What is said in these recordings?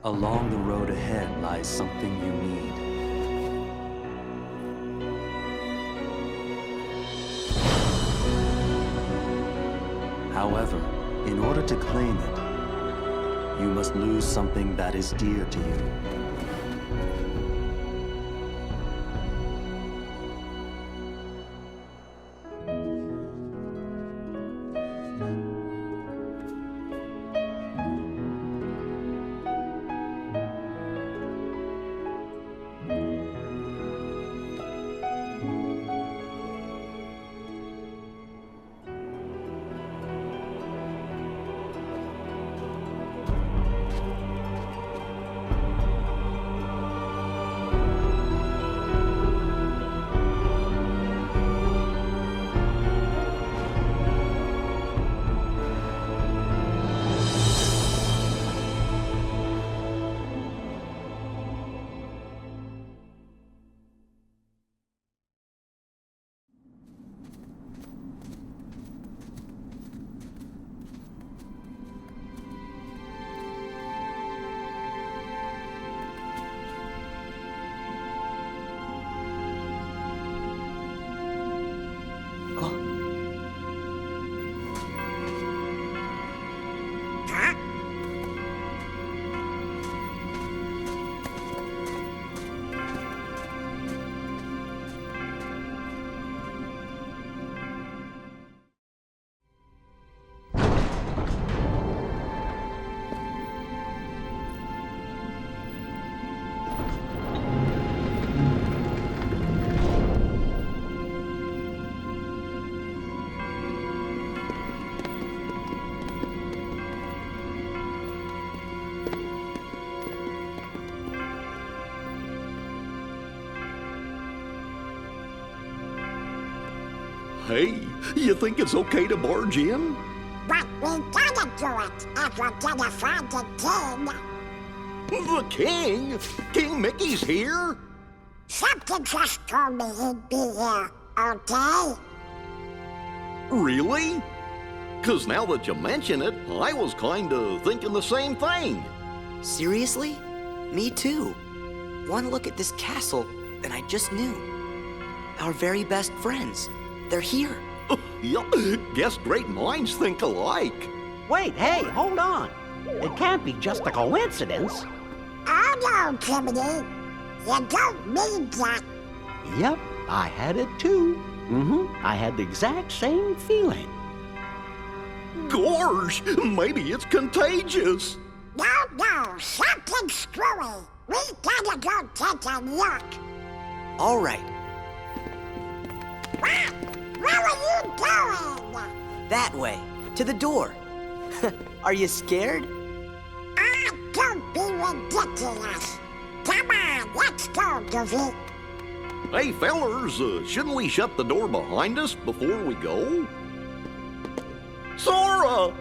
Along the road ahead lies something you need. However, in order to claim it, you must lose something that is dear to you. Hey, you think it's okay to barge in? But we gotta do it if we're gonna find the king. The king? King Mickey's here? Something just told me he'd be here, okay? Really? 'Cause now that you mention it, I was kinda thinking the same thing. Seriously? Me too. One look at this castle, and I just knew. Our very best friends. They're here. Yup, guess great minds think alike. Wait, hey, hold on. It can't be just a coincidence. Oh no, Jiminy. You don't mean that. Yep, I had it too. I had the exact same feeling. Gorge, maybe it's contagious. No, something's screwy. We gotta go take a look. All right, Where are you going? that way, to the door. Are you scared? Don't be ridiculous. Come on, let's go, Goofy. Hey, fellers, shouldn't we shut the door behind us before we go? Sora!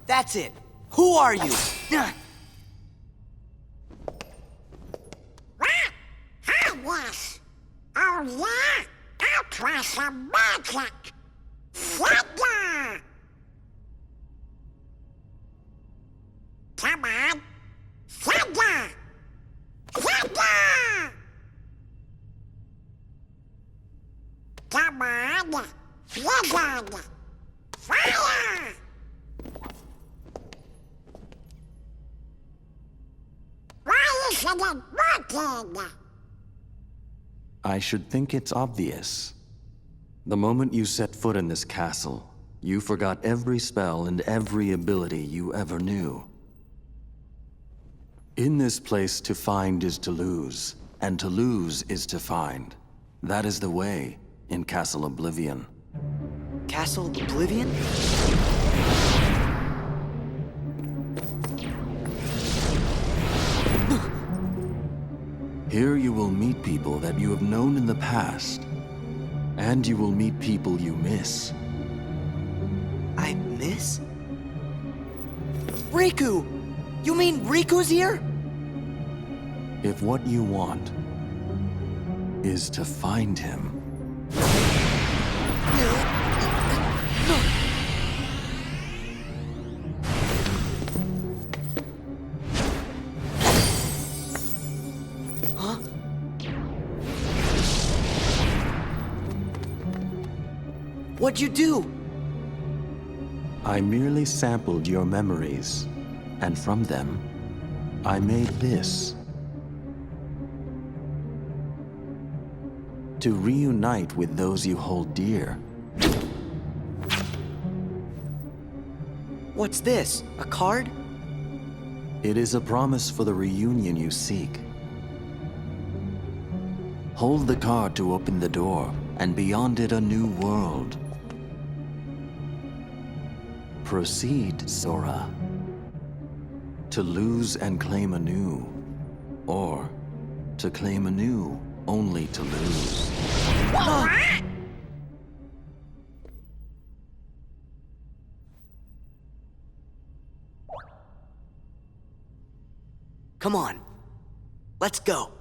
That's it. Who are you? Yes. Oh, yeah? I'll try some magic. Saga! Come on. Saga! Saga! Come on. Blizzard! Fire! Why isn't it working? I should think it's obvious. The moment you set foot in this castle, you forgot every spell and every ability you ever knew. In this place, to find is to lose, and to lose is to find. That is the way in Castle Oblivion. Castle Oblivion? Here you will meet people that you have known in the past, and you will meet people you miss. I miss? Riku! You mean Riku's here? If what you want is to find him, What'd you do? I merely sampled your memories, and from them, I made this. To reunite with those you hold dear. What's this? A card? It is a promise for the reunion you seek. Hold the card to open the door, and beyond it a new world. Proceed, Sora. To lose and claim anew, or to claim anew only to lose. Come on. Let's go.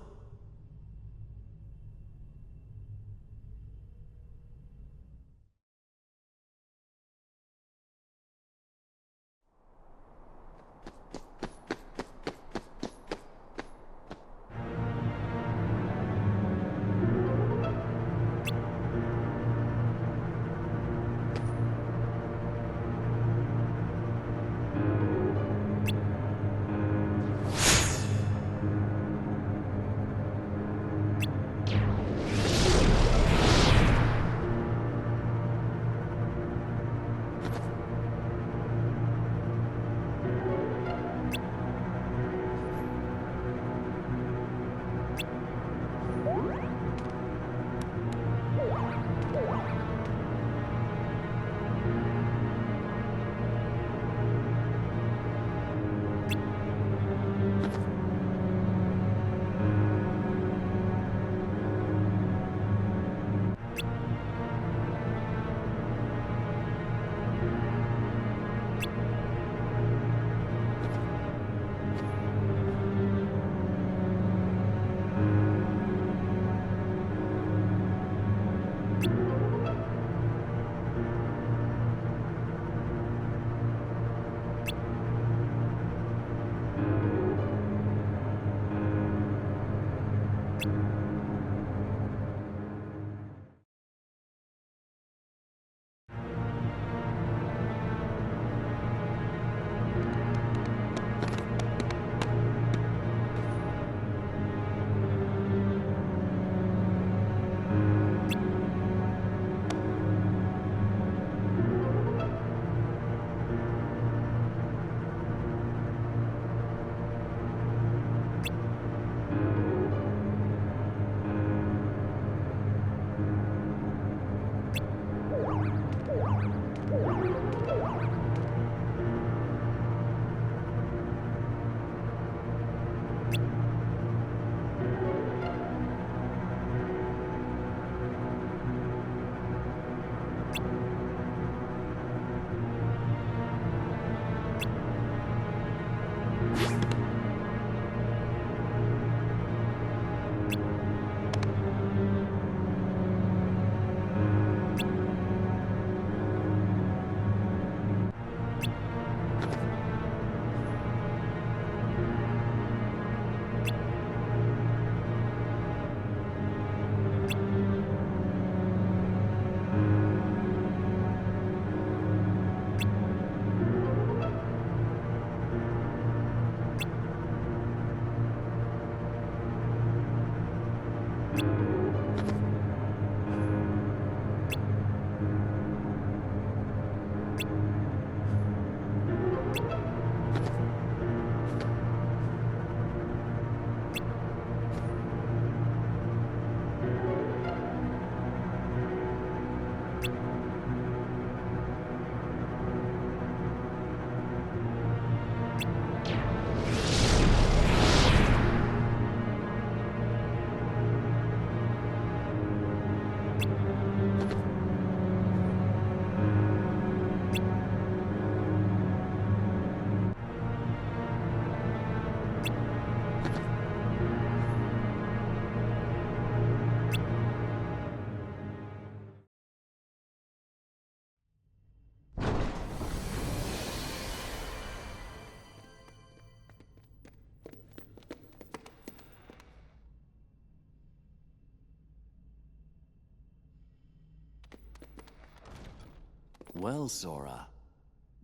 Well, Sora,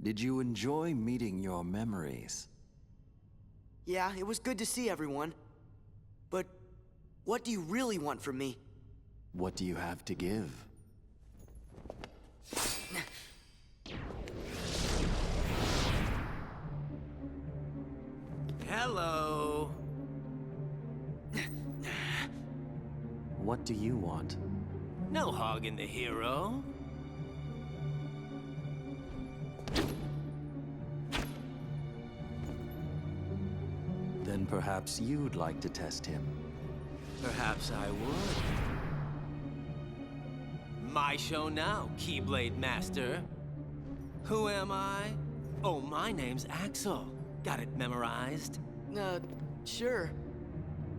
did you enjoy meeting your memories? Yeah, it was good to see everyone. But what do you really want from me? What do you have to give? Hello. What do you want? No hogging the hero. Then perhaps you'd like to test him. Perhaps I would. My show now, Keyblade Master. Who am I? Oh, my name's Axel. Got it memorized? Sure.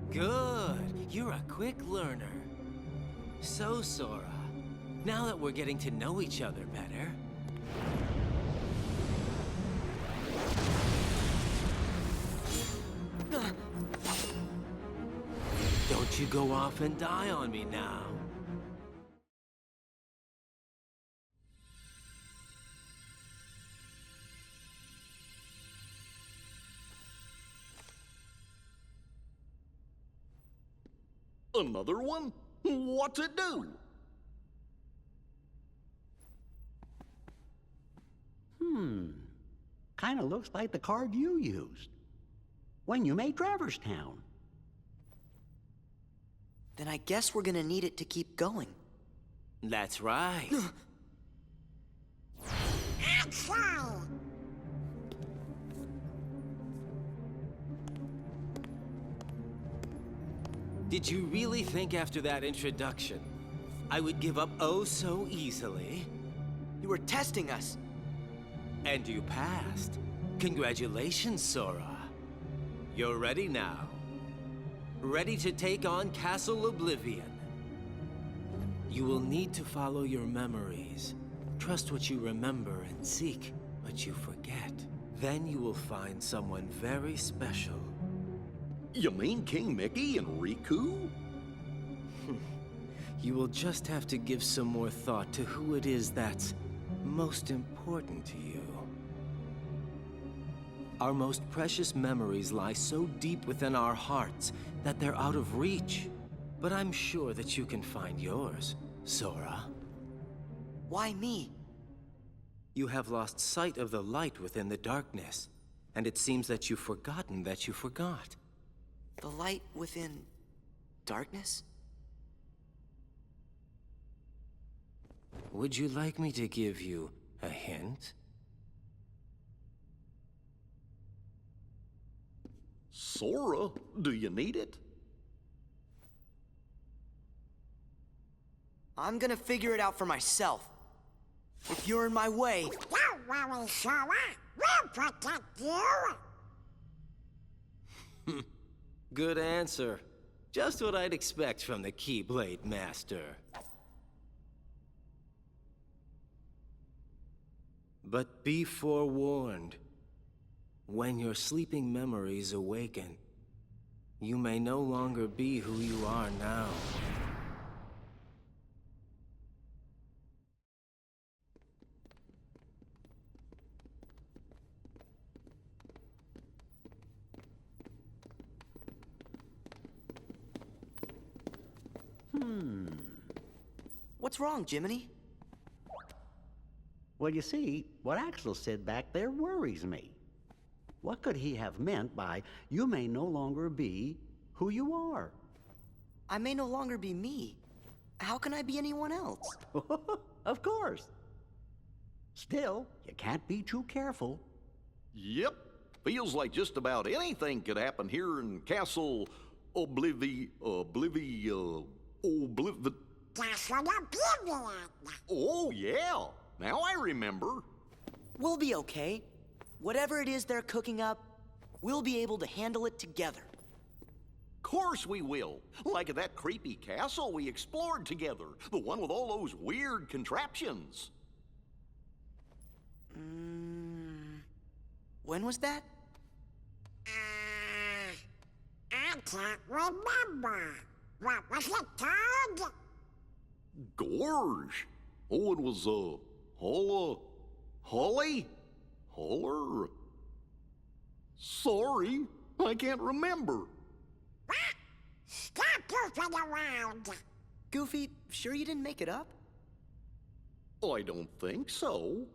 Good. You're a quick learner. So, Sora, now that we're getting to know each other better, don't you go off and die on me now. Another one? What's it do? Kinda looks like the card you used when you made Traverstown. Then I guess we're gonna need it to keep going. That's right. Axel! Did you really think after that introduction, I would give up oh so easily? You were testing us. And you passed. Congratulations, Sora. You're ready now. Ready to take on Castle Oblivion. You will need to follow your memories. Trust what you remember and seek what you forget. Then you will find someone very special. You mean King Mickey and Riku? You will just have to give some more thought to who it is that's most important to you. Our most precious memories lie so deep within our hearts that they're out of reach. But I'm sure that you can find yours, Sora. Why me? You have lost sight of the light within the darkness, and it seems that you've forgotten that you forgot. The light within darkness? Would you like me to give you a hint? Sora, do you need it? I'm gonna figure it out for myself. If you're in my way, Don't worry, Sora. We'll protect you. Good answer. Just what I'd expect from the Keyblade Master. But be forewarned. When your sleeping memories awaken, you may no longer be who you are now. what's wrong, Jiminy? Well, you see, what Axel said back there worries me. What could he have meant by, you may no longer be who you are? I may no longer be me. How can I be anyone else? Of course. Still, you can't be too careful. Yep. Feels like just about anything could happen here in Castle Oblivion. Castle Oblivion. Oh, yeah. Now I remember. We'll be okay. Whatever it is they're cooking up, we'll be able to handle it together. Course we will. Like at that creepy castle we explored together. The one with all those weird contraptions. When was that? I can't remember. What was it called? Gorge. Oh, it was, all Holly? Holler? Sorry, I can't remember. Stop goofing around. Goofy, sure you didn't make it up? I don't think so.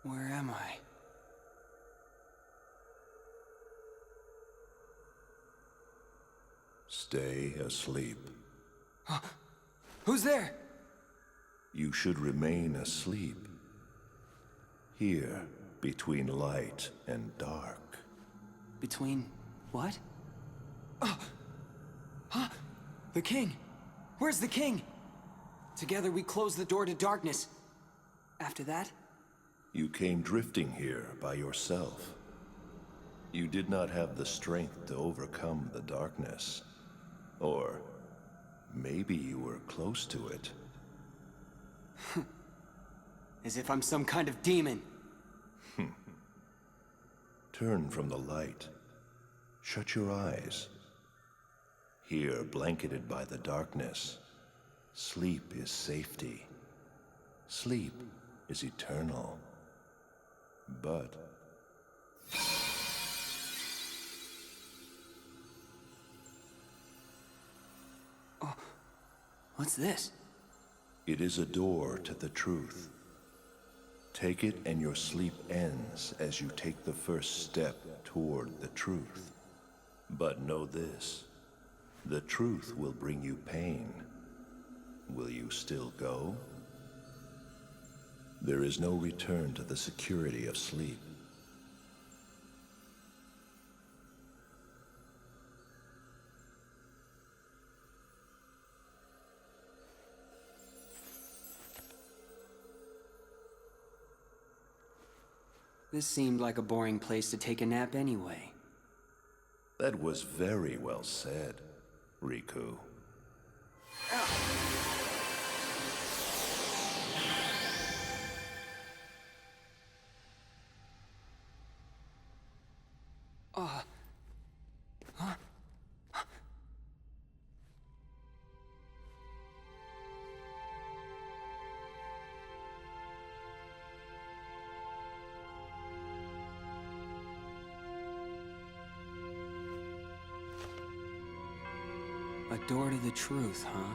Where am I? Stay asleep. Who's there? You should remain asleep. Here, between light and dark. Between what? Oh! Huh? The king! Where's the king? Together we close the door to darkness. After that? You came drifting here by yourself. You did not have the strength to overcome the darkness. Or maybe you were close to it. As if I'm some kind of demon. Turn from the light. Shut your eyes. Here, blanketed by the darkness, sleep is safety. Sleep is eternal. But What's this? it is a door to the truth. Take it and your sleep ends as you take the first step toward the truth. But know this, the truth will bring you pain. Will you still go? There is no return to the security of sleep. This seemed like a boring place to take a nap anyway. That was very well said, Riku. A door to the truth, huh?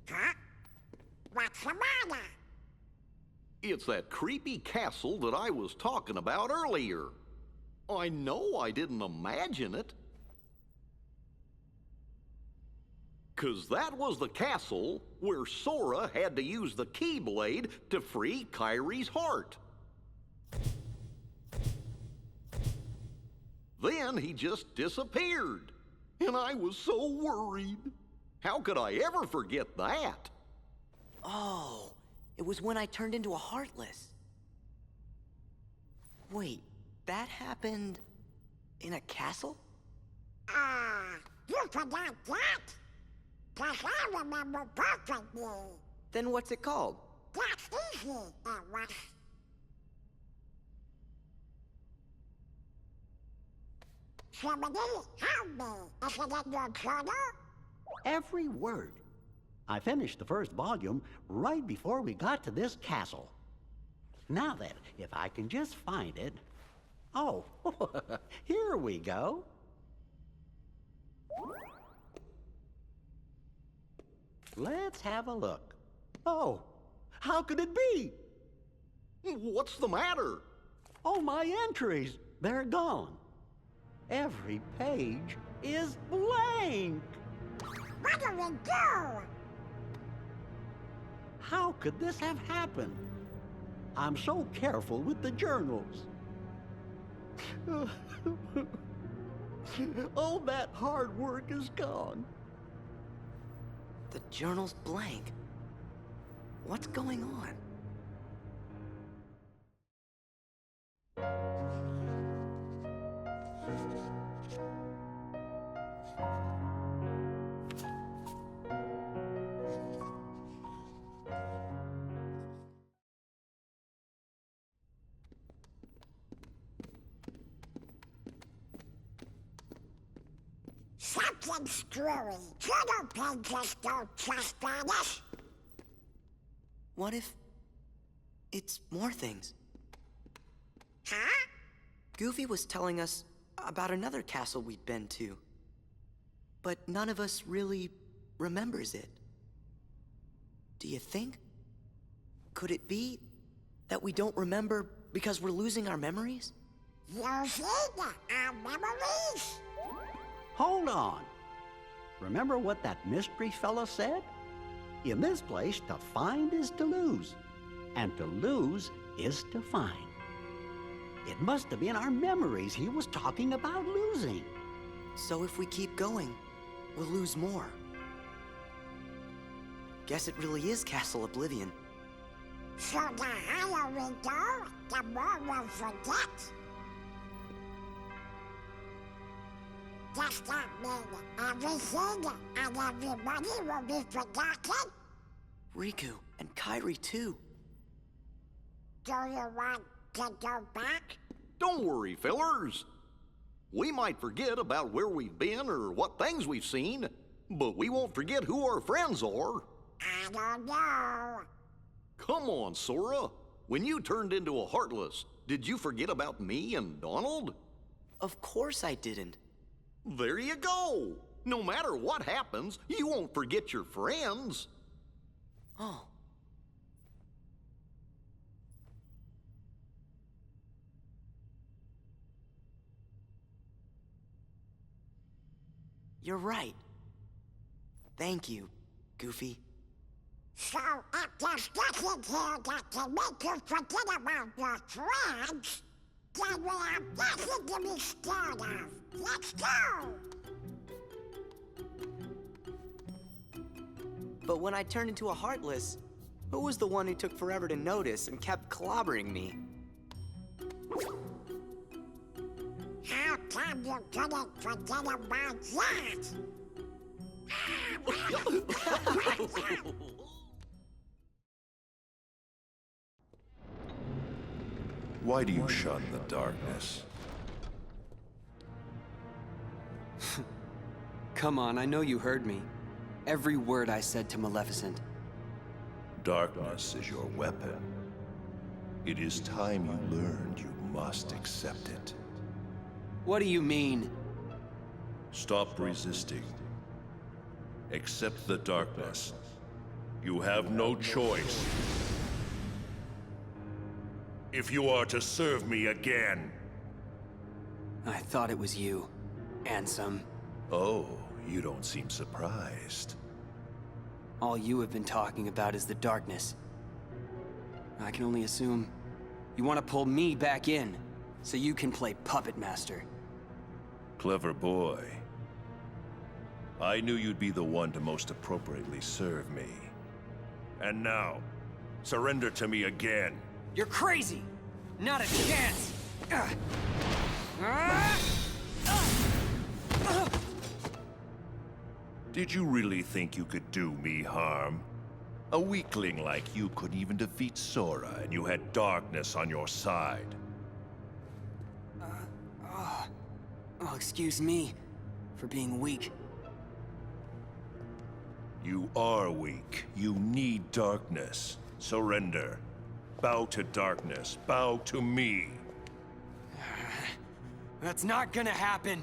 Huh? What's the matter? It's that creepy castle that I was talking about earlier. I know I didn't imagine it. 'Cause that was the castle where Sora had to use the Keyblade to free Kyrie's heart. Then he just disappeared, and I was so worried. How could I ever forget that? Oh, it was when I turned into a Heartless. Wait, that happened in a castle? You forgot that? 'Cause I remember perfectly. Then what's it called? That's easy, it was. Somebody help me. Is it in your journal? Every word. I finished the first volume right before we got to this castle. Now then, if I can just find it. Oh, here we go. Let's have a look. Oh, how could it be? What's the matter? Oh, my entries, they're gone. Every page is blank. What do we do? How could this have happened? I'm so careful with the journals. All that hard work is gone. The journal's blank. What's going on? Something screwy. Journal pages don't just vanish. What if it's more things? Huh? Goofy was telling us about another castle we'd been to, but none of us really remembers it. Do you think? Could it be that we don't remember because we're losing our memories? Losing our memories? Hold on. Remember what that mystery fella said? In this place, to find is to lose, and to lose is to find. It must have been our memories he was talking about losing. So if we keep going, we'll lose more. Guess it really is Castle Oblivion. So the higher we go, the more we'll forget. Does that mean everything and everybody will be forgotten? Riku and Kyrie too. Do you want to go back? Don't worry, fellers. We might forget about where we've been or what things we've seen, but we won't forget who our friends are. I don't know. Come on, Sora. When you turned into a Heartless, did you forget about me and Donald? Of course I didn't. There you go. No matter what happens, you won't forget your friends. Oh. You're right. Thank you, Goofy. So if there's nothing here that can make you forget about your friends, then we have nothing to be scared of. Let's go! But when I turned into a Heartless, who was the one who took forever to notice and kept clobbering me? How come you couldn't forget about that? Why do you shun the darkness? Come on, I know you heard me. Every word I said to Maleficent. Darkness is your weapon. It is time you learned you must accept it. What do you mean? Stop resisting. Accept the darkness. You have no choice. If you are to serve me again. I thought it was you, Ansem. Oh, you don't seem surprised. All you have been talking about is the darkness. I can only assume you want to pull me back in, so you can play puppet master. Clever boy. I knew you'd be the one to most appropriately serve me. And now, surrender to me again. You're crazy! Not a chance! Did you really think you could do me harm? A weakling like you couldn't even defeat Sora, and you had darkness on your side. Oh, excuse me for being weak. You are weak. You need darkness. Surrender. Bow to darkness. Bow to me. That's not gonna happen!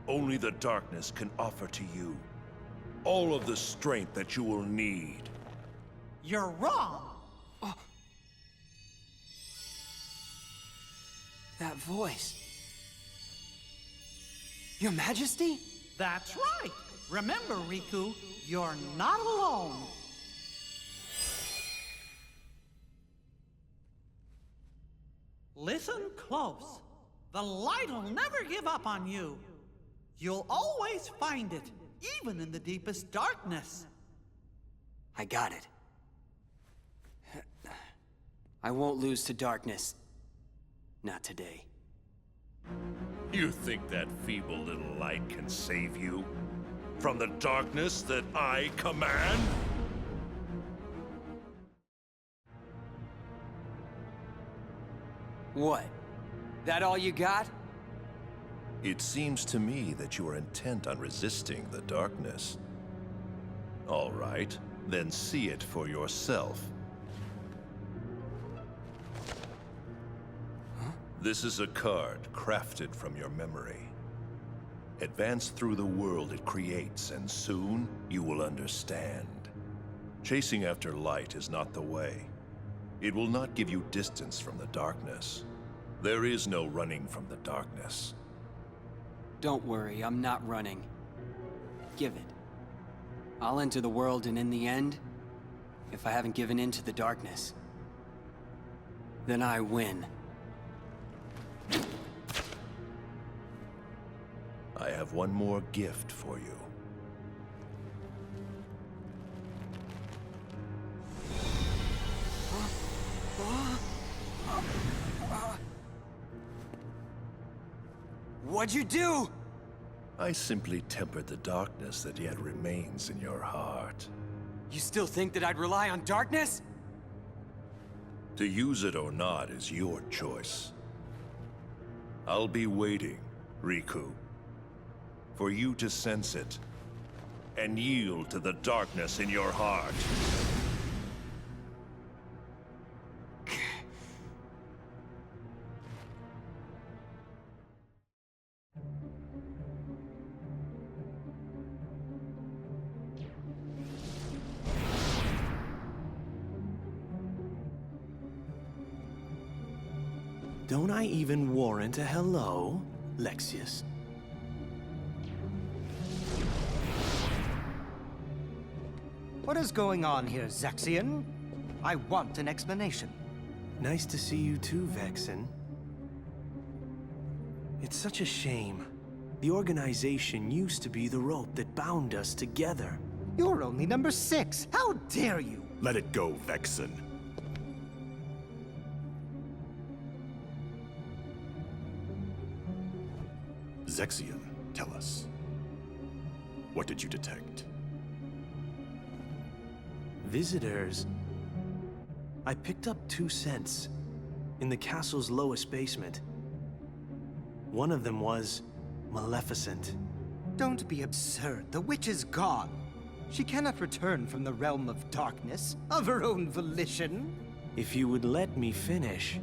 Only the darkness can offer to you all of the strength that you will need. You're wrong! That voice... Your Majesty? That's right! Remember, Riku, you're not alone! Listen close. The light'll never give up on you. You'll always find it, even in the deepest darkness. I got it. I won't lose to darkness. Not today. You think that feeble little light can save you? From the darkness that I command? What? That all you got? It seems to me that you are intent on resisting the darkness. All right, then see it for yourself. Huh? This is a card crafted from your memory. Advance through the world it creates, and soon you will understand. Chasing after light is not the way. It will not give you distance from the darkness. There is no running from the darkness. Don't worry, I'm not running. Give it. I'll enter the world, and in the end, if I haven't given in to the darkness, then I win. I have one more gift for you. What'd you do? I simply tempered the darkness that yet remains in your heart. You still think that I'd rely on darkness? To use it or not is your choice. I'll be waiting, Riku, for you to sense it and yield to the darkness in your heart. Don't I even warrant a hello, Lexius? What is going on here, Zexion? I want an explanation. Nice to see you too, Vexen. It's such a shame. The organization used to be the rope that bound us together. You're only number 6. How dare you? Let it go, Vexen. Zexion, tell us. What did you detect? Visitors? I picked up 2 scents in the castle's lowest basement. One of them was Maleficent. Don't be absurd. The witch is gone. She cannot return from the realm of darkness of her own volition. If you would let me finish.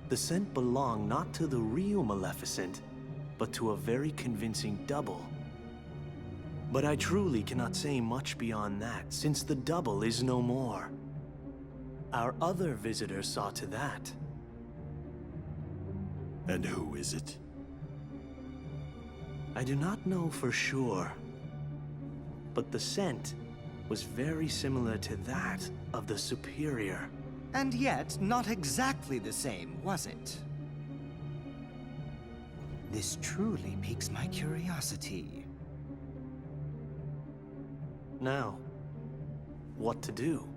The scent belonged not to the real Maleficent, but to a very convincing double. But I truly cannot say much beyond that, since the double is no more. Our other visitor saw to that. And who is it? I do not know for sure, but the scent was very similar to that of the Superior. And yet, not exactly the same, was it? This truly piques my curiosity. Now, what to do?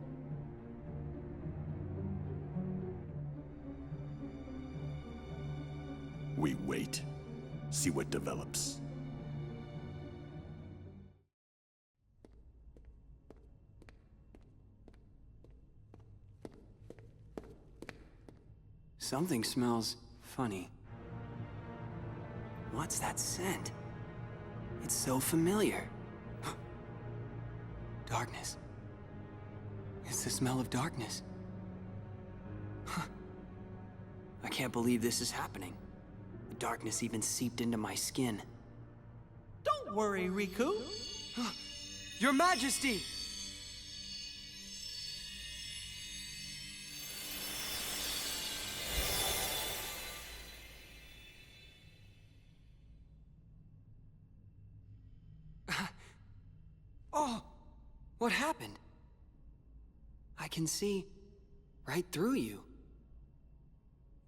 We wait. See what develops. Something smells funny. What's that scent? It's so familiar. Darkness. It's the smell of darkness. I can't believe this is happening. The darkness even seeped into my skin. Don't worry, Riku. Your Majesty! Oh! What happened? I can see right through you.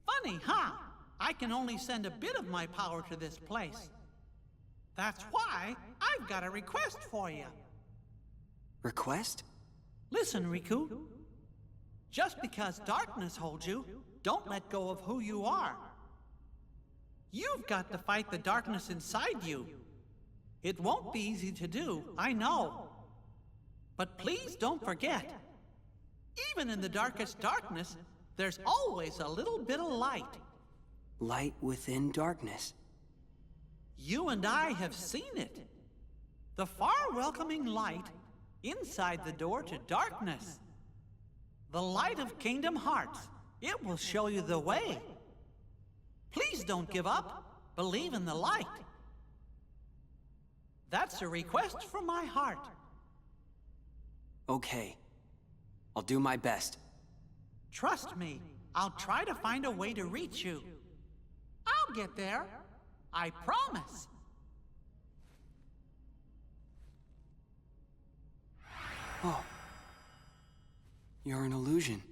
Funny, huh? I can only send a bit of my power to this place. That's why I've got a request for you. Request? Listen, Riku. Just because darkness holds you, don't let go of who you are. You've got to fight the darkness inside you. It won't be easy to do, I know. But please don't forget, even in the darkest darkness, there's always a little bit of light. Light within darkness. You and I have seen it. The far welcoming light inside the door to darkness. The light of Kingdom Hearts. It will show you the way. Please don't give up. Believe in the light. That's a request from my heart. Okay. I'll do my best. Trust me, I'll try to find a way to reach you. I'll get there. I promise. Oh. You're an illusion.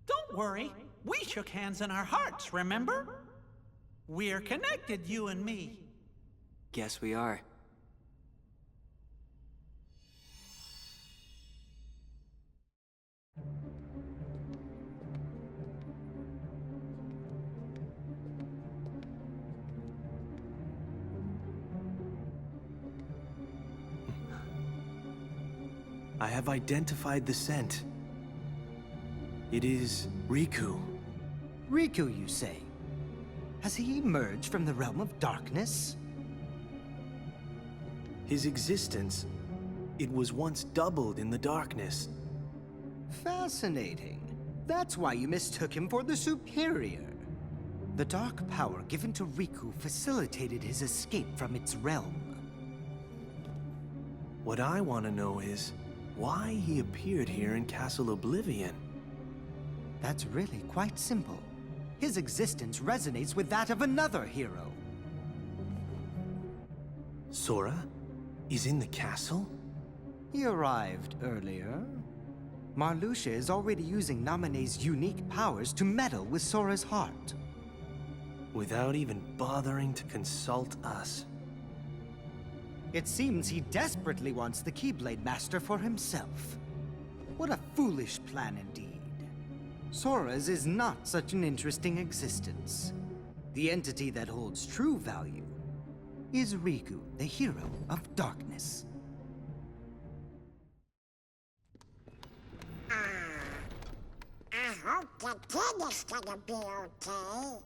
Don't worry. We shook hands in our hearts, remember? We're connected, you and me. Guess we are. I have identified the scent. It is Riku. Riku, you say? Has he emerged from the realm of darkness? His existence, it was once doubled in the darkness. Fascinating. That's why you mistook him for the Superior. The dark power given to Riku facilitated his escape from its realm. What I want to know is why he appeared here in Castle Oblivion. That's really quite simple. His existence resonates with that of another hero. Sora? is in the castle? He arrived earlier. Marluxia is already using Naminé's unique powers to meddle with Sora's heart. Without even bothering to consult us. It seems he desperately wants the Keyblade Master for himself. What a foolish plan indeed. Sora's is not such an interesting existence. The entity that holds true value is Riku, the hero of darkness. I hope the kid is gonna be okay.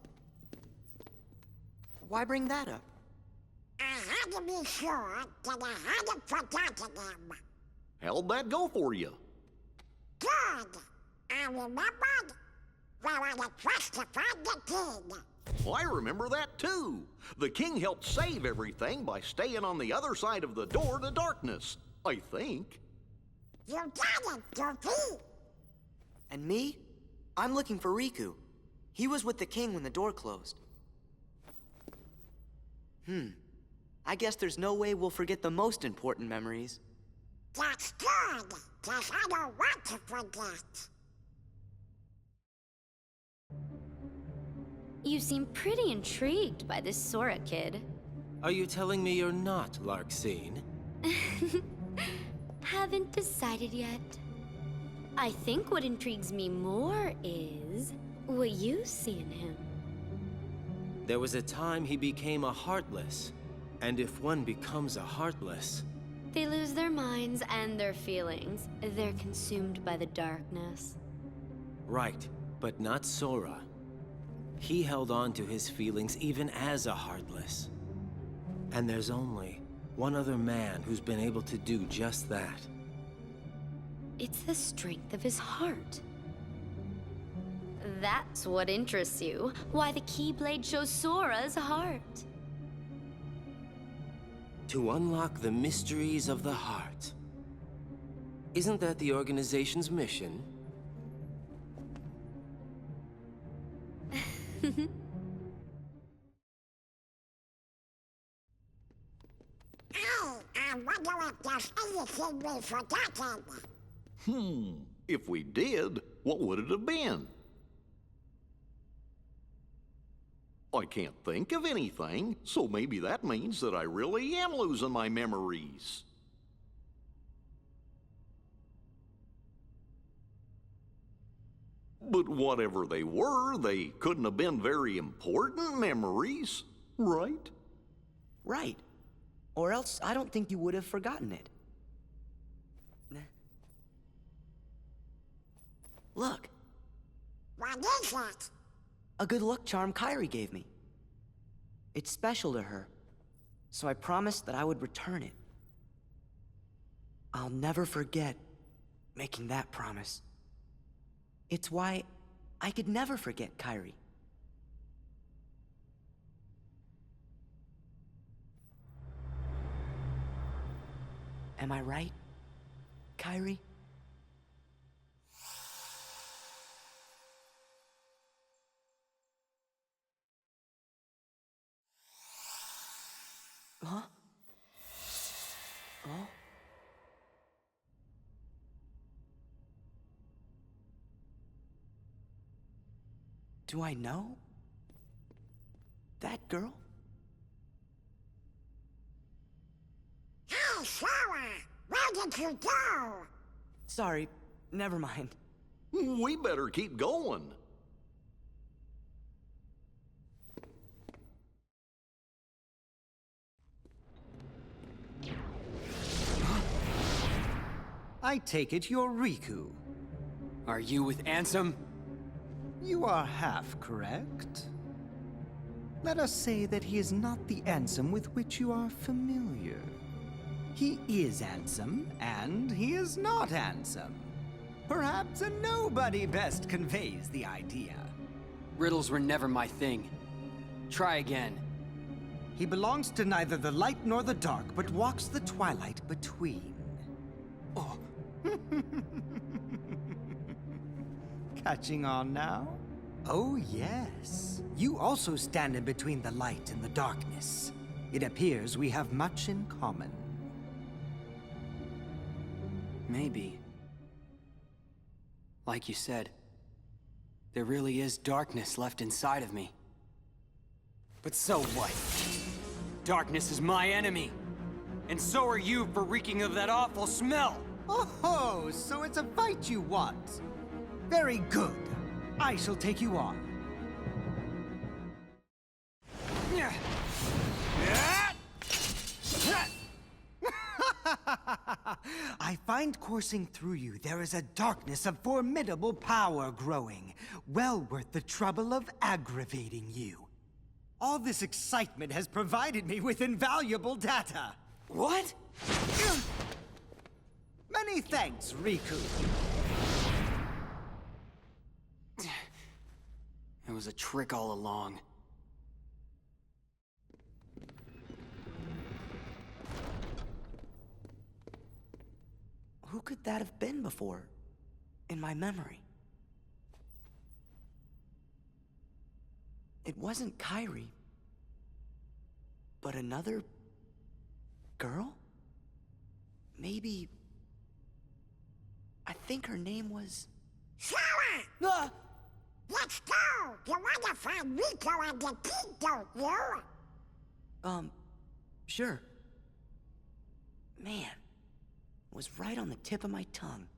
Why bring that up? I had to be sure that I hadn't forgotten him. How'd that go for you? Good. I remembered where I had justified the king. Well, I remember that too. The king helped save everything by staying on the other side of the door to darkness, I think. You got it, Goofy. And me? I'm looking for Riku. He was with the king when the door closed. I guess there's no way we'll forget the most important memories. That's good, 'cause I don't want to forget. You seem pretty intrigued by this Sora kid. Are you telling me you're not Larxene? Haven't decided yet. I think what intrigues me more is what you see in him. There was a time he became a Heartless. And if one becomes a Heartless... They lose their minds and their feelings. They're consumed by the darkness. Right, but not Sora. He held on to his feelings even as a Heartless. And there's only one other man who's been able to do just that. It's the strength of his heart. That's what interests you. Why the Keyblade shows Sora's heart. To unlock the mysteries of the heart. Isn't that the organization's mission? I wonder if there's anything we've forgotten. If we did, what would it have been? I can't think of anything, so maybe that means that I really am losing my memories. But whatever they were, they couldn't have been very important memories, right? Right. Or else I don't think you would have forgotten it. Look. What is it? A good luck charm Kairi gave me. It's special to her, so I promised that I would return it. I'll never forget making that promise. It's why I could never forget Kairi. Am I right, Kairi? Huh? Oh? Do I know that girl? Hey, Sora! Where did you go? Sorry, never mind. We better keep going. I take it you're Riku. Are you with Ansem? You are half correct. Let us say that he is not the Ansem with which you are familiar. He is Ansem, and he is not Ansem. Perhaps a nobody best conveys the idea. Riddles were never my thing. Try again. He belongs to neither the light nor the dark, but walks the twilight between. Oh. Catching on now? Oh, yes. You also stand in between the light and the darkness. It appears we have much in common. Maybe. Like you said, there really is darkness left inside of me. But so what? Darkness is my enemy! And so are you for reeking of that awful smell! Oh, so it's a fight you want. Very good. I shall take you on. I find coursing through you there is a darkness of formidable power growing, well worth the trouble of aggravating you. All this excitement has provided me with invaluable data. What? Many thanks, Riku. It was a trick all along. Who could that have been before, in my memory? It wasn't Kairi, but another girl? Maybe... I think her name was... Sora! Ah! Let's go! You wanna find Riku and the kid, don't you? Sure. Man, it was right on the tip of my tongue.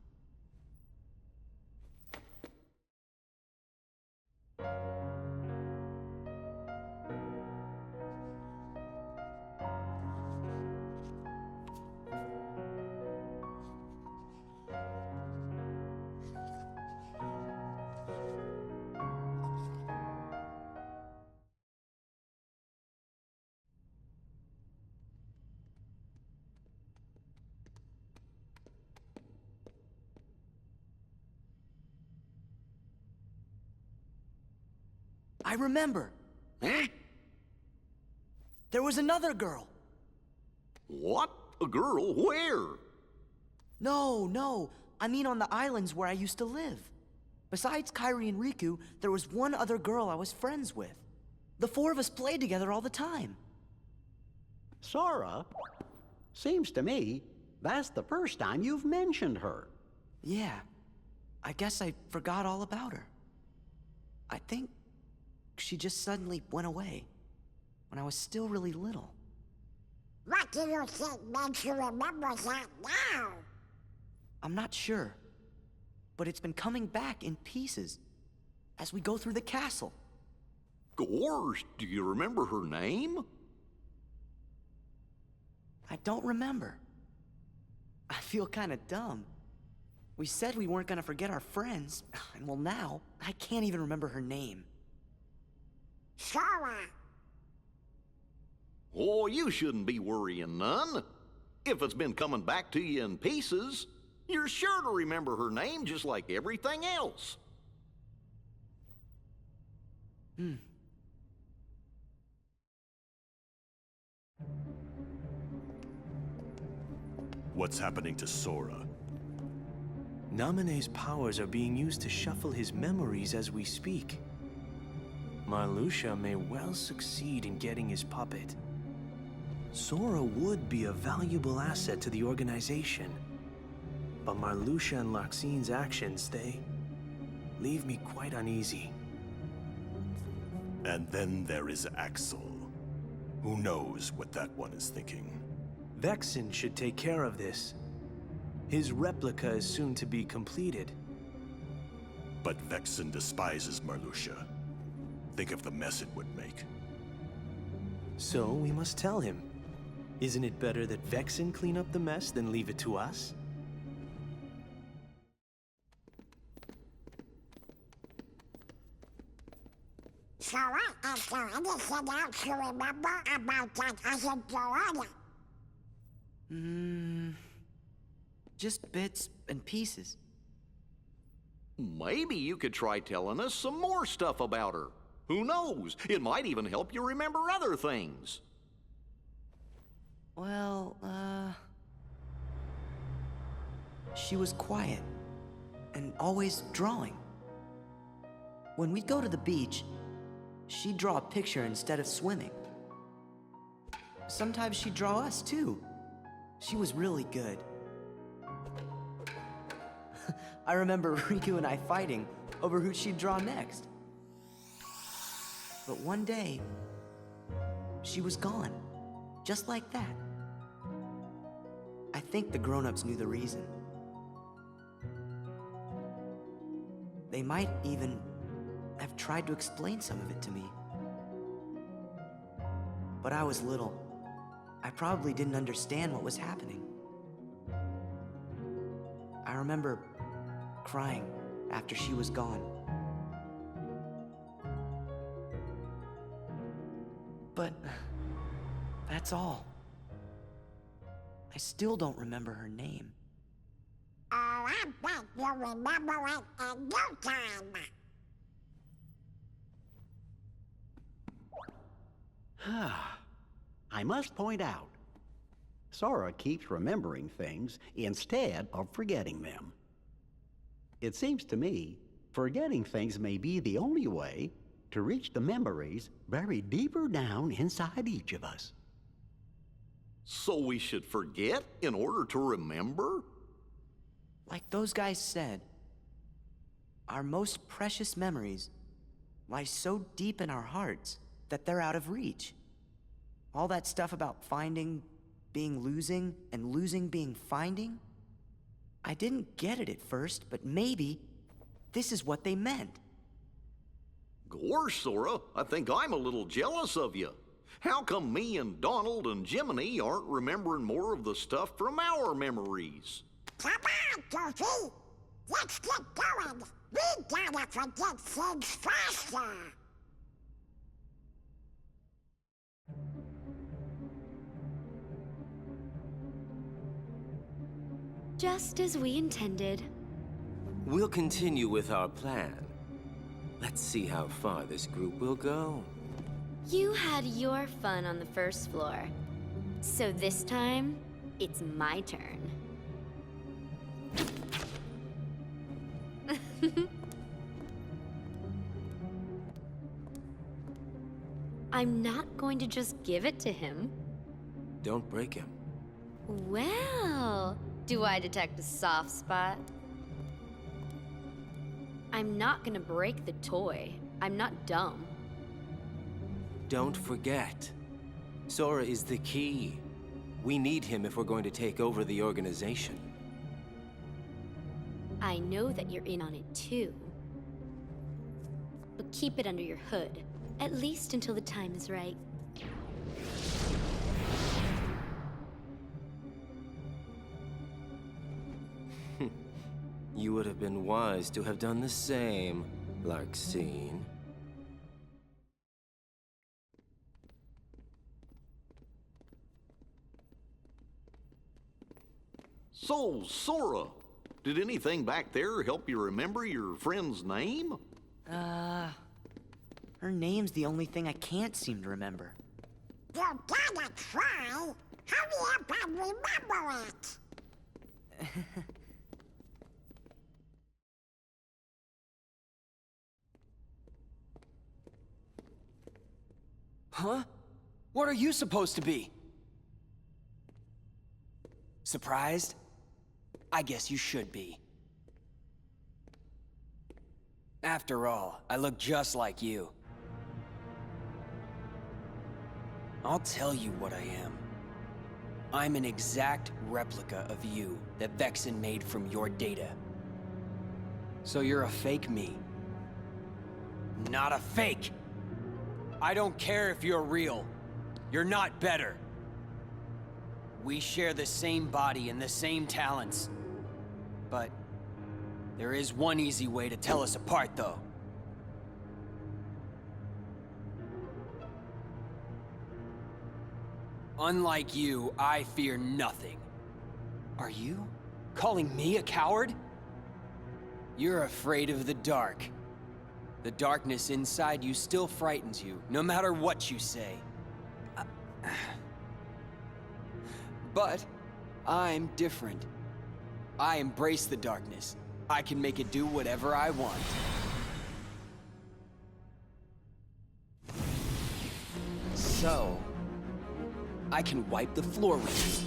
I remember. Huh? There was another girl. What? A girl? Where? No. I mean on the islands where I used to live. Besides Kairi and Riku, there was one other girl I was friends with. The four of us played together all the time. Sora? Seems to me that's the first time you've mentioned her. Yeah. I guess I forgot all about her. I think she just suddenly went away when I was still really little. What do you think makes you remember that now? I'm not sure, but it's been coming back in pieces as we go through the castle. Gorge, do you remember her name? I don't remember. I feel kind of dumb. We said we weren't gonna forget our friends, and well now, I can't even remember her name. Sora! Oh, you shouldn't be worrying none. If it's been coming back to you in pieces, you're sure to remember her name just like everything else. What's happening to Sora? Naminé's powers are being used to shuffle his memories as we speak. Marluxia may well succeed in getting his puppet. Sora would be a valuable asset to the organization. But Marluxia and Larxine's actions, they leave me quite uneasy. And then there is Axel. Who knows what that one is thinking? Vexen should take care of this. His replica is soon to be completed. But Vexen despises Marluxia. Think of the mess it would make. So we must tell him. Isn't it better that Vexen clean up the mess than leave it to us? Sora, is there anything else you remember about that other girl? Just bits and pieces. Maybe you could try telling us some more stuff about her. Who knows? It might even help you remember other things. Well, she was quiet and always drawing. When we'd go to the beach, she'd draw a picture instead of swimming. Sometimes she'd draw us too. She was really good. I remember Riku and I fighting over who she'd draw next. But one day, she was gone. Just like that. I think the grown-ups knew the reason. They might even have tried to explain some of it to me. But I was little. I probably didn't understand what was happening. I remember crying after she was gone. But that's all. I still don't remember her name. Oh, I bet you'll remember it in no time. I must point out, Sora keeps remembering things instead of forgetting them. It seems to me, forgetting things may be the only way to reach the memories buried deeper down inside each of us. So we should forget in order to remember? Like those guys said, our most precious memories lie so deep in our hearts that they're out of reach. All that stuff about finding being losing and losing being finding, I didn't get it at first, but maybe this is what they meant. Gosh, Sora, I think I'm a little jealous of you. How come me and Donald and Jiminy aren't remembering more of the stuff from our memories? Come on, Goofy! Let's get going! We gotta forget things faster! Just as we intended. We'll continue with our plan. Let's see how far this group will go. You had your fun on the first floor. So this time, it's my turn. I'm not going to just give it to him. Don't break him. Well, do I detect a soft spot? I'm not gonna break the toy. I'm not dumb. Don't forget, Sora is the key. We need him if we're going to take over the organization. I know that you're in on it too. But keep it under your hood, at least until the time is right. You would have been wise to have done the same, Larxene. So, Sora, did anything back there help you remember your friend's name? Her name's the only thing I can't seem to remember. You gotta try! Hurry up and remember it! Huh? What are you supposed to be? Surprised? I guess you should be. After all, I look just like you. I'll tell you what I am. I'm an exact replica of you that Vexen made from your data. So you're a fake me. Not a fake! I don't care if you're real. You're not better. We share the same body and the same talents. But there is one easy way to tell us apart, though. Unlike you, I fear nothing. Are you calling me a coward? You're afraid of the dark. The darkness inside you still frightens you, no matter what you say. But I'm different. I embrace the darkness. I can make it do whatever I want. So, I can wipe the floor with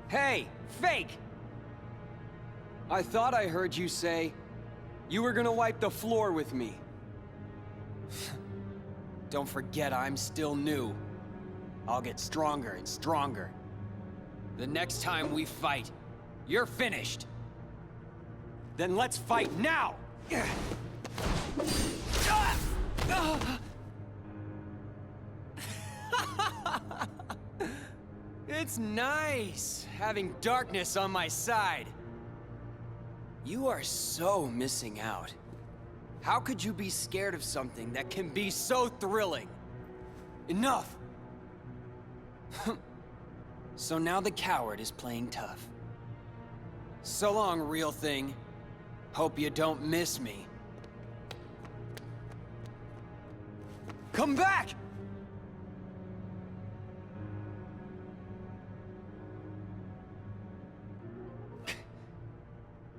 you. Hey, fake! I thought I heard you say you were gonna wipe the floor with me. Don't forget I'm still new. I'll get stronger and stronger. The next time we fight, you're finished. Then let's fight now! It's nice having darkness on my side. You are so missing out. How could you be scared of something that can be so thrilling? Enough! So now the coward is playing tough. So long, real thing. Hope you don't miss me. Come back!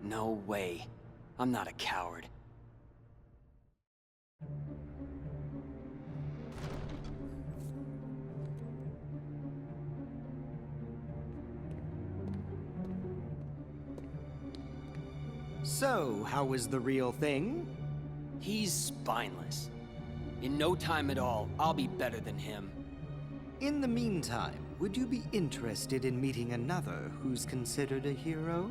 No way. I'm not a coward. So, how was the real thing? He's spineless. In no time at all, I'll be better than him. In the meantime, would you be interested in meeting another who's considered a hero?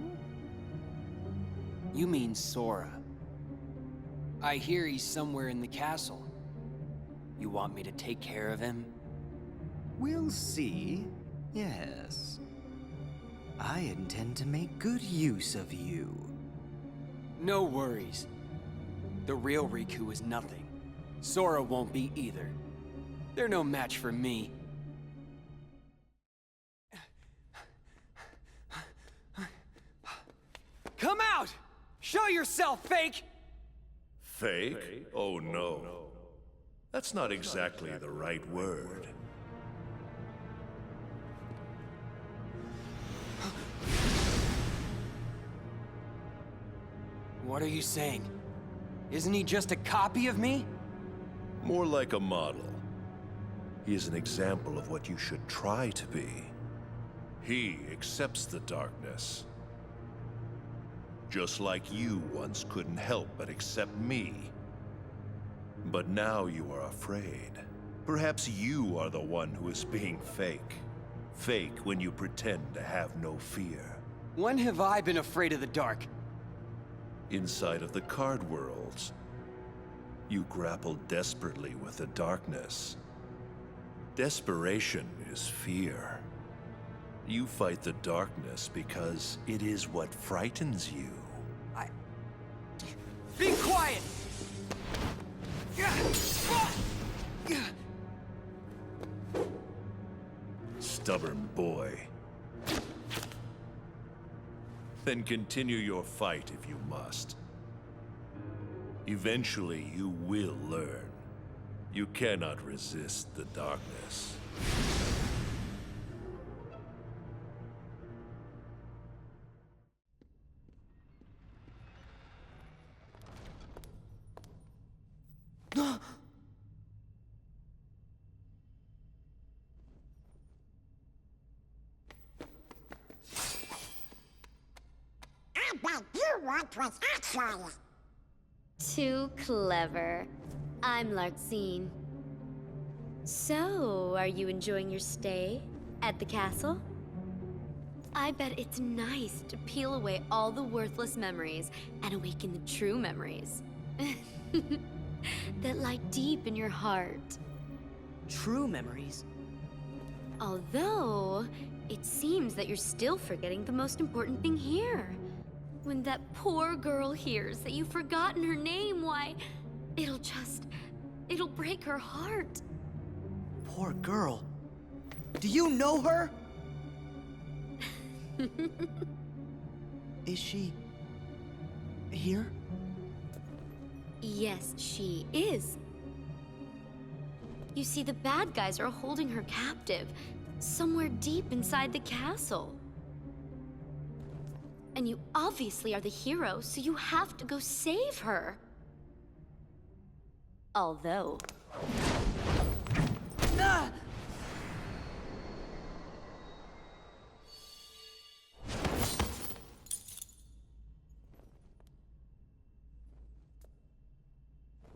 You mean Sora. I hear he's somewhere in the castle. You want me to take care of him? We'll see. Yes. I intend to make good use of you. No worries. The real Riku is nothing. Sora won't be either. They're no match for me. Come out! Show yourself, fake! Fake? Oh no. That's not exactly the right word. What are you saying? Isn't he just a copy of me? More like a model. He is an example of what you should try to be. He accepts the darkness. Just like you once couldn't help but accept me. But now you are afraid. Perhaps you are the one who is being fake. Fake when you pretend to have no fear. When have I been afraid of the dark? Inside of the card worlds, you grapple desperately with the darkness. Desperation is fear. You fight the darkness because it is what frightens you. Be quiet! Stubborn boy. Then continue your fight if you must. Eventually you will learn. You cannot resist the darkness. I bet you want was actually. Too clever. I'm Larxene. So, are you enjoying your stay at the castle? I bet it's nice to peel away all the worthless memories and awaken the true memories. That lie deep in your heart. True memories? Although, it seems that you're still forgetting the most important thing here. When that poor girl hears that you've forgotten her name, why, it'll break her heart. Poor girl. Do you know her? Is she here? Yes, she is. You see, the bad guys are holding her captive, somewhere deep inside the castle. And you obviously are the hero, so you have to go save her. Although...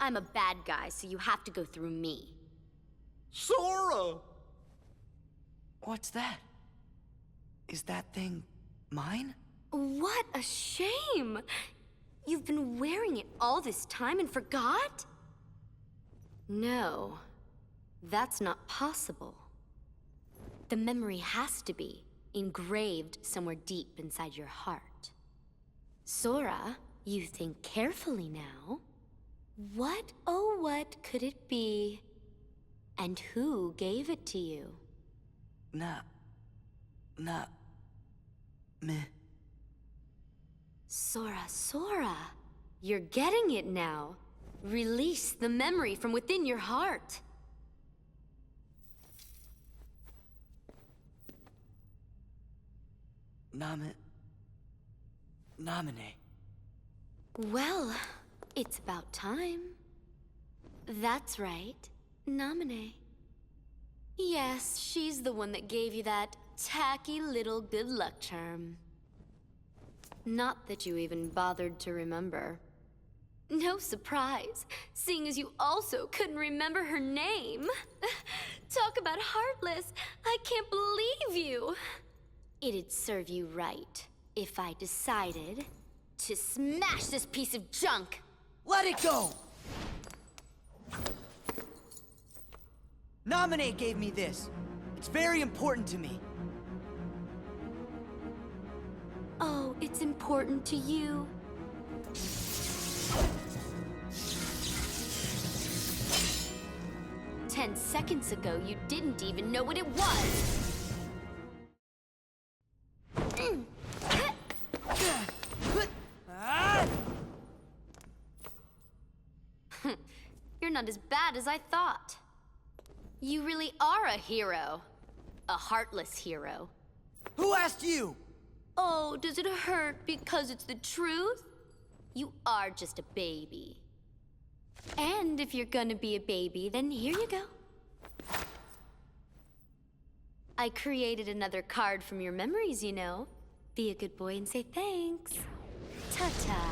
I'm a bad guy, so you have to go through me. Sora! What's that? Is that thing mine? What a shame! You've been wearing it all this time and forgot? No, that's not possible. The memory has to be engraved somewhere deep inside your heart. Sora, you think carefully now. What, oh what could it be? And who gave it to you? Meh. Sora, you're getting it now. Release the memory from within your heart. Namine. Well, it's about time. That's right, Namine. Yes, she's the one that gave you that tacky little good luck charm. Not that you even bothered to remember. No surprise, seeing as you also couldn't remember her name. Talk about heartless, I can't believe you. It'd serve you right if I decided to smash this piece of junk. Let it go! Namine gave me this. It's very important to me. Oh, it's important to you. Ten seconds ago, you didn't even know what it was. You're not as bad as I thought. You really are a hero. A heartless hero. Who asked you? Oh, does it hurt because it's the truth? You are just a baby. And if you're gonna be a baby, then here you go. I created another card from your memories, you know. Be a good boy and say thanks. Ta-ta.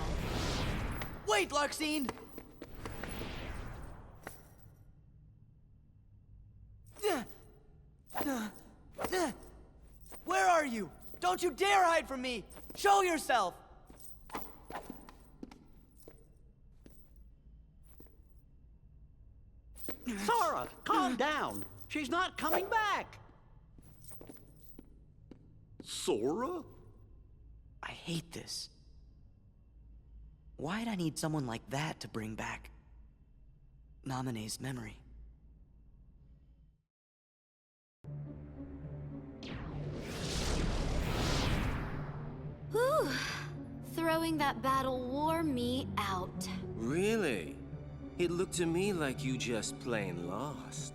Wait, Larxene! Where are you? Don't you dare hide from me! Show yourself! Sora, calm down. She's not coming back. Sora? I hate this. Why'd I need someone like that to bring back Namine's memory? Whew. Throwing that battle wore me out. Really? It looked to me like you just plain lost.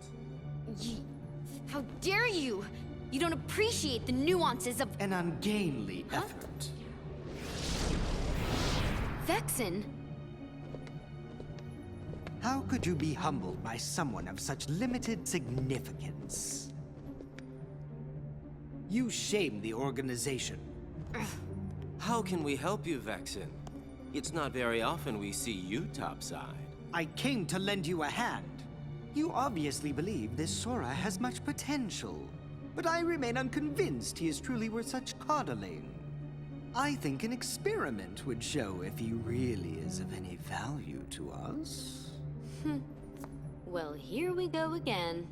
How dare you! You don't appreciate the nuances of An ungainly effort. Vexen. How could you be humbled by someone of such limited significance? You shame the organization. How can we help you, Vexen? It's not very often we see you topside. I came to lend you a hand. You obviously believe this Sora has much potential, but I remain unconvinced he is truly worth such coddling. I think an experiment would show if he really is of any value to us. Well, here we go again.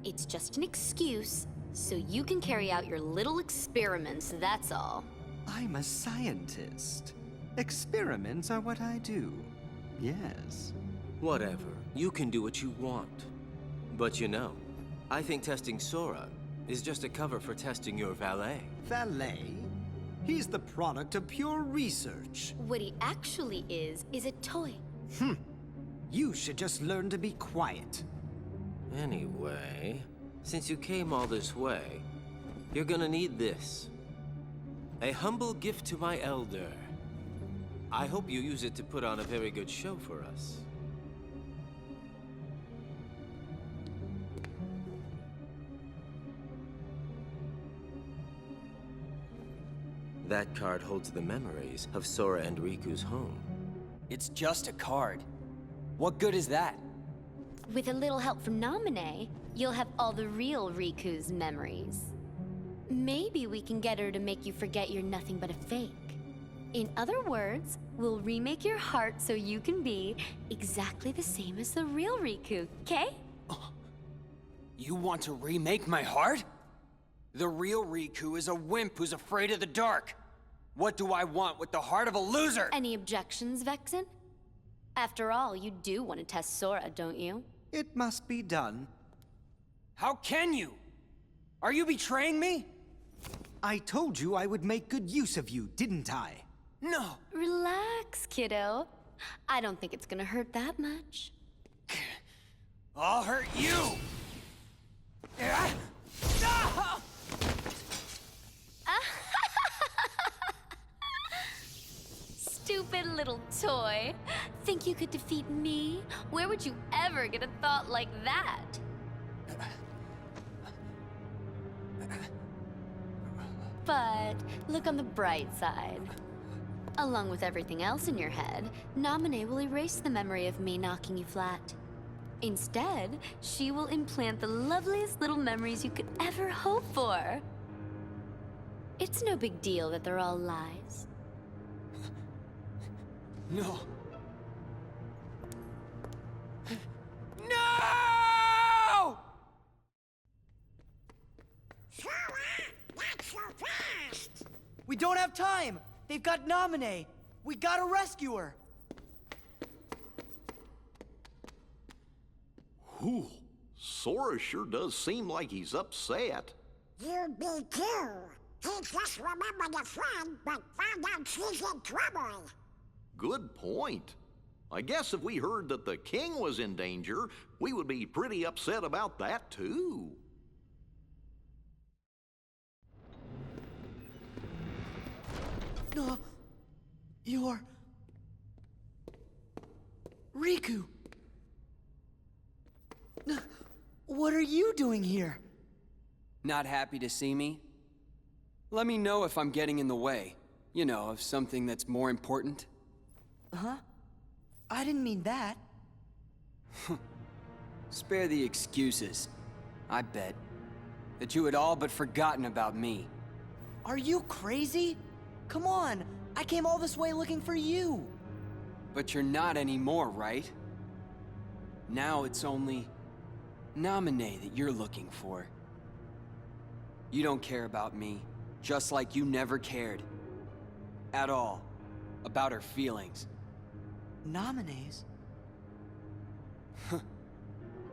It's just an excuse, so you can carry out your little experiments, that's all. I'm a scientist. Experiments are what I do. Yes. Whatever. You can do what you want. But you know, I think testing Sora is just a cover for testing your valet. Valet? He's the product of pure research. What he actually is a toy. You should just learn to be quiet. Anyway, since you came all this way, you're gonna need this. A humble gift to my elder. I hope you use it to put on a very good show for us. That card holds the memories of Sora and Riku's home. It's just a card. What good is that? With a little help from Naminé, you'll have all the real Riku's memories. Maybe we can get her to make you forget you're nothing but a fake. In other words, we'll remake your heart so you can be exactly the same as the real Riku, okay? You want to remake my heart? The real Riku is a wimp who's afraid of the dark. What do I want with the heart of a loser? Any objections, Vexen? After all, you do want to test Sora, don't you? It must be done. How can you? Are you betraying me? I told you I would make good use of you, didn't I? No. Relax, kiddo. I don't think it's gonna hurt that much. I'll hurt you! Stupid little toy. Think you could defeat me? Where would you ever get a thought like that? But look on the bright side. Along with everything else in your head, Naminé will erase the memory of me knocking you flat. Instead, she will implant the loveliest little memories you could ever hope for. It's no big deal that they're all lies. No. No! Sora, not so fast! We don't have time! They've got Naminé! We gotta rescue her! Whew. Sora sure does seem like he's upset. You be too. He just remembered a friend, but found out she's in trouble. Good point. I guess if we heard that the king was in danger, we would be pretty upset about that too. No, you're... Riku! What are you doing here? Not happy to see me? Let me know if I'm getting in the way. You know, of something that's more important. Huh? I didn't mean that. Spare the excuses. I bet that you had all but forgotten about me. Are you crazy? Come on, I came all this way looking for you. But you're not anymore, right? Now it's only Naminé that you're looking for. You don't care about me, just like you never cared. At all. About her feelings. Naminé's?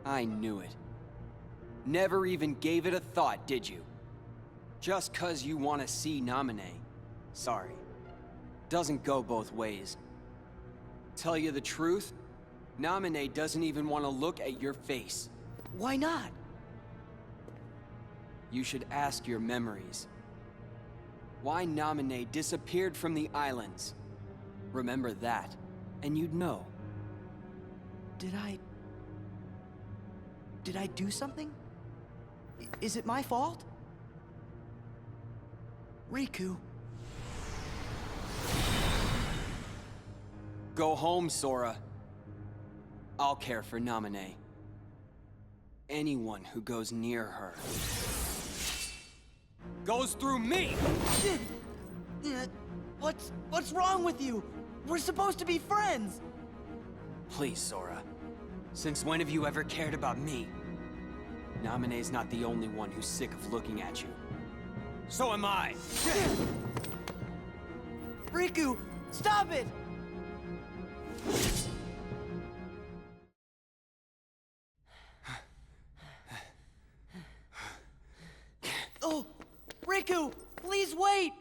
I knew it. Never even gave it a thought, did you? Just 'cause you want to see Naminé. Sorry. Doesn't go both ways. Tell you the truth, Naminé doesn't even want to look at your face. Why not? You should ask your memories. Why Naminé disappeared from the islands. Remember that, and you'd know. Did I do something? Is it my fault? Riku. Go home, Sora. I'll care for Naminé. Anyone who goes near her goes through me! What's wrong with you? We're supposed to be friends! Please, Sora. Since when have you ever cared about me? Naminé's not the only one who's sick of looking at you. So am I! Riku, stop it! Oh, Riku, please wait!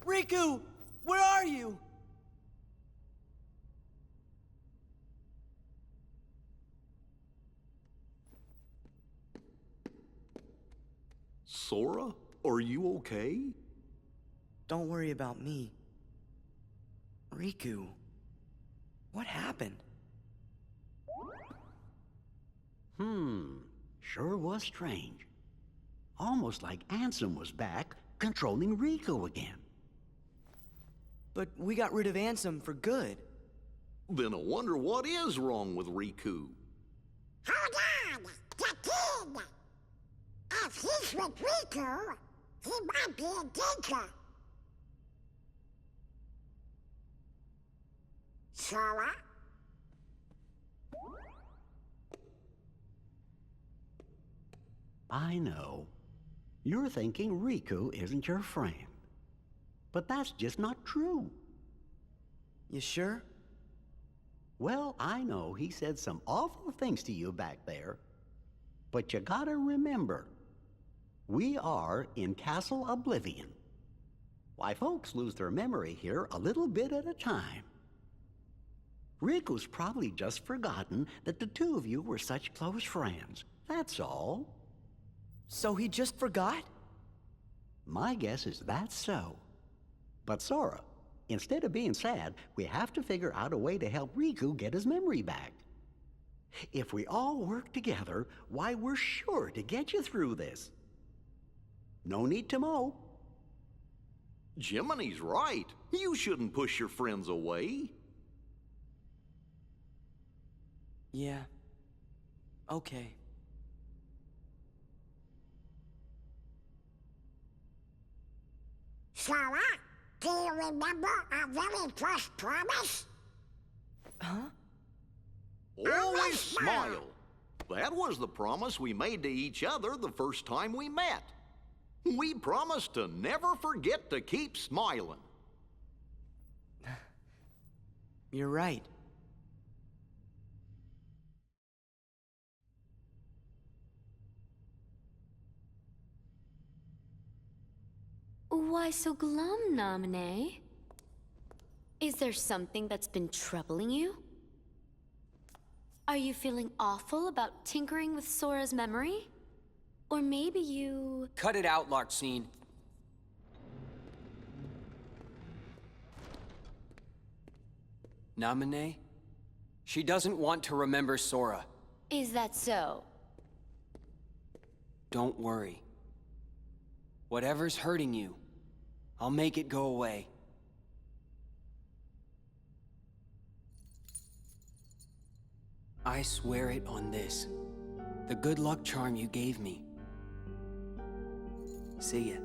Riku, where are you? Sora, are you okay? Don't worry about me. Riku, what happened? Sure was strange. Almost like Ansem was back, controlling Riku again. But we got rid of Ansem for good. Then I wonder what is wrong with Riku. Hold on! The kid! If he's with Riku, he might be in danger. Sora? I know. You're thinking Riku isn't your friend. But that's just not true. You sure? Well, I know he said some awful things to you back there. But you gotta remember, we are in Castle Oblivion. Why, folks lose their memory here a little bit at a time. Riku's probably just forgotten that the two of you were such close friends. That's all. So he just forgot? My guess is that's so. But Sora, instead of being sad, we have to figure out a way to help Riku get his memory back. If we all work together, why, we're sure to get you through this. No need to mope. Jiminy's right. You shouldn't push your friends away. Yeah. Okay. Sora, do you remember our very first promise? Huh? Always smile. That was the promise we made to each other the first time we met. We promised to never forget to keep smiling. You're right. Why so glum, Naminé? Is there something that's been troubling you? Are you feeling awful about tinkering with Sora's memory? Or maybe you... Cut it out, Larxene. Naminé? She doesn't want to remember Sora. Is that so? Don't worry. Whatever's hurting you, I'll make it go away. I swear it on this. The good luck charm you gave me. See ya.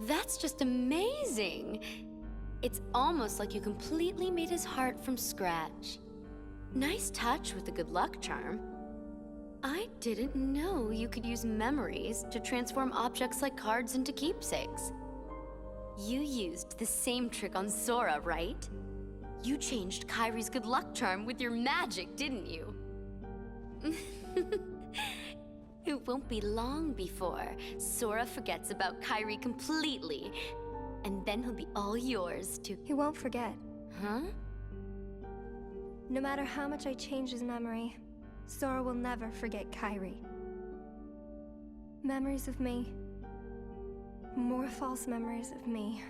That's just amazing! It's almost like you completely made his heart from scratch. Nice touch with the good luck charm. I didn't know you could use memories to transform objects like cards into keepsakes. You used the same trick on Sora, right? You changed Kairi's good luck charm with your magic, didn't you? It won't be long before Sora forgets about Kairi completely, and then he'll be all yours to... He won't forget. Huh? No matter how much I change his memory, Sora will never forget Kairi. Memories of me, more false memories of me,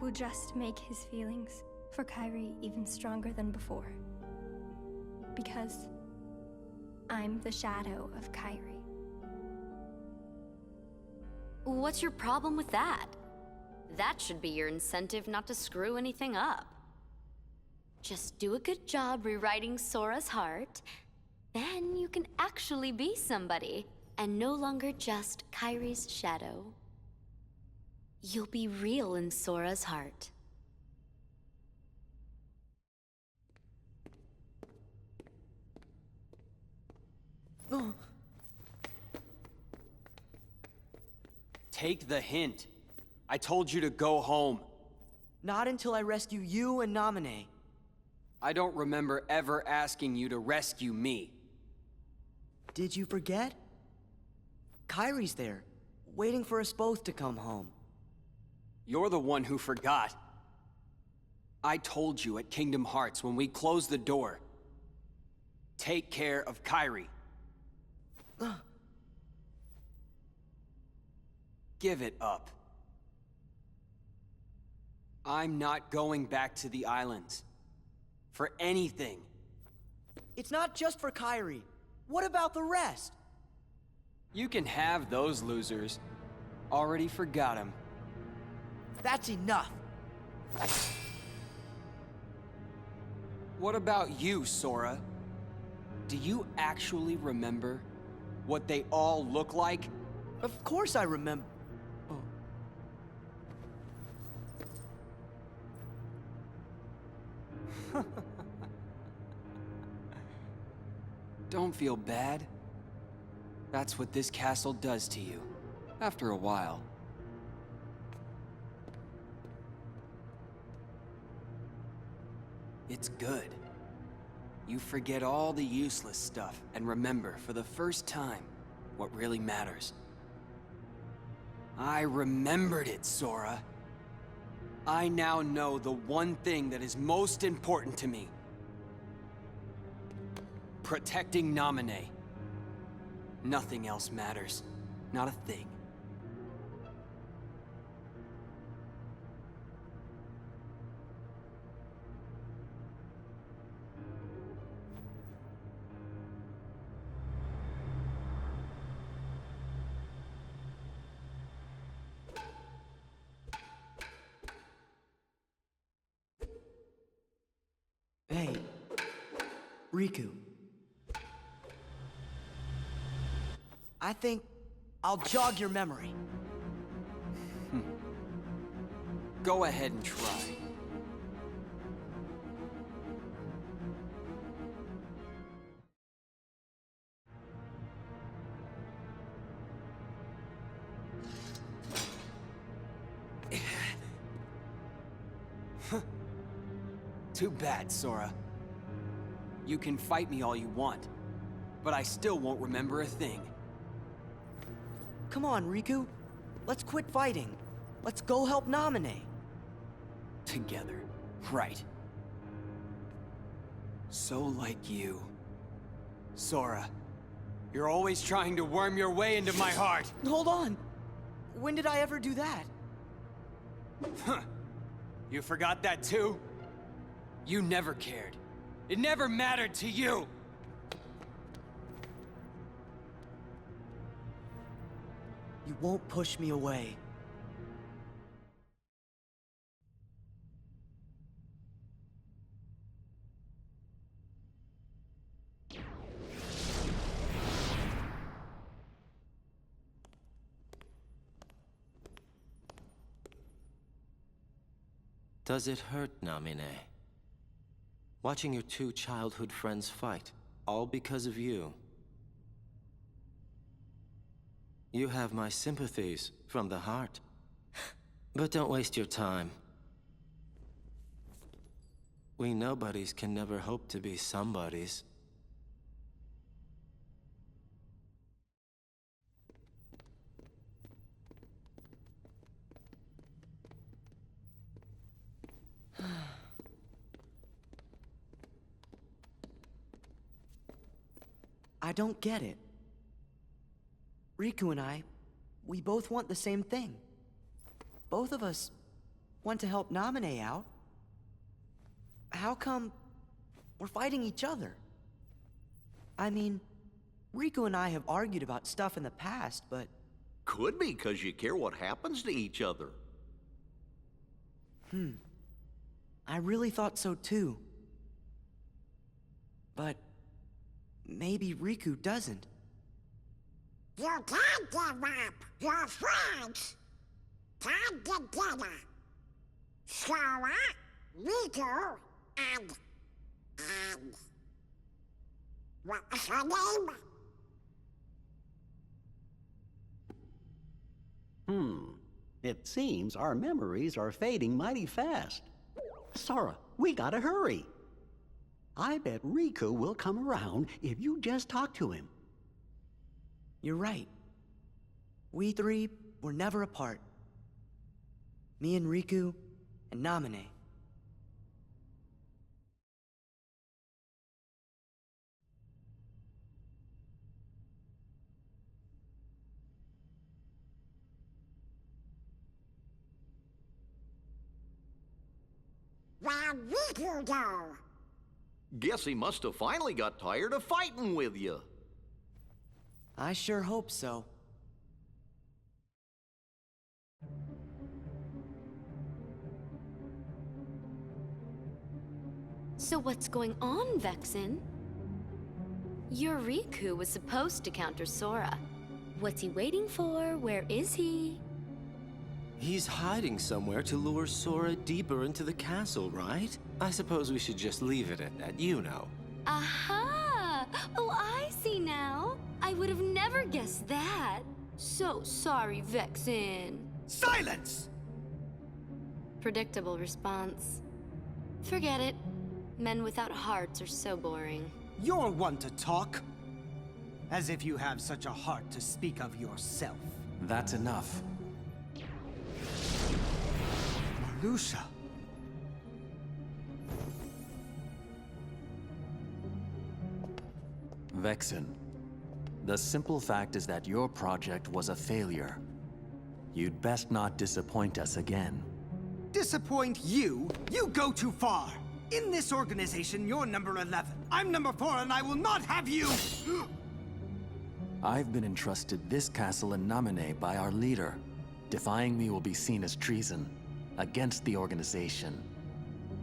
will just make his feelings for Kairi even stronger than before. Because I'm the shadow of Kairi. What's your problem with that? That should be your incentive not to screw anything up. Just do a good job rewriting Sora's heart, then you can actually be somebody, and no longer just Kairi's shadow. You'll be real in Sora's heart. Take the hint. I told you to go home. Not until I rescue you and Naminé. I don't remember ever asking you to rescue me. Did you forget? Kairi's there, waiting for us both to come home. You're the one who forgot. I told you at Kingdom Hearts when we closed the door. Take care of Kairi. Give it up. I'm not going back to the islands. For anything. It's not just for Kairi. What about the rest? You can have those losers. Already forgot him. That's enough. What about you, Sora? Do you actually remember what they all look like? Of course I remember. Oh. Don't feel bad. That's what this castle does to you, after a while. It's good. You forget all the useless stuff and remember, for the first time, what really matters. I remembered it, Sora. I now know the one thing that is most important to me. Protecting Naminé. Nothing else matters. Not a thing. Hey, Riku. I think I'll jog your memory. Go ahead and try. Too bad, Sora. You can fight me all you want, but I still won't remember a thing. Come on, Riku. Let's quit fighting. Let's go help Naminé. Together. Right. So like you. Sora, you're always trying to worm your way into my heart. Hold on. When did I ever do that? Huh. You forgot that too? You never cared. It never mattered to you! You won't push me away. Does it hurt, Naminé? Watching your two childhood friends fight, all because of you. You have my sympathies from the heart. But don't waste your time. We nobodies can never hope to be somebodies. I don't get it. Riku and I, we both want the same thing. Both of us want to help Naminé out. How come we're fighting each other? I mean, Riku and I have argued about stuff in the past, but... Could be because you care what happens to each other. I really thought so too. But... maybe Riku doesn't. You can't give up your friends. Come together. Sora, Riku, and... what was her name? It seems our memories are fading mighty fast. Sora, we gotta hurry. I bet Riku will come around if you just talk to him. You're right. We three were never apart. Me and Riku and Naminé. How'd Riku go? Guess he must have finally got tired of fighting with you. I sure hope so. So what's going on, Vexen? Your Riku was supposed to counter Sora. What's he waiting for? Where is he? He's hiding somewhere to lure Sora deeper into the castle, right? I suppose we should just leave it at that, you know. Aha! Oh, I see now. I would have never guessed that. So sorry, Vexen. Silence! Predictable response. Forget it. Men without hearts are so boring. You're one to talk. As if you have such a heart to speak of yourself. That's enough. Marluxia. Vexen, the simple fact is that your project was a failure. You'd best not disappoint us again. Disappoint you? You go too far! In this organization, you're number 11. I'm number 4, and I will not have you! I've been entrusted this castle in Namine by our leader. Defying me will be seen as treason against the organization.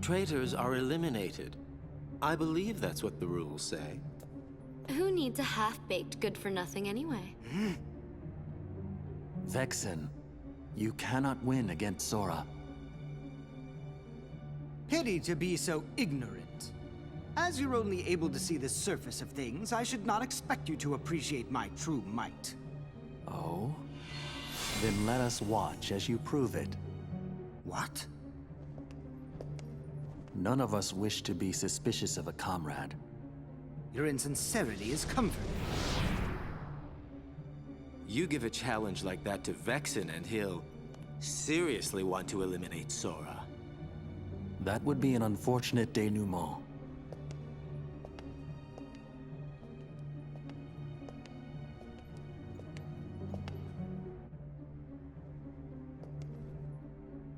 Traitors are eliminated. I believe that's what the rules say. Who needs a half-baked good-for-nothing anyway? Vexen, you cannot win against Sora. Pity to be so ignorant. As you're only able to see the surface of things, I should not expect you to appreciate my true might. Oh? Then let us watch as you prove it. What? None of us wish to be suspicious of a comrade. Your insincerity is comforting. You give a challenge like that to Vexen and he'll seriously want to eliminate Sora. That would be an unfortunate denouement.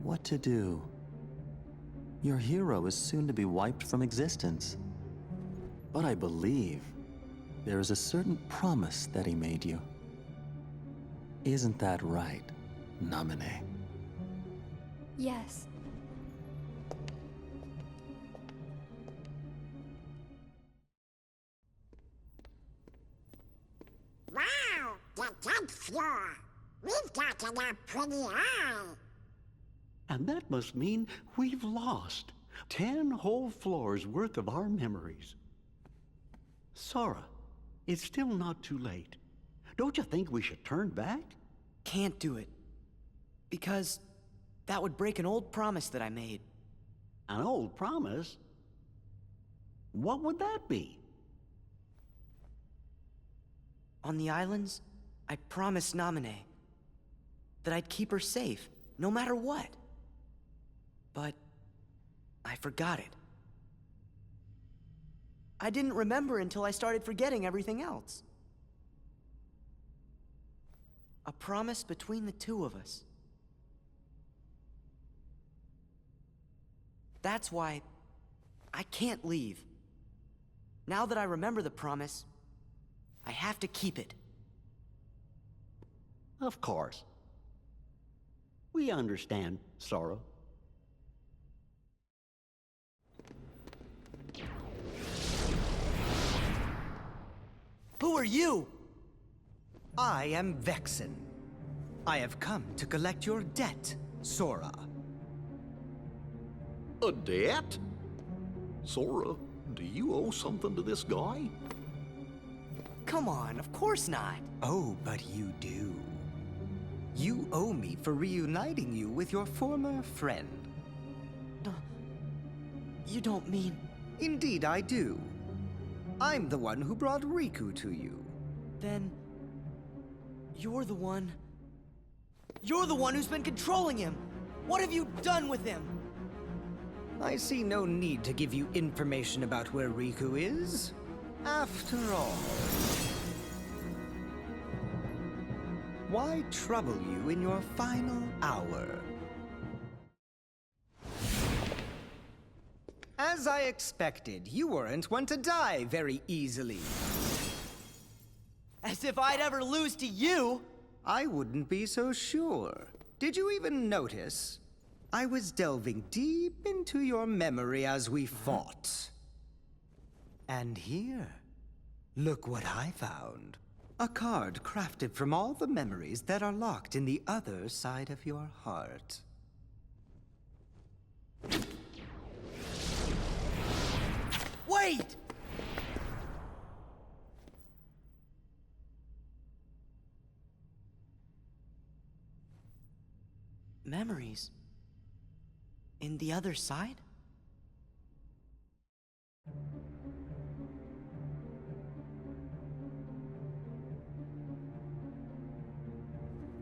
What to do? Your hero is soon to be wiped from existence. But I believe there is a certain promise that he made you. Isn't that right, Namine? Yes. Wow, the 10th floor. We've got an up pretty high. And that must mean we've lost 10 whole floors worth of our memories. Sora, it's still not too late. Don't you think we should turn back? Can't do it. Because that would break an old promise that I made. An old promise? What would that be? On the islands, I promised Namine that I'd keep her safe, no matter what. But I forgot it. I didn't remember until I started forgetting everything else. A promise between the two of us. That's why I can't leave. Now that I remember the promise, I have to keep it. Of course. We understand, Sora. Who are you? I am Vexen. I have come to collect your debt, Sora. A debt? Sora, do you owe something to this guy? Come on, of course not. Oh, but you do. You owe me for reuniting you with your former friend. You don't mean... Indeed I do. I'm the one who brought Riku to you. Then... You're the one who's been controlling him! What have you done with him? I see no need to give you information about where Riku is. After all... Why trouble you in your final hour? As I expected, you weren't one to die very easily. As if I'd ever lose to you! I wouldn't be so sure. Did you even notice? I was delving deep into your memory as we fought. And here, look what I found. A card crafted from all the memories that are locked in the other side of your heart. Wait! Memories? In the other side?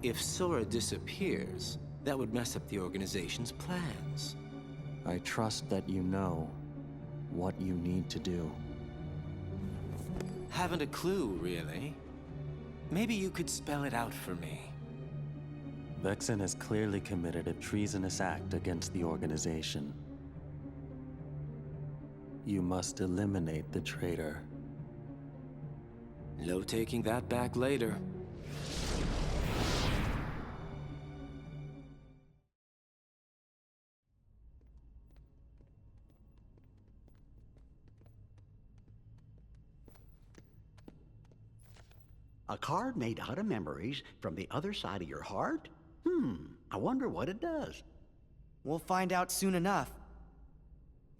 If Sora disappears, that would mess up the organization's plans. I trust that you know what you need to do. Haven't a clue, really. Maybe you could spell it out for me. Vexen has clearly committed a treasonous act against the organization. You must eliminate the traitor. No taking that back later. A card made out of memories from the other side of your heart? I wonder what it does. We'll find out soon enough.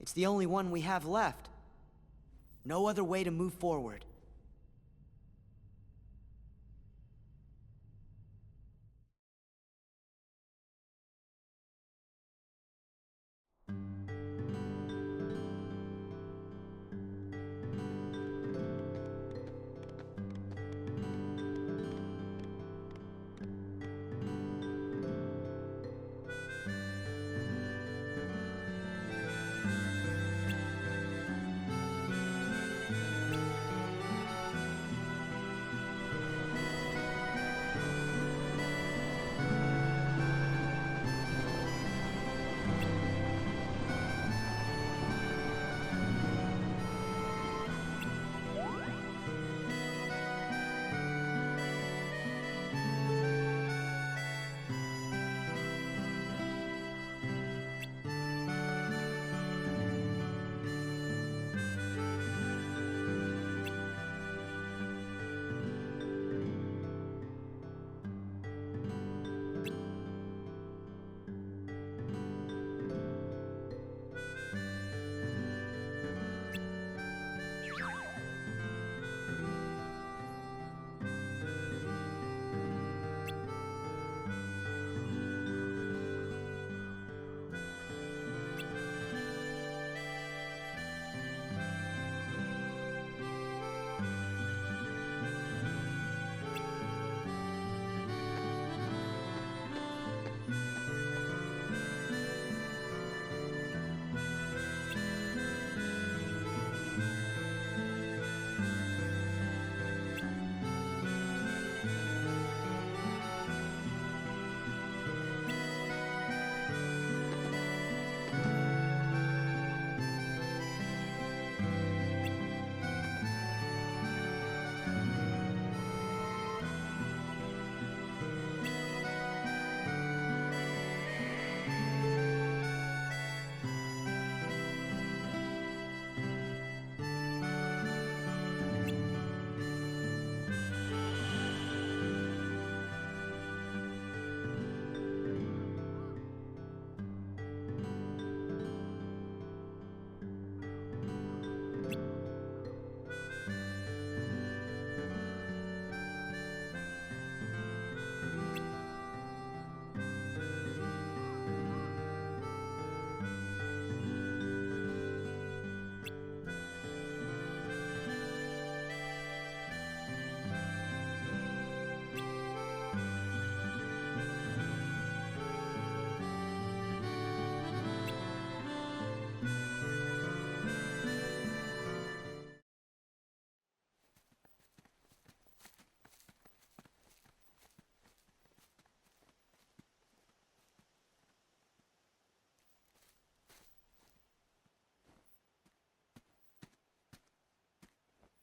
It's the only one we have left. No other way to move forward.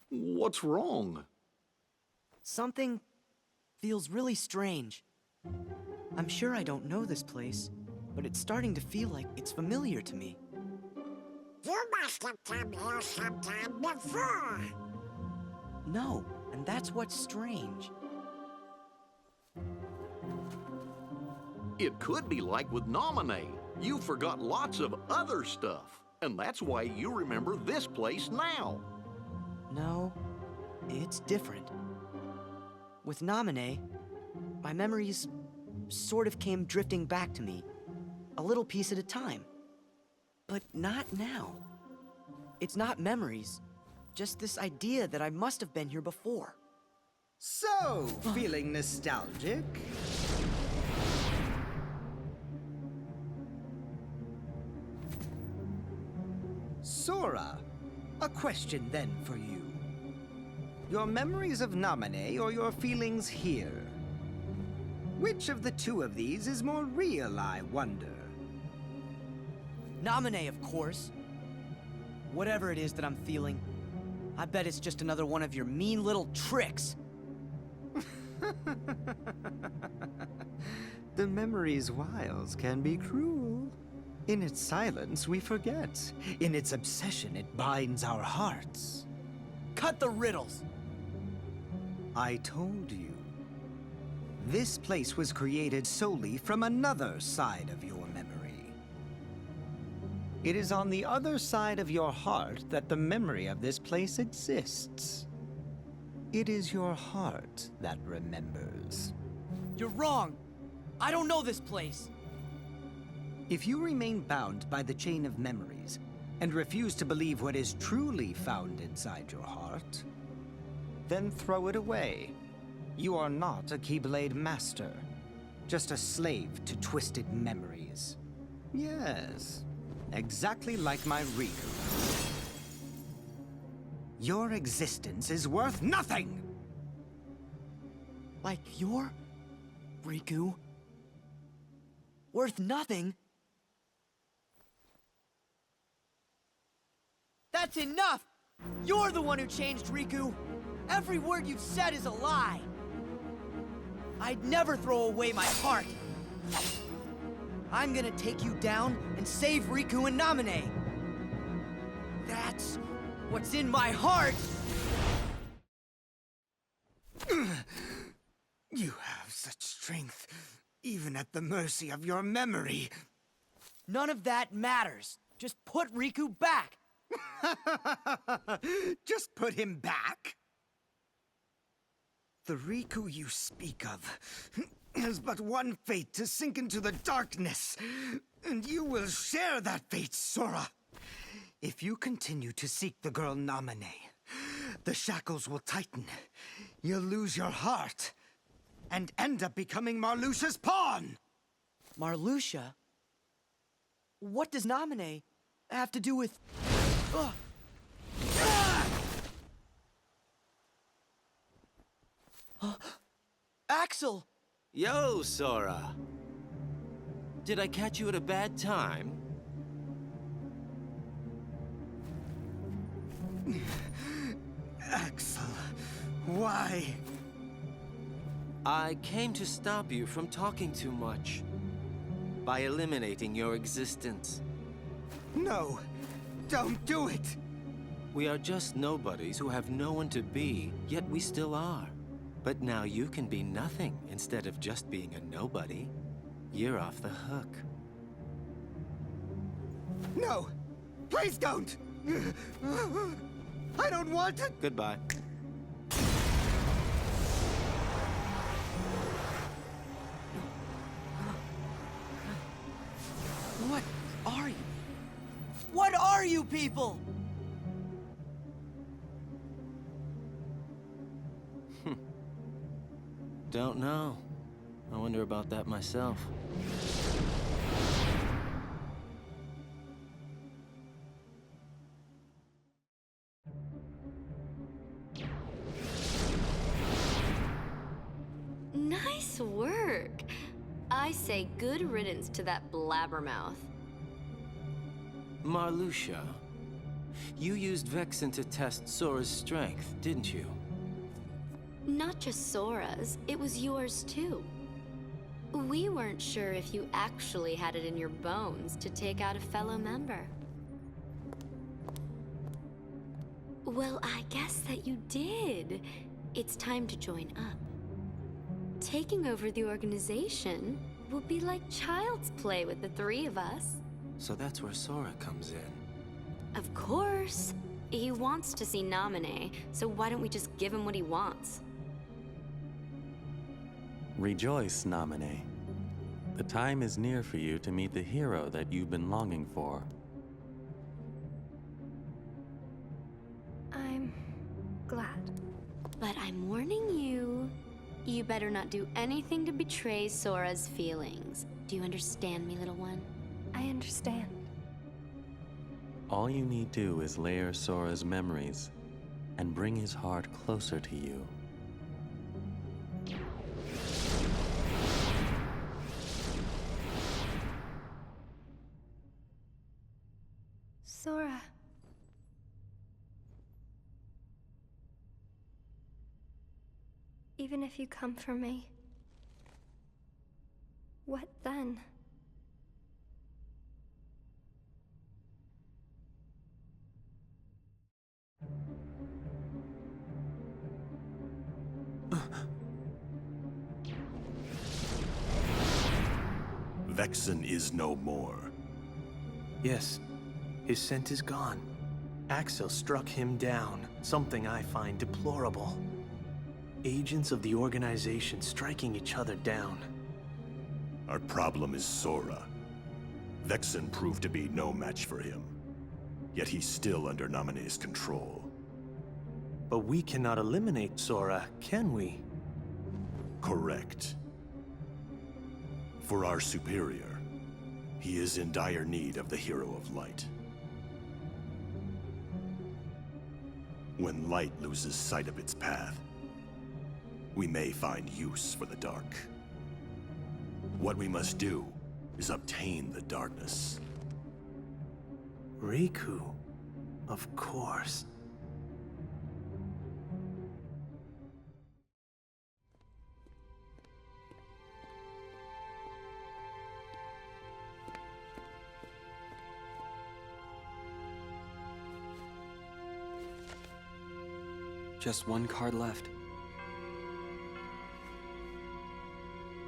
What's wrong? Something feels really strange. I'm sure I don't know this place, but it's starting to feel like it's familiar to me. You must have come here sometime before. No, and that's what's strange. It could be like with Nominee. You forgot lots of other stuff, and that's why you remember this place now. No, it's different. With Nominee, my memories sort of came drifting back to me, a little piece at a time. But not now. It's not memories, just this idea that I must have been here before. So, feeling nostalgic? Sora, a question then for you. Your memories of Nominee or your feelings here? Which of the two of these is more real, I wonder? Nominee, of course. Whatever it is that I'm feeling, I bet it's just another one of your mean little tricks. The memory's wiles can be cruel. In its silence, we forget. In its obsession, it binds our hearts. Cut the riddles! I told you. This place was created solely from another side of your memory. It is on the other side of your heart that the memory of this place exists. It is your heart that remembers. You're wrong! I don't know this place! If you remain bound by the chain of memories and refuse to believe what is truly found inside your heart, then throw it away. You are not a Keyblade master, just a slave to twisted memories. Yes, exactly like my Riku. Your existence is worth nothing! Like your Riku? Worth nothing? That's enough! You're the one who changed Riku! Every word you've said is a lie! I'd never throw away my heart! I'm gonna take you down and save Riku and Nominee! That's what's in my heart! You have such strength, even at the mercy of your memory. None of that matters. Just put Riku back! Just put him back? The Riku you speak of has but one fate, to sink into the darkness. And you will share that fate, Sora. If you continue to seek the girl Nominee, the shackles will tighten. You'll lose your heart and end up becoming Marluxia's pawn. Marluxia? What does Nominee have to do with... Axel! Yo, Sora. Did I catch you at a bad time? Axel, why? I came to stop you from talking too much. By eliminating your existence. No, don't do it! We are just nobodies who have no one to be, yet we still are. But now you can be nothing instead of just being a nobody. You're off the hook. No! Please don't! I don't want it! Goodbye. What are you? What are you people? Don't know. I wonder about that myself. Nice work. I say good riddance to that blabbermouth. Marluxia, You used Vexen to test Sora's strength, didn't you? Not just Sora's, it was yours too. We weren't sure if you actually had it in your bones to take out a fellow member. Well, I guess that you did. It's time to join up. Taking over the organization will be like child's play with the three of us. So that's where Sora comes in. Of course. He wants to see Naminé, so why don't we just give him what he wants? Rejoice, Naminé. The time is near for you to meet the hero that you've been longing for. I'm glad. But I'm warning you. You better not do anything to betray Sora's feelings. Do you understand me, little one? I understand. All you need do is layer Sora's memories and bring his heart closer to you. Sora. Even if you come for me, what then? Vexen is no more. Yes, his scent is gone. Axel struck him down, something I find deplorable. Agents of the organization striking each other down. Our problem is Sora. Vexen proved to be no match for him. Yet he's still under Naminé's control. But we cannot eliminate Sora, can we? Correct. For our superior, he is in dire need of the Hero of Light. When light loses sight of its path, we may find use for the dark. What we must do is obtain the darkness. Riku, of course. Just one card left.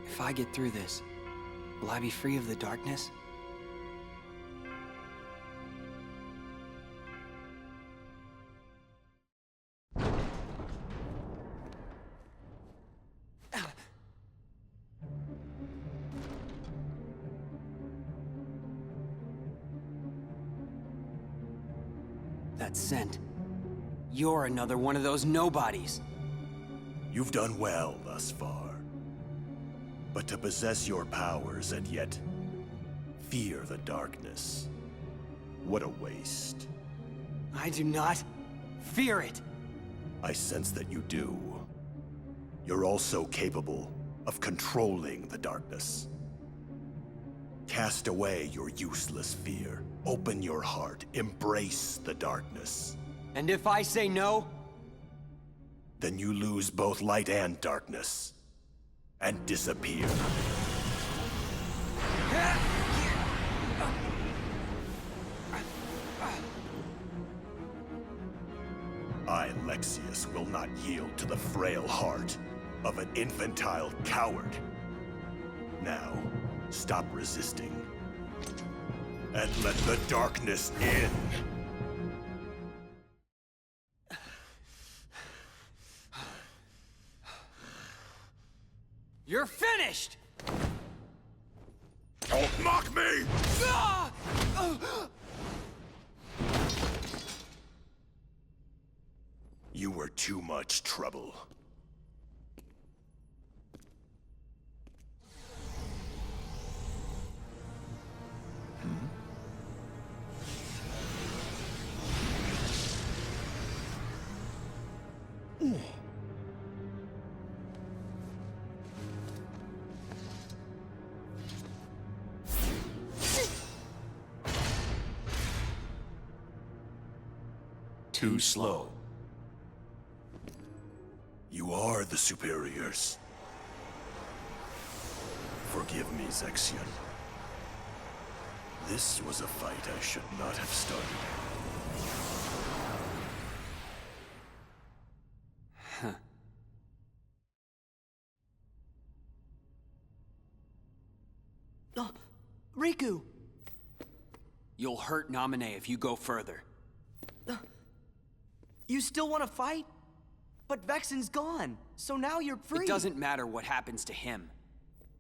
If I get through this, will I be free of the darkness? That scent. You're another one of those nobodies. You've done well thus far. But to possess your powers and yet fear the darkness, what a waste. I do not fear it. I sense that you do. You're also capable of controlling the darkness. Cast away your useless fear. Open your heart. Embrace the darkness. And if I say no? Then you lose both light and darkness. And disappear. I, Lexius, will not yield to the frail heart of an infantile coward. Now, stop resisting. And let the darkness in. You're finished! Don't mock me! You were too much trouble. too slow. You are the superiors. Forgive me, Xehanort. This was a fight I should not have started. Huh. Riku! You'll hurt Namine if you go further. You still want to fight? But Vexen's gone, so now you're free. It doesn't matter what happens to him.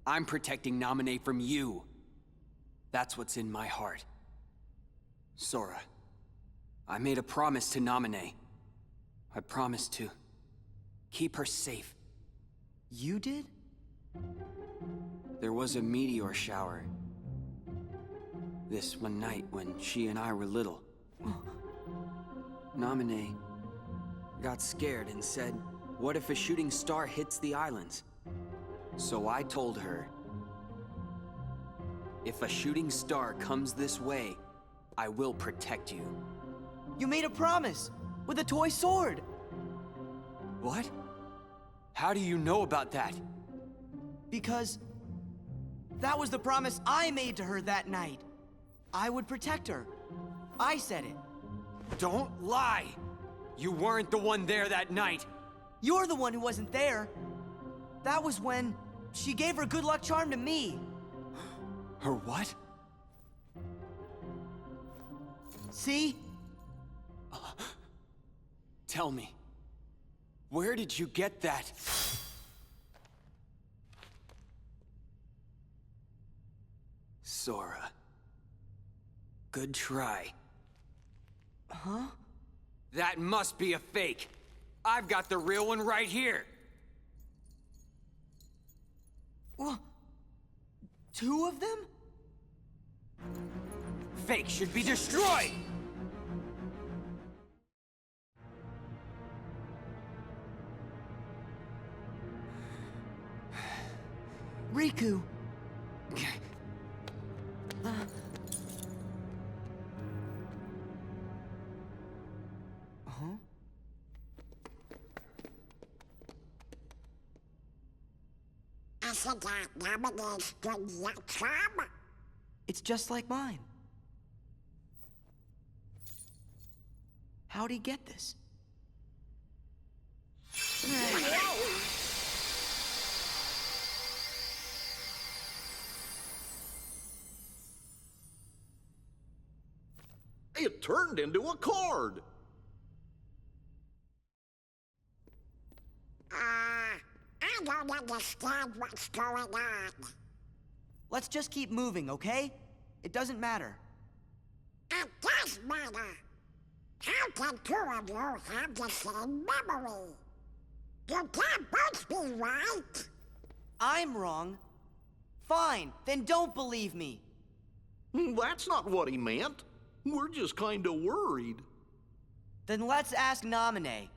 I'm protecting Namine from you. That's what's in my heart. Sora, I made a promise to Namine. I promised to keep her safe. You did? There was a meteor shower this one night when she and I were little. Namine got scared and said, "What if a shooting star hits the islands?" So I told her, if a shooting star comes this way, I will protect you. You made a promise with a toy sword. What? How do you know about that? Because that was the promise I made to her that night. I would protect her. I said it. Don't lie! You weren't the one there that night. You're the one who wasn't there. That was when she gave her good luck charm to me. Her what? See? Tell me, where did you get that? Sora. Good try. Huh? That must be a fake. I've got the real one right here. Well, two of them? Fake should be destroyed! Riku! Isn't that Nomine's good luck charm? It's just like mine. How'd he get this? It turned into a card. I don't understand what's going on. Let's just keep moving, okay? It doesn't matter. It does matter. How can two of you have the same memory? You can't both be right. I'm wrong. Fine, then don't believe me. That's not what he meant. We're just kind of worried. Then let's ask Namine.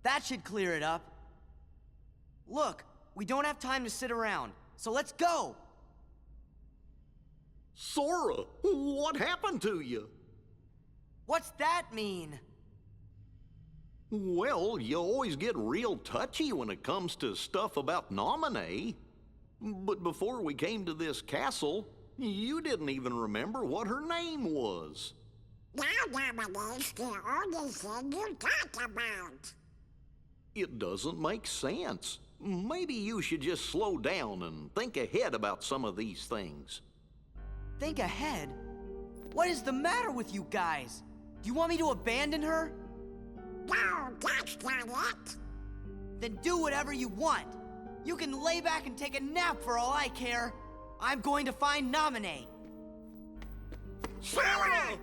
That should clear it up. Look, we don't have time to sit around, so let's go! Sora, what happened to you? What's that mean? Well, you always get real touchy when it comes to stuff about Namine. But before we came to this castle, you didn't even remember what her name was. Now Nomine's the only thing you talk about. It doesn't make sense. Maybe you should just slow down and think ahead about some of these things. Think ahead? What is the matter with you guys? Do you want me to abandon her? No, that's not it. Then do whatever you want. You can lay back and take a nap for all I care. I'm going to find Namine. Sora!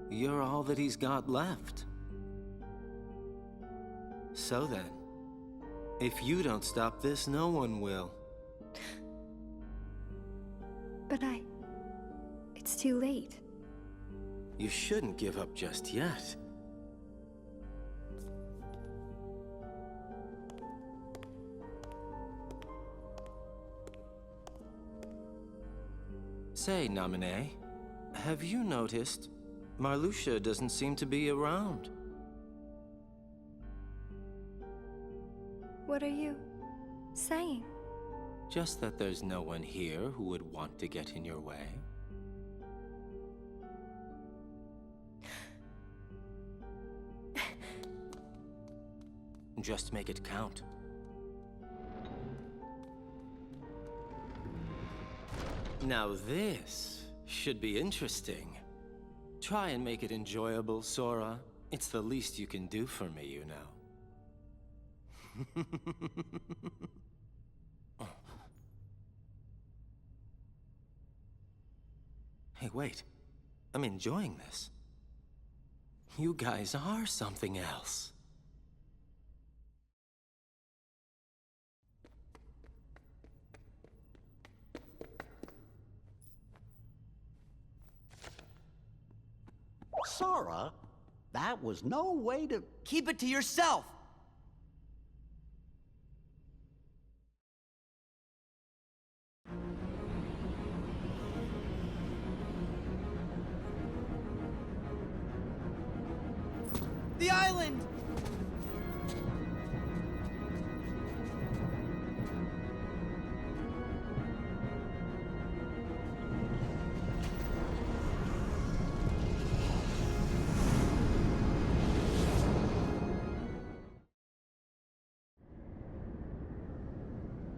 You're all that he's got left. So then, if you don't stop this, no one will. But it's too late. You shouldn't give up just yet. Say, Namine, have you noticed Marluxia doesn't seem to be around? What are you saying? Just that there's no one here who would want to get in your way. Just make it count. Now this should be interesting. Try and make it enjoyable, Sora. It's the least you can do for me, you know. Hey, wait. I'm enjoying this. You guys are something else. Sora, that was no way to... Keep it to yourself! The island!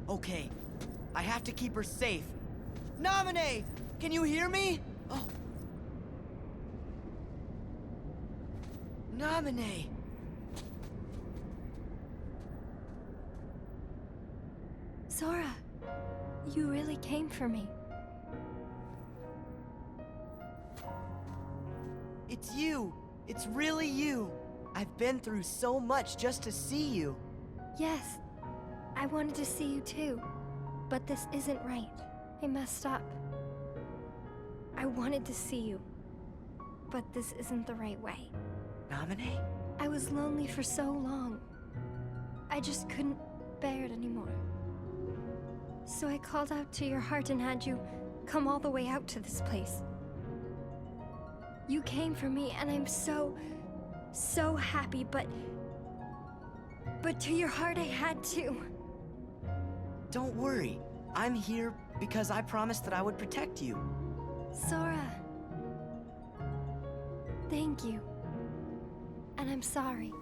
Okay, I have to keep her safe. Namine! Can you hear me? Oh. Namine! Sora, you really came for me. It's you! It's really you! I've been through so much just to see you. Yes, I wanted to see you too, but this isn't right. I messed up. I wanted to see you, but this isn't the right way. Namine? I was lonely for so long. I just couldn't bear it anymore. So I called out to your heart and had you come all the way out to this place. You came for me and I'm so happy, but to your heart I had to. Don't worry. I'm here because I promised that I would protect you. Sora. Thank you. And I'm sorry.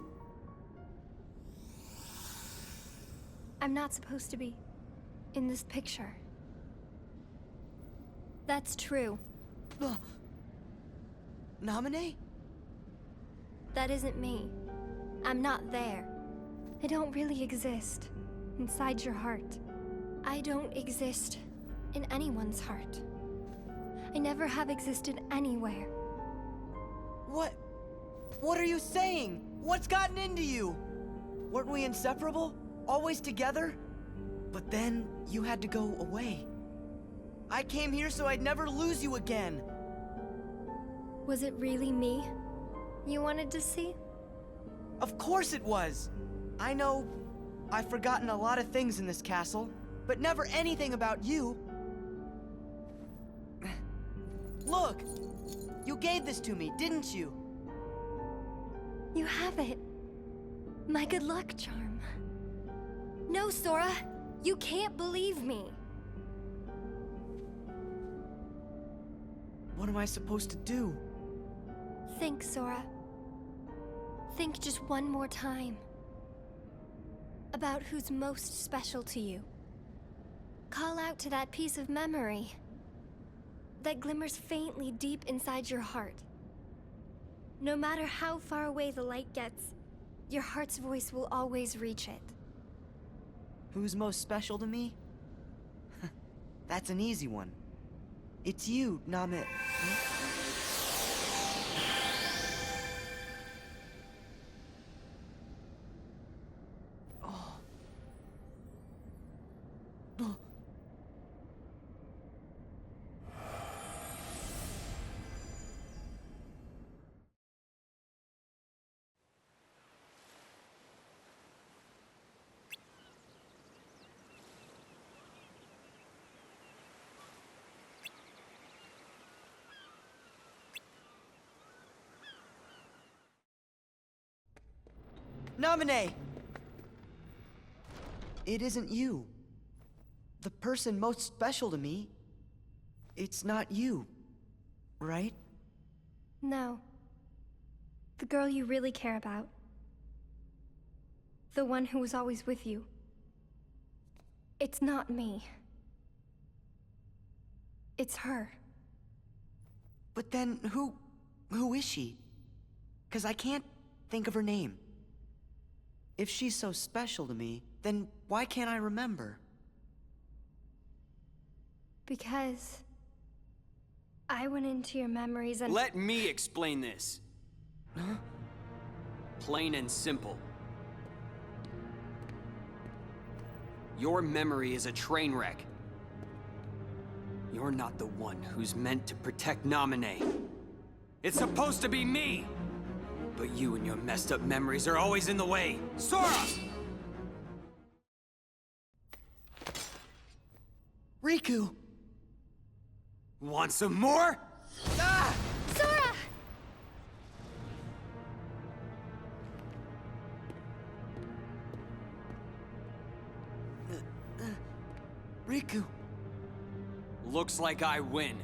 I'm not supposed to be in this picture. That's true. Namine? That isn't me. I'm not there. I don't really exist inside your heart. I don't exist in anyone's heart. I never have existed anywhere. What are you saying? What's gotten into you? Weren't we inseparable? Always together? But then you had to go away. I came here so I'd never lose you again. Was it really me you wanted to see? Of course it was. I know I've forgotten a lot of things in this castle, but never anything about you. Look! You gave this to me, didn't you? You have it. My good luck charm. No, Sora! You can't believe me! What am I supposed to do? Think, Sora. Think just one more time. About who's most special to you. Call out to that piece of memory that glimmers faintly deep inside your heart. No matter how far away the light gets, your heart's voice will always reach it. Who's most special to me? That's an easy one. It's you, Namit. Namine! It isn't you. The person most special to me, it's not you, right? No. The girl you really care about. The one who was always with you. It's not me. It's her. But then who is she? 'Cause I can't think of her name. If she's so special to me, then why can't I remember? Because I went into your memories and— Let me explain this. Huh? Plain and simple. Your memory is a train wreck. You're not the one who's meant to protect Namine. It's supposed to be me! But you and your messed up memories are always in the way. Sora! Riku! Want some more? Ah! Sora! Riku! Looks like I win.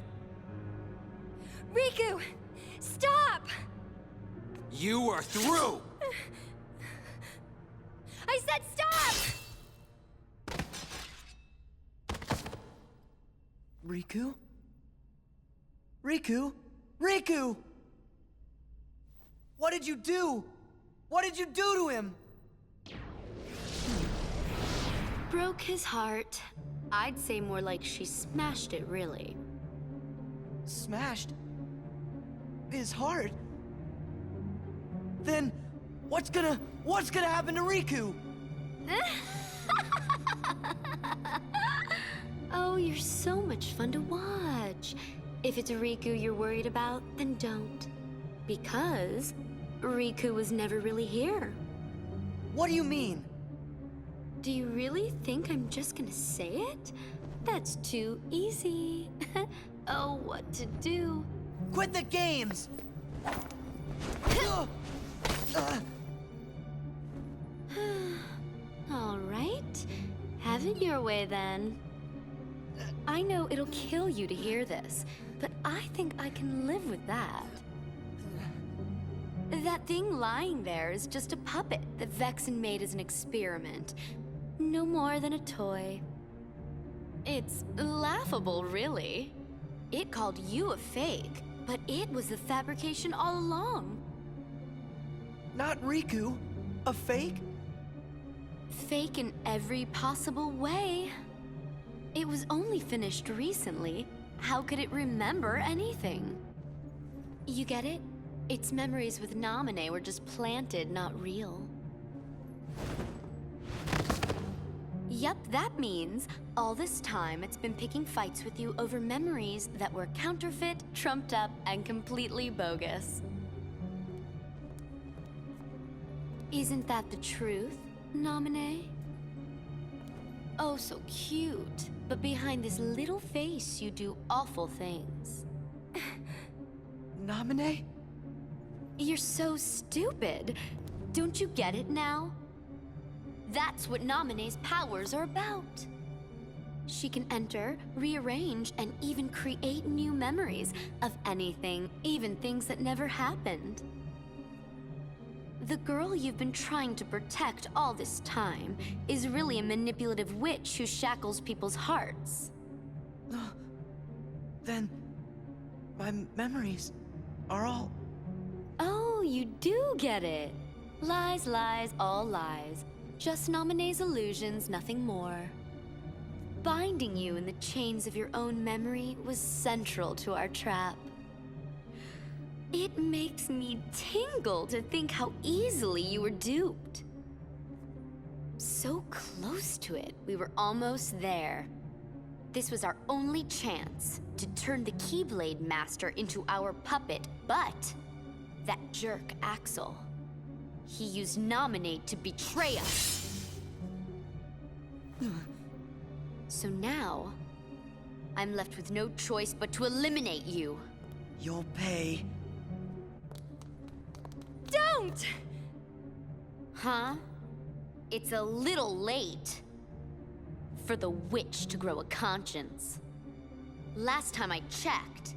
Riku! Stop! You are through! I said stop! Riku? Riku? Riku! What did you do? What did you do to him? Broke his heart. I'd say more like she smashed it, really. Smashed? His heart? Then what's gonna happen to Riku? Oh, you're so much fun to watch. If it's Riku you're worried about, then don't. Because Riku was never really here. What do you mean? Do you really think I'm just gonna say it? That's too easy. Oh, what to do? Quit the games! All right. Have it your way then. I know it'll kill you to hear this, but I think I can live with that. That thing lying there is just a puppet that Vexen made as an experiment. No more than a toy. It's laughable, really. It called you a fake, but it was the fabrication all along. Not Riku. A fake? Fake in every possible way. It was only finished recently. How could it remember anything? You get it? Its memories with Namine were just planted, not real. Yup, that means all this time it's been picking fights with you over memories that were counterfeit, trumped up, and completely bogus. Isn't that the truth, Namine? Oh, so cute. But behind this little face, you do awful things. Namine? You're so stupid. Don't you get it now? That's what Namine's powers are about. She can enter, rearrange, and even create new memories of anything, even things that never happened. The girl you've been trying to protect all this time is really a manipulative witch who shackles people's hearts. Then my memories are all... Oh, you do get it. Lies, lies, all lies. Just Namine's illusions, nothing more. Binding you in the chains of your own memory was central to our trap. It makes me tingle to think how easily you were duped. So close to it, we were almost there. This was our only chance to turn the Keyblade Master into our puppet, but that jerk Axel, he used Namine to betray us. So now, I'm left with no choice but to eliminate you. You'll pay. Don't! Huh? It's a little late for the witch to grow a conscience. Last time I checked,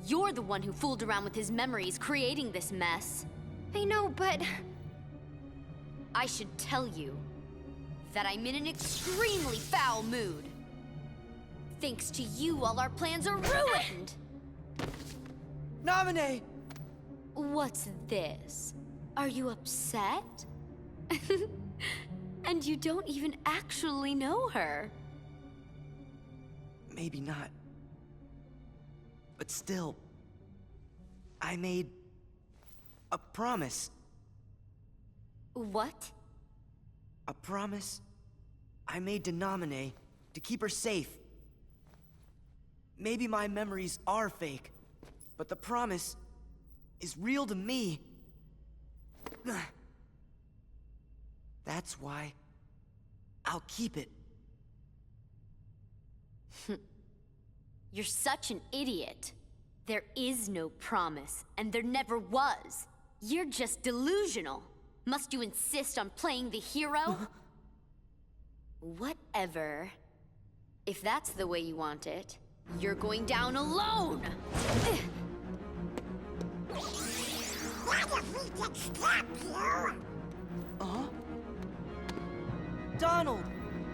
you're the one who fooled around with his memories, creating this mess. I know, but... I should tell you that I'm in an extremely foul mood. Thanks to you, all our plans are ruined! Nominate! What's this? Are you upset? And you don't even actually know her. Maybe not. But still, I made a promise. What? A promise I made to Naminé to keep her safe. Maybe my memories are fake, but the promise is real to me. That's why I'll keep it. You're such an idiot. There is no promise, and there never was. You're just delusional. Must you insist on playing the hero? Whatever. If that's the way you want it, you're going down alone! What if we can stop you? Huh? Donald!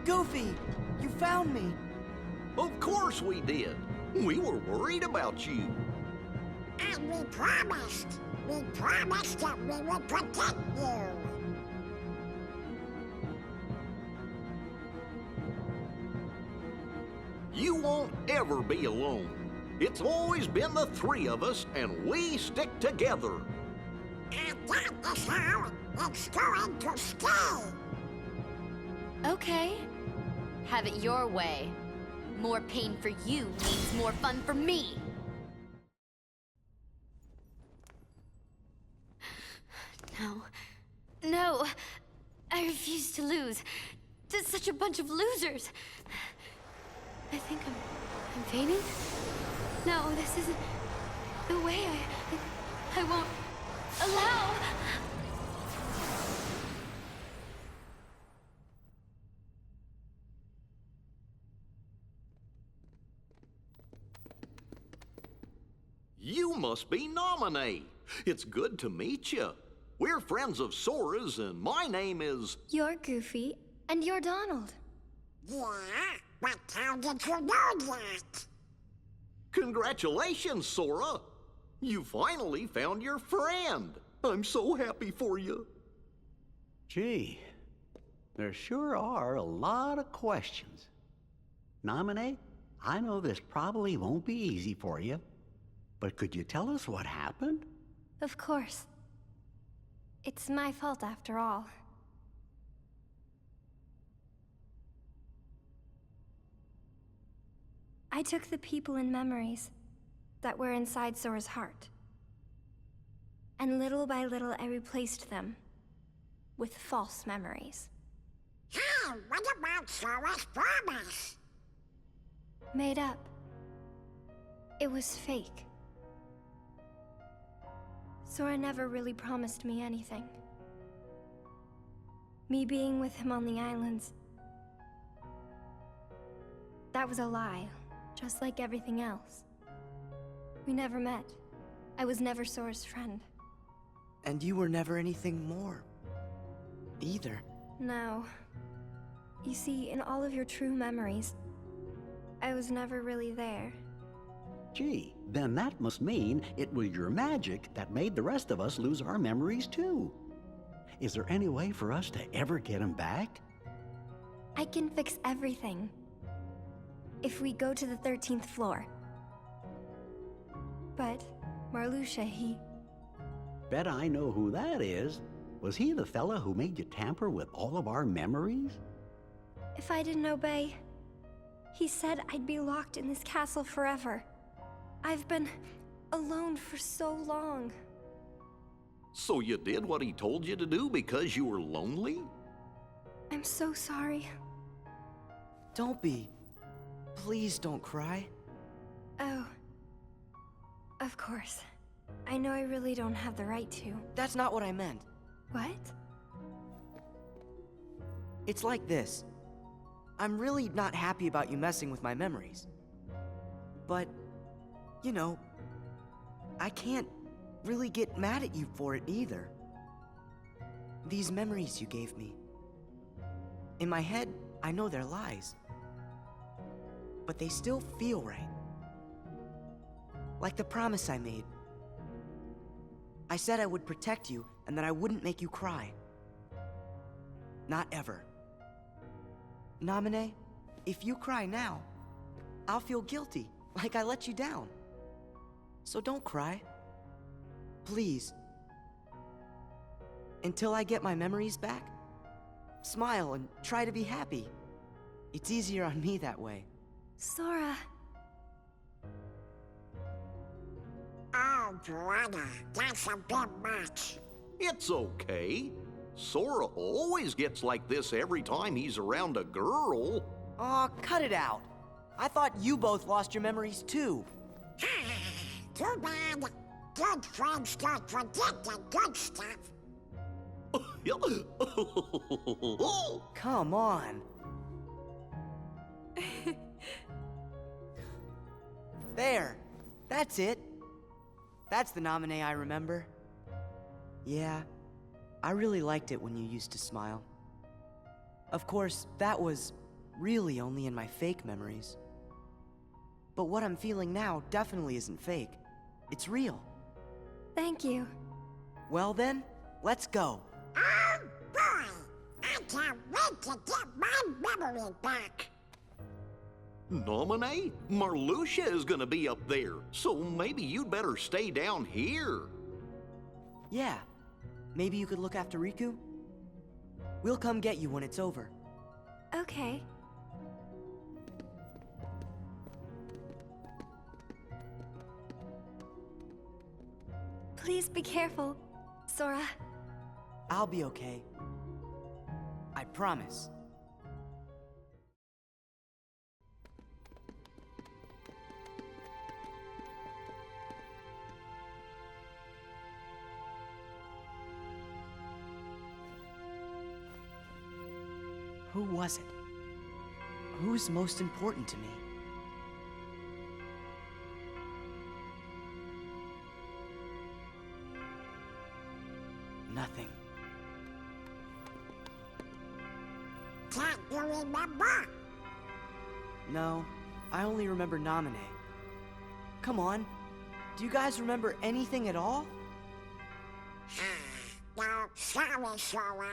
Goofy! You found me! Of course we did. We were worried about you. And we promised that we would protect you. You won't ever be alone. It's always been the three of us, and we stick together. And that is how it's going to stay. Okay. Have it your way. More pain for you means more fun for me. No. No. I refuse to lose. To such a bunch of losers. I think I'm fainting? No, this isn't the way. I won't allow. You must be Naminé. It's good to meet you. We're friends of Sora's, and my name is... You're Goofy, and you're Donald. Yeah? But how did you know that? Congratulations, Sora. You finally found your friend. I'm so happy for you. Gee, there sure are a lot of questions. Naminé, I know this probably won't be easy for you, but could you tell us what happened? Of course. It's my fault after all. I took the people and memories that were inside Sora's heart. And little by little I replaced them with false memories. Hey, what about Sora's promise? Made up. It was fake. Sora never really promised me anything. Me being with him on the islands, that was a lie, just like everything else. We never met. I was never Sora's friend. And you were never anything more, either. No. You see, in all of your true memories, I was never really there. Gee, then that must mean it was your magic that made the rest of us lose our memories too. Is there any way for us to ever get them back? I can fix everything. If we go to the 13th floor. But Marluxia, he... Bet I know who that is. Was he the fella who made you tamper with all of our memories? If I didn't obey, he said I'd be locked in this castle forever. I've been alone for so long. So you did what he told you to do because you were lonely? I'm so sorry. Don't be. Please don't cry. Oh. Of course. I know I really don't have the right to. That's not what I meant. What? It's like this. I'm really not happy about you messing with my memories. But, you know, I can't really get mad at you for it either. These memories you gave me. In my head, I know they're lies. But they still feel right. Like the promise I made. I said I would protect you and that I wouldn't make you cry. Not ever. Namine, if you cry now, I'll feel guilty, like I let you down. So don't cry. Please. Until I get my memories back, smile and try to be happy. It's easier on me that way. Sora. Oh, brother, that's a bit much. It's okay. Sora always gets like this every time he's around a girl. Aw, cut it out. I thought you both lost your memories too. Too bad. Good friends don't forget the good stuff. Come on. There. That's it. That's the Namine I remember. Yeah, I really liked it when you used to smile. Of course, that was really only in my fake memories. But what I'm feeling now definitely isn't fake. It's real. Thank you. Well then, let's go. Oh, boy! I can't wait to get my memory back. Nominee, Marluxia is gonna be up there, so maybe you'd better stay down here. Yeah. Maybe you could look after Riku? We'll come get you when it's over. Okay. Please be careful, Sora. I'll be okay. I promise. Who was it? Who's most important to me? Nothing. Can't you remember? No, I only remember Namine. Come on, do you guys remember anything at all? No, sorry, Sora.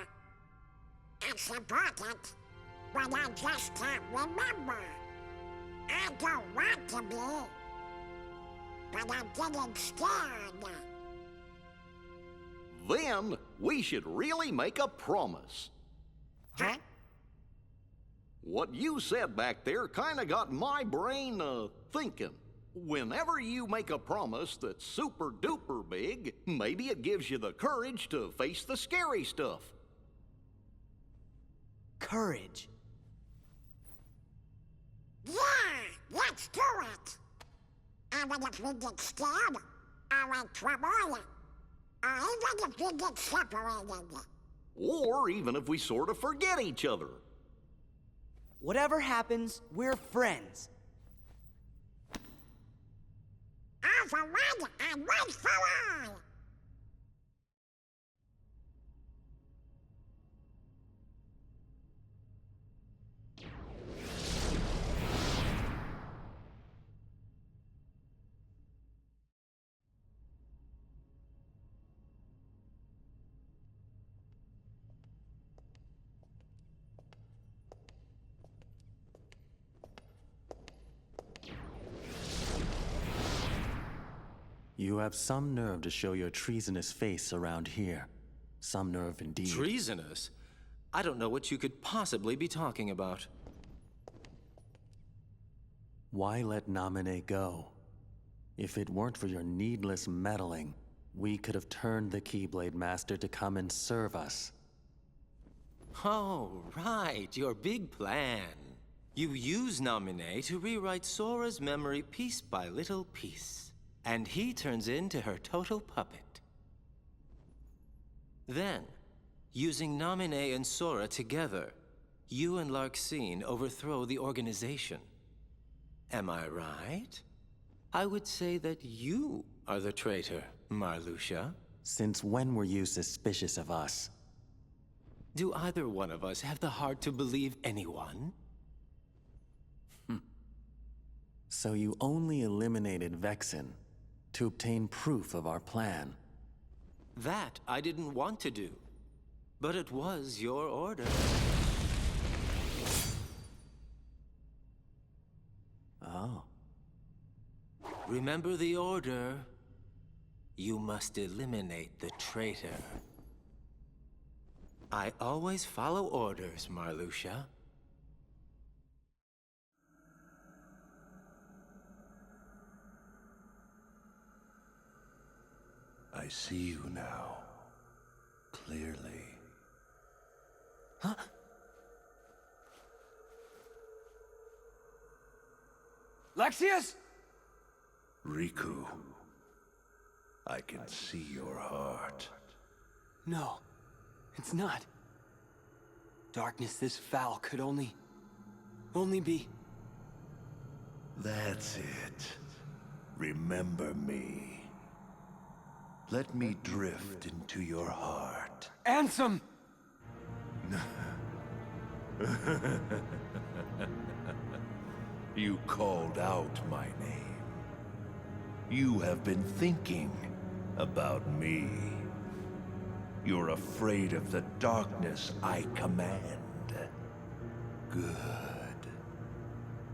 It's important, but I just can't remember. I don't want to be, but I'm getting scared. Then we should really make a promise. Huh? What you said back there kinda got my brain thinking. Whenever you make a promise that's super duper big, maybe it gives you the courage to face the scary stuff. Courage. Yeah, let's do it. Even if we get scared, or in trouble, or even if we get separated. Or even if we sort of forget each other. Whatever happens, we're friends. All for one and one for all. You have some nerve to show your treasonous face around here. Some nerve indeed. Treasonous? I don't know what you could possibly be talking about. Why let Namine go? If it weren't for your needless meddling, we could have turned the Keyblade Master to come and serve us. Oh, right, your big plan. You use Namine to rewrite Sora's memory piece by little piece. And he turns into her total puppet. Then, using Namine and Sora together, you and Larxene overthrow the organization. Am I right? I would say that you are the traitor, Marluxia. Since when were you suspicious of us? Do either one of us have the heart to believe anyone? So you only eliminated Vexen to obtain proof of our plan. That I didn't want to do, but it was your order. Oh. Remember the order. You must eliminate the traitor. I always follow orders, Marluxia. I see you now, clearly. Huh? Lexius? Riku, I can see your heart. No, it's not. Darkness this foul could only be... That's it. Remember me. Let me drift into your heart. Ansem! You called out my name. You have been thinking about me. You're afraid of the darkness I command. Good.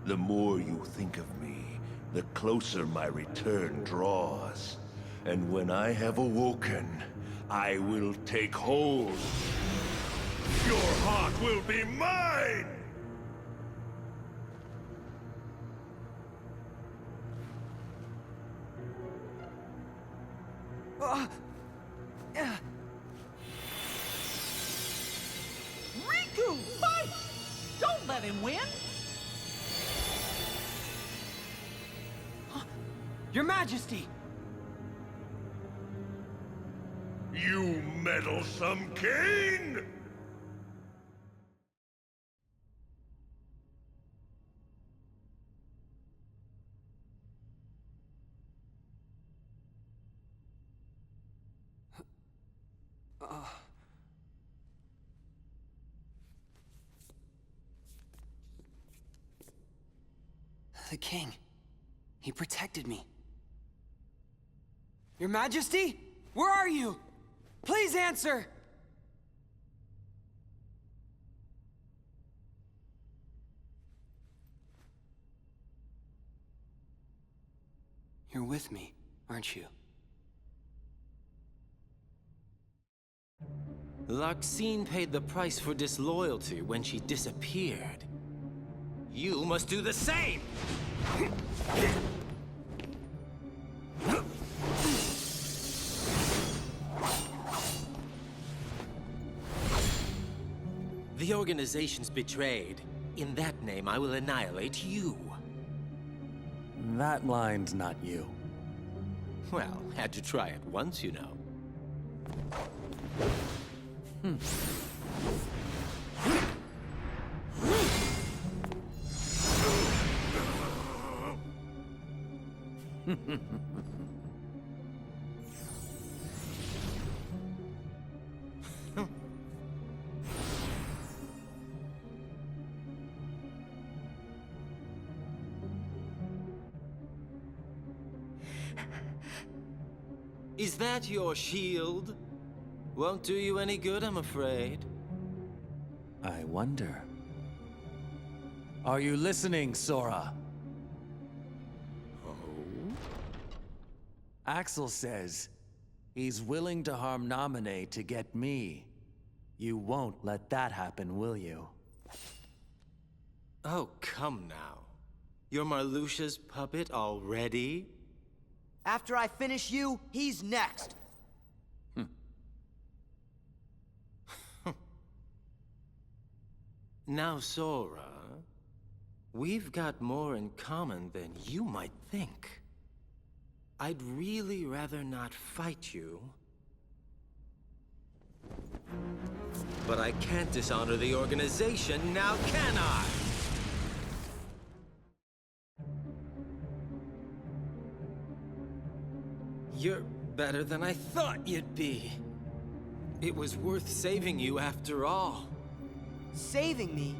The more you think of me, the closer my return draws. And when I have awoken, I will take hold. Your heart will be mine! Riku, fight! Don't let him win! Your Majesty! You meddlesome king! The king. He protected me. Your Majesty? Where are you? Please answer! You're with me, aren't you? Larxene paid the price for disloyalty when she disappeared. You must do the same! The organization's betrayed. In that name, I will annihilate you. That line's not you. Well, had to try it once, you know. Is that your shield? Won't do you any good, I'm afraid. I wonder. Are you listening, Sora? Oh? Axel says he's willing to harm Naminé to get me. You won't let that happen, will you? Oh, come now. You're Marluxia's puppet already? After I finish you, he's next. Now, Sora, we've got more in common than you might think. I'd really rather not fight you. But I can't dishonor the organization, now can I? You're better than I thought you'd be. It was worth saving you after all. Saving me?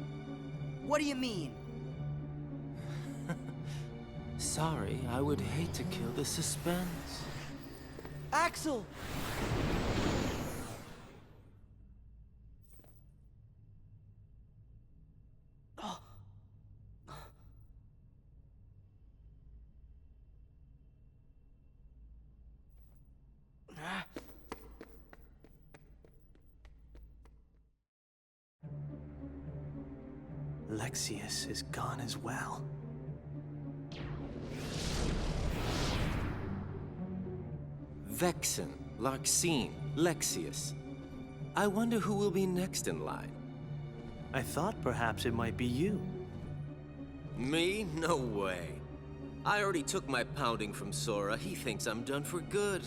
What do you mean? Sorry, I would hate to kill the suspense. Axel! Lexius is gone as well. Vexen, Larxene, Lexius. I wonder who will be next in line. I thought perhaps it might be you. Me? No way. I already took my pounding from Sora. He thinks I'm done for good.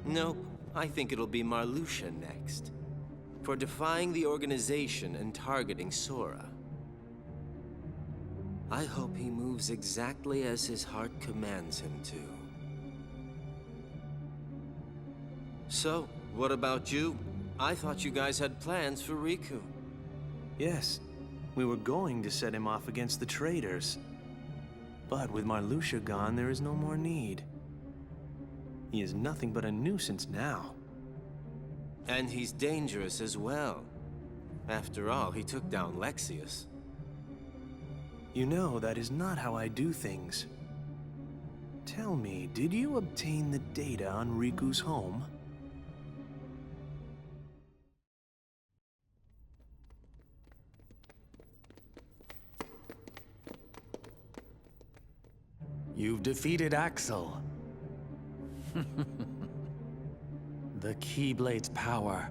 Nope, I think it'll be Marluxia next. For defying the organization and targeting Sora. I hope he moves exactly as his heart commands him to. So, what about you? I thought you guys had plans for Riku. Yes, we were going to set him off against the traitors. But with Marluxia gone, there is no more need. He is nothing but a nuisance now. And he's dangerous as well. After all, he took down Lexius. You know, that is not how I do things. Tell me, did you obtain the data on Riku's home? You've defeated Axel. The Keyblade's power.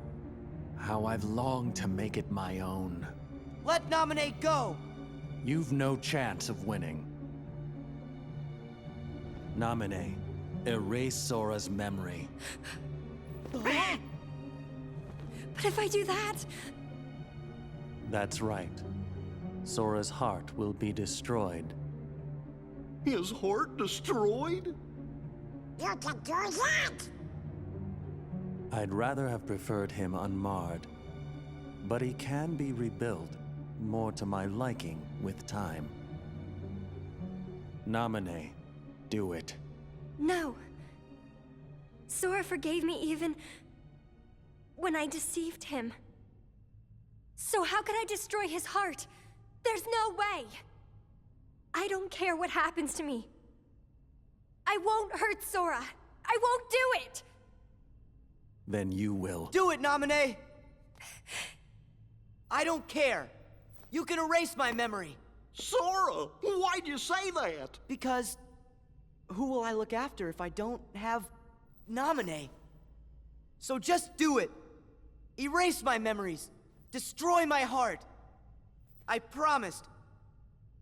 How I've longed to make it my own. Let Nominate go! You've no chance of winning. Nominate. Erase Sora's memory. But if I do that... That's right. Sora's heart will be destroyed. His heart destroyed? You can do that! I'd rather have preferred him unmarred. But he can be rebuilt, more to my liking, with time. Nominate. Do it. No. Sora forgave me even... when I deceived him. So how could I destroy his heart? There's no way! I don't care what happens to me. I won't hurt Sora. I won't do it! Then you will. Do it, Nominee! I don't care. You can erase my memory. Sora, why'd you say that? Because who will I look after if I don't have Nominee? So just do it. Erase my memories. Destroy my heart. I promised.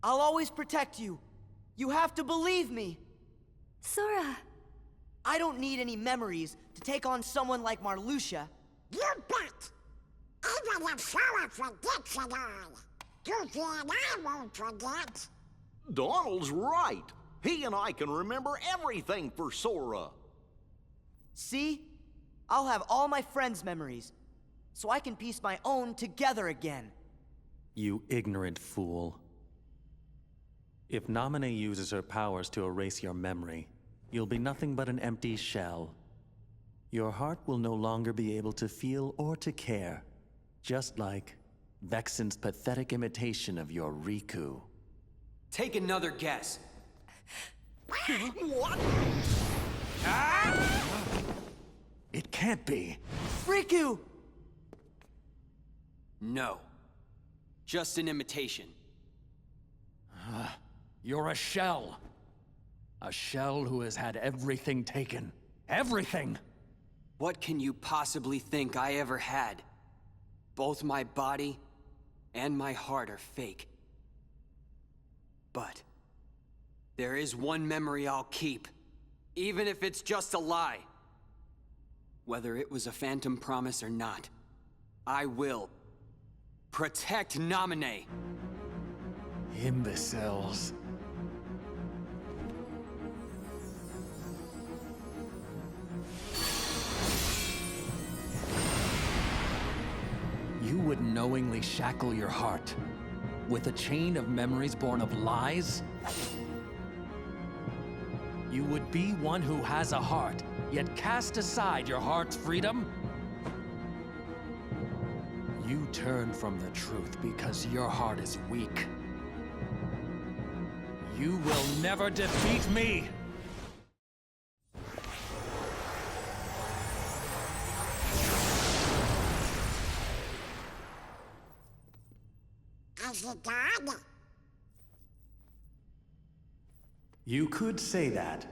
I'll always protect you. You have to believe me. Sora. I don't need any memories to take on someone like Marluxia. You bet! Even if Sora forgets it all, Goofy and I won't forget. Donald's right. He and I can remember everything for Sora. See? I'll have all my friends' memories, so I can piece my own together again. You ignorant fool. If Nominee uses her powers to erase your memory, you'll be nothing but an empty shell. Your heart will no longer be able to feel or to care, just like Vexen's pathetic imitation of your Riku. Take another guess. What? It can't be. Riku! No. Just an imitation. You're a shell. A shell who has had everything taken. Everything! What can you possibly think I ever had? Both my body and my heart are fake. But there is one memory I'll keep, even if it's just a lie. Whether it was a phantom promise or not, I will protect Naminé. Imbeciles. You would knowingly shackle your heart with a chain of memories born of lies? You would be one who has a heart, yet cast aside your heart's freedom? You turn from the truth because your heart is weak. You will never defeat me! Is he dead? You could say that.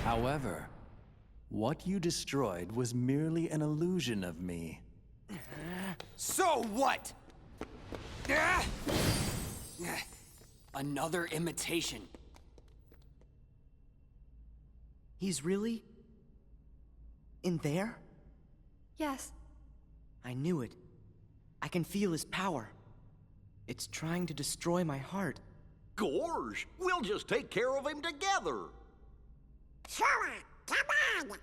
However, what you destroyed was merely an illusion of me. So what? Another imitation. He's really... in there? Yes. I knew it. I can feel his power. It's trying to destroy my heart. Gorge, we'll just take care of him together. Sora, come on!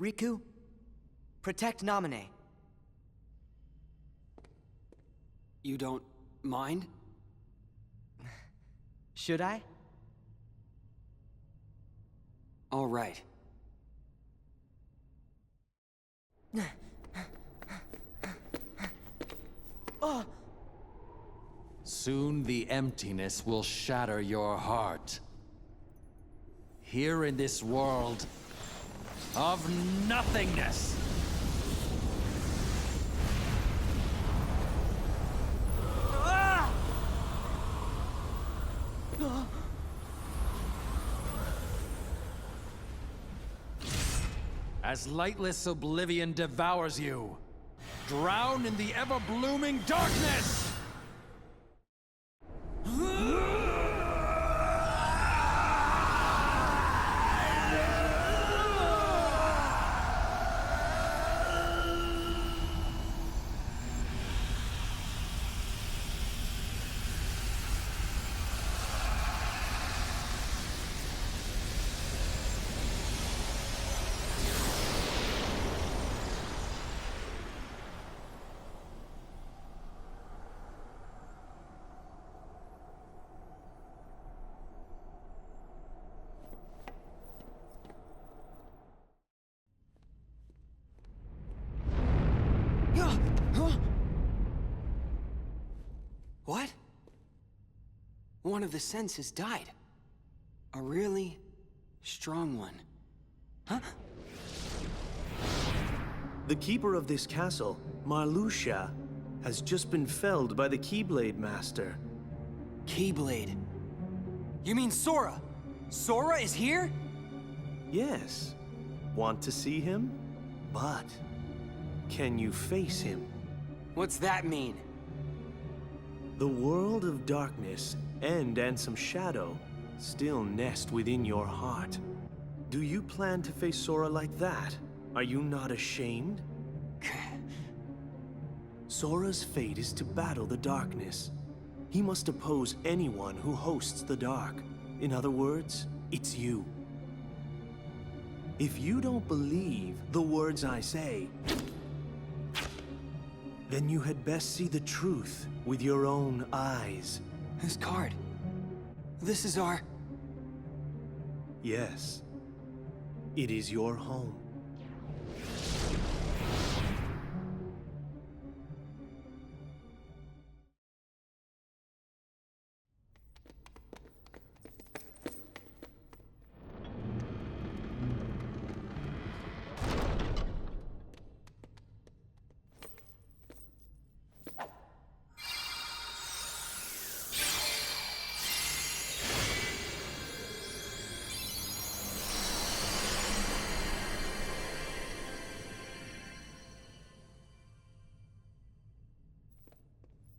Riku, protect Naminé. You don't mind? Should I? All right. Soon the emptiness will shatter your heart. Here in this world of nothingness. As lightless oblivion devours you, drown in the ever-blooming darkness! What? One of the senses died. A really strong one. Huh? The keeper of this castle, Marluxia, has just been felled by the Keyblade Master. Keyblade. You mean Sora? Sora is here? Yes. Want to see him? But can you face him? What's that mean? The world of darkness and Ansem Shadow still nest within your heart. Do you plan to face Sora like that? Are you not ashamed? Sora's fate is to battle the darkness. He must oppose anyone who hosts the dark. In other words, it's you. If you don't believe the words I say, then you had best see the truth with your own eyes. This card. This is our... Yes. It is your home.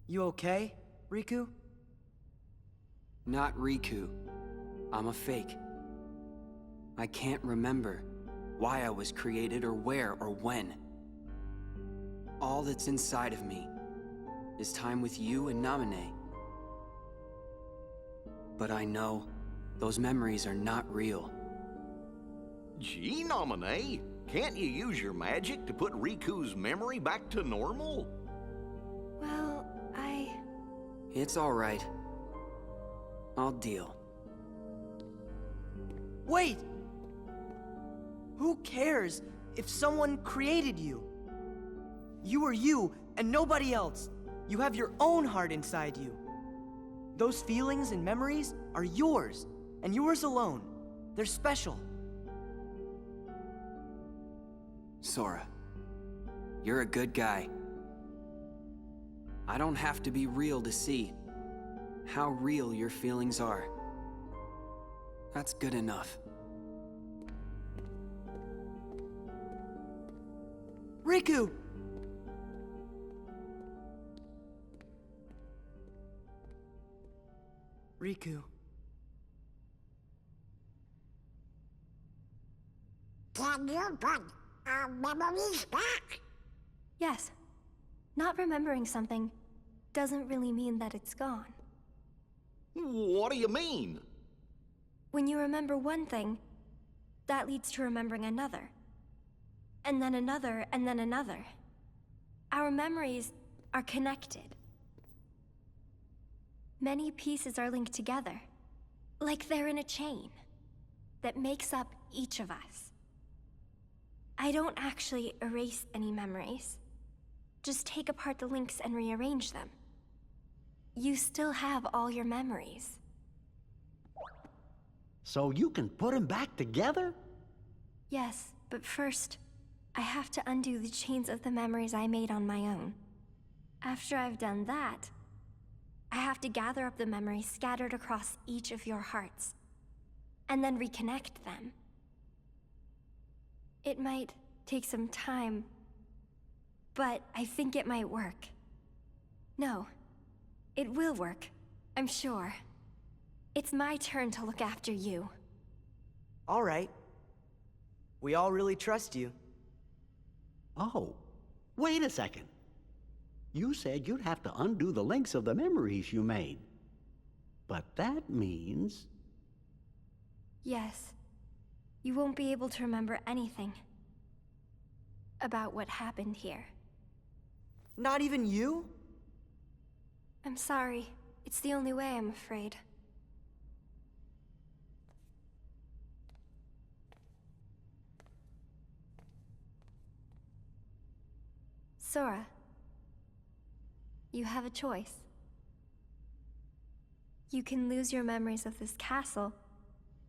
You okay, Riku? Not Riku. I'm a fake. I can't remember why I was created or where or when. All that's inside of me is time with you and Namine. But I know those memories are not real. Gee, Namine, can't you use your magic to put Riku's memory back to normal? Well, It's all right. I'll deal. Wait! Who cares if someone created you? You are you and nobody else. You have your own heart inside you. Those feelings and memories are yours, and yours alone. They're special. Sora, you're a good guy. I don't have to be real to see how real your feelings are. That's good enough. Riku! Riku. Can you put our memories back? yes. Not remembering something doesn't really mean that it's gone. What do you mean? When you remember one thing, that leads to remembering another. And then another, and then another. Our memories are connected. Many pieces are linked together, like they're in a chain that makes up each of us. I don't actually erase any memories. Just take apart the links and rearrange them. You still have all your memories. So you can put them back together? Yes, but first, I have to undo the chains of the memories I made on my own. After I've done that, I have to gather up the memories scattered across each of your hearts, and then reconnect them. It might take some time, but I think it might work. No, it will work, I'm sure. It's my turn to look after you. All right. We all really trust you. Oh, wait a second. You said you'd have to undo the links of the memories you made. But that means... Yes. You won't be able to remember anything about what happened here. Not even you? I'm sorry. It's the only way, I'm afraid. Sora, you have a choice. You can lose your memories of this castle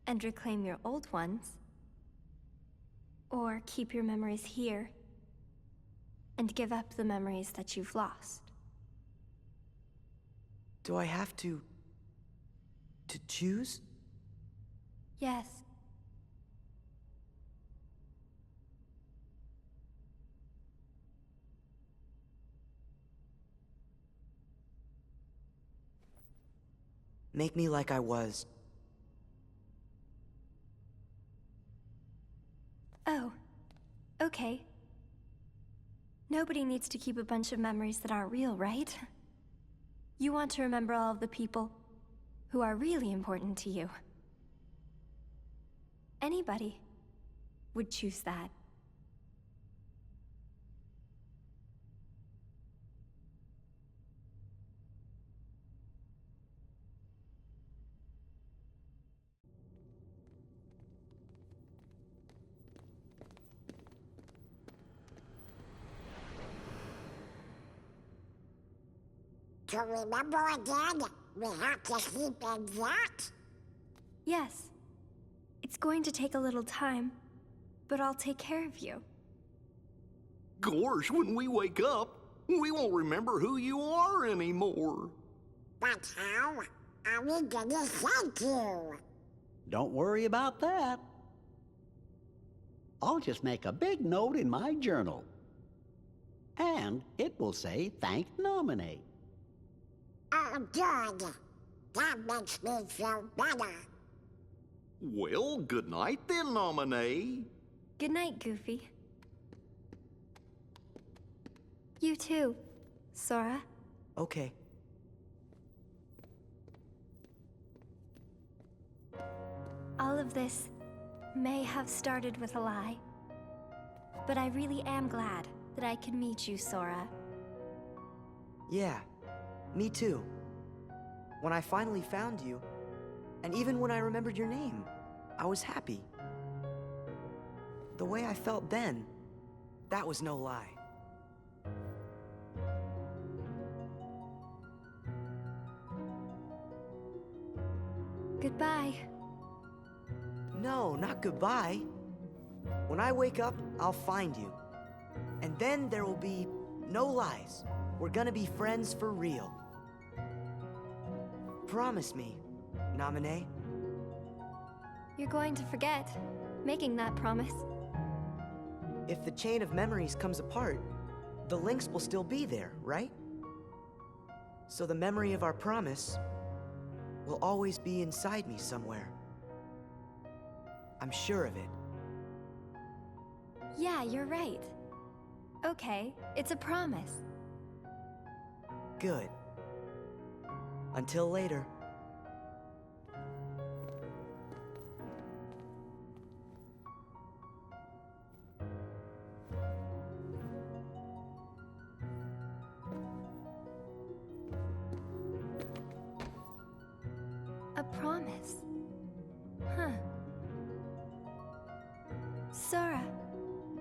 and reclaim your old ones, or keep your memories here and give up the memories that you've lost. Do I have to choose? Yes. Make me like I was. Oh, okay. Nobody needs to keep a bunch of memories that aren't real, right? You want to remember all of the people who are really important to you. Anybody would choose that. To remember again, we have to sleep in that? Yes. It's going to take a little time, but I'll take care of you. Gosh, when we wake up, we won't remember who you are anymore. But how are we gonna thank you? Don't worry about that. I'll just make a big note in my journal. And it will say, thank Nominate. Oh, good. That makes me feel better. Well, good night then, Nominee. Good night, Goofy. You too, Sora. Okay. All of this may have started with a lie, but I really am glad that I could meet you, Sora. Yeah, me too. When I finally found you, and even when I remembered your name, I was happy. The way I felt then, that was no lie. Goodbye. No, not goodbye. When I wake up, I'll find you. And then there will be no lies. We're gonna be friends for real. Promise me, Naminé. You're going to forget making that promise. If the chain of memories comes apart, the links will still be there, right? So the memory of our promise will always be inside me somewhere. I'm sure of it. Yeah, you're right. Okay, it's a promise. Good. Until later. A promise. Huh. Sora,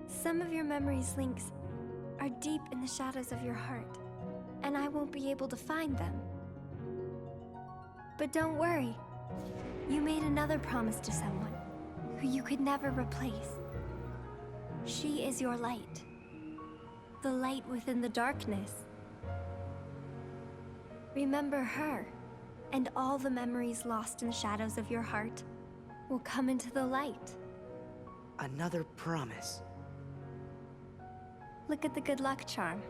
some of your memories' links are deep in the shadows of your heart, and I won't be able to find them. But don't worry. You made another promise to someone who you could never replace. She is your light. The light within the darkness. Remember her, and all the memories lost in the shadows of your heart will come into the light. Another promise. Look at the good luck charm.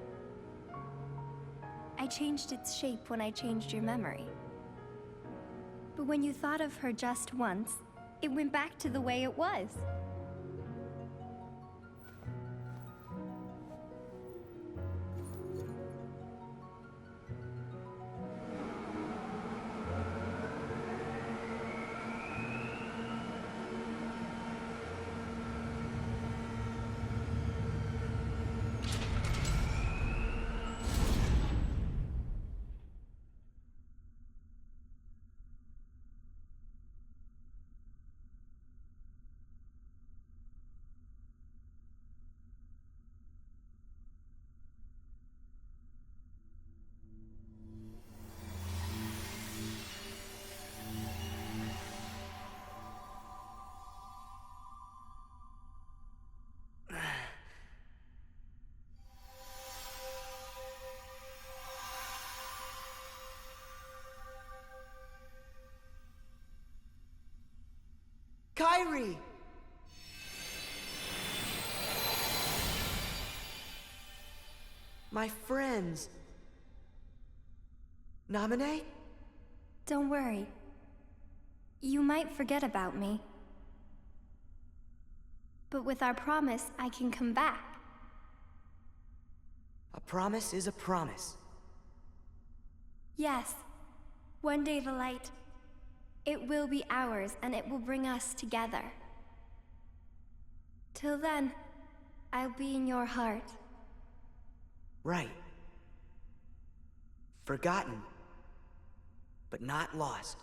I changed its shape when I changed your memory. But when you thought of her just once, it went back to the way it was. Kairi! My friends. Naminé? Don't worry. You might forget about me. But with our promise, I can come back. A promise is a promise. Yes. One day the light, it will be ours and it will bring us together. Till then, I'll be in your heart. Right. Forgotten, but not lost.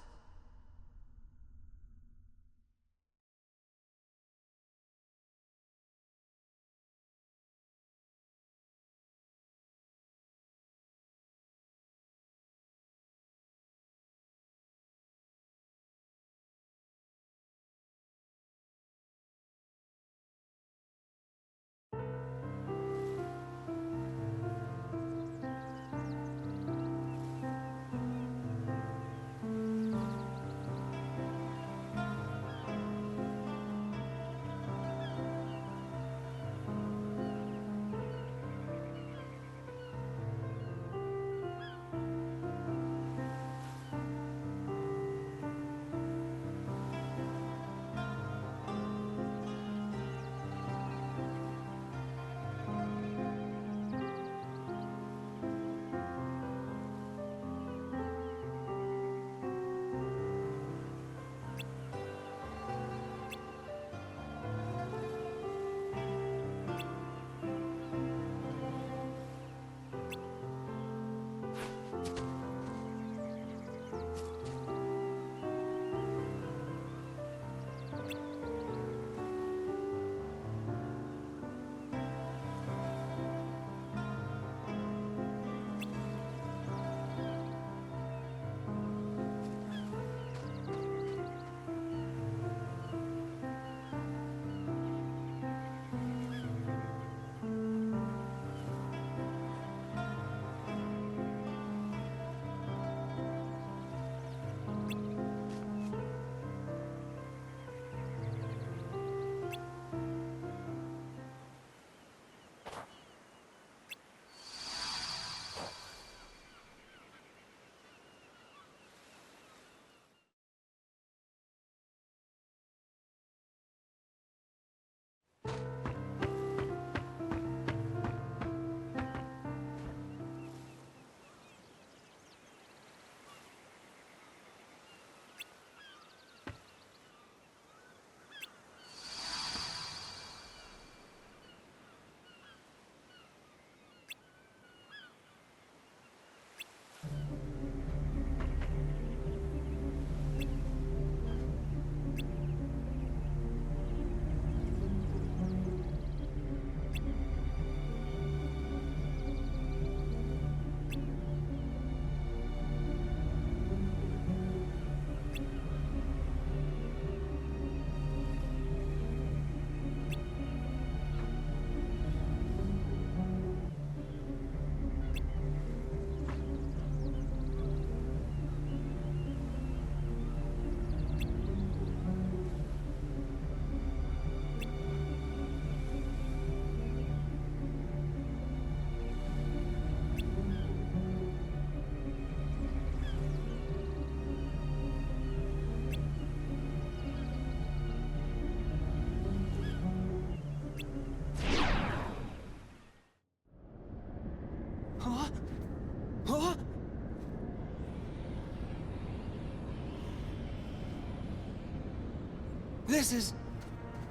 This is...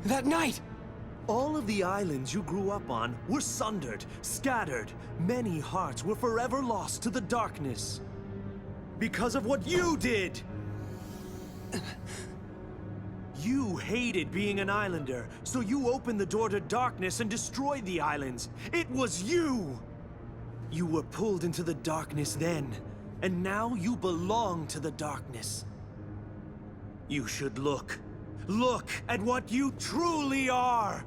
that night! All of the islands you grew up on were sundered, scattered. Many hearts were forever lost to the darkness. Because of what you did! You hated being an islander, so you opened the door to darkness and destroyed the islands. It was you! You were pulled into the darkness then, and now you belong to the darkness. You should look. Look at what you truly are!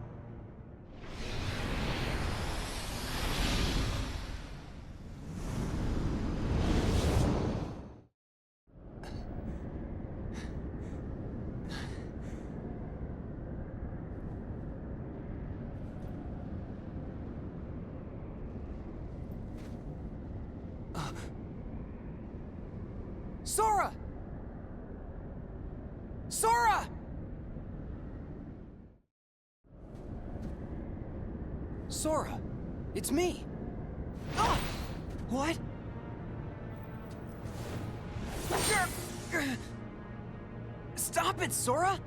Sora! Sora! Sora, it's me. Ah! What? Stop it, Sora!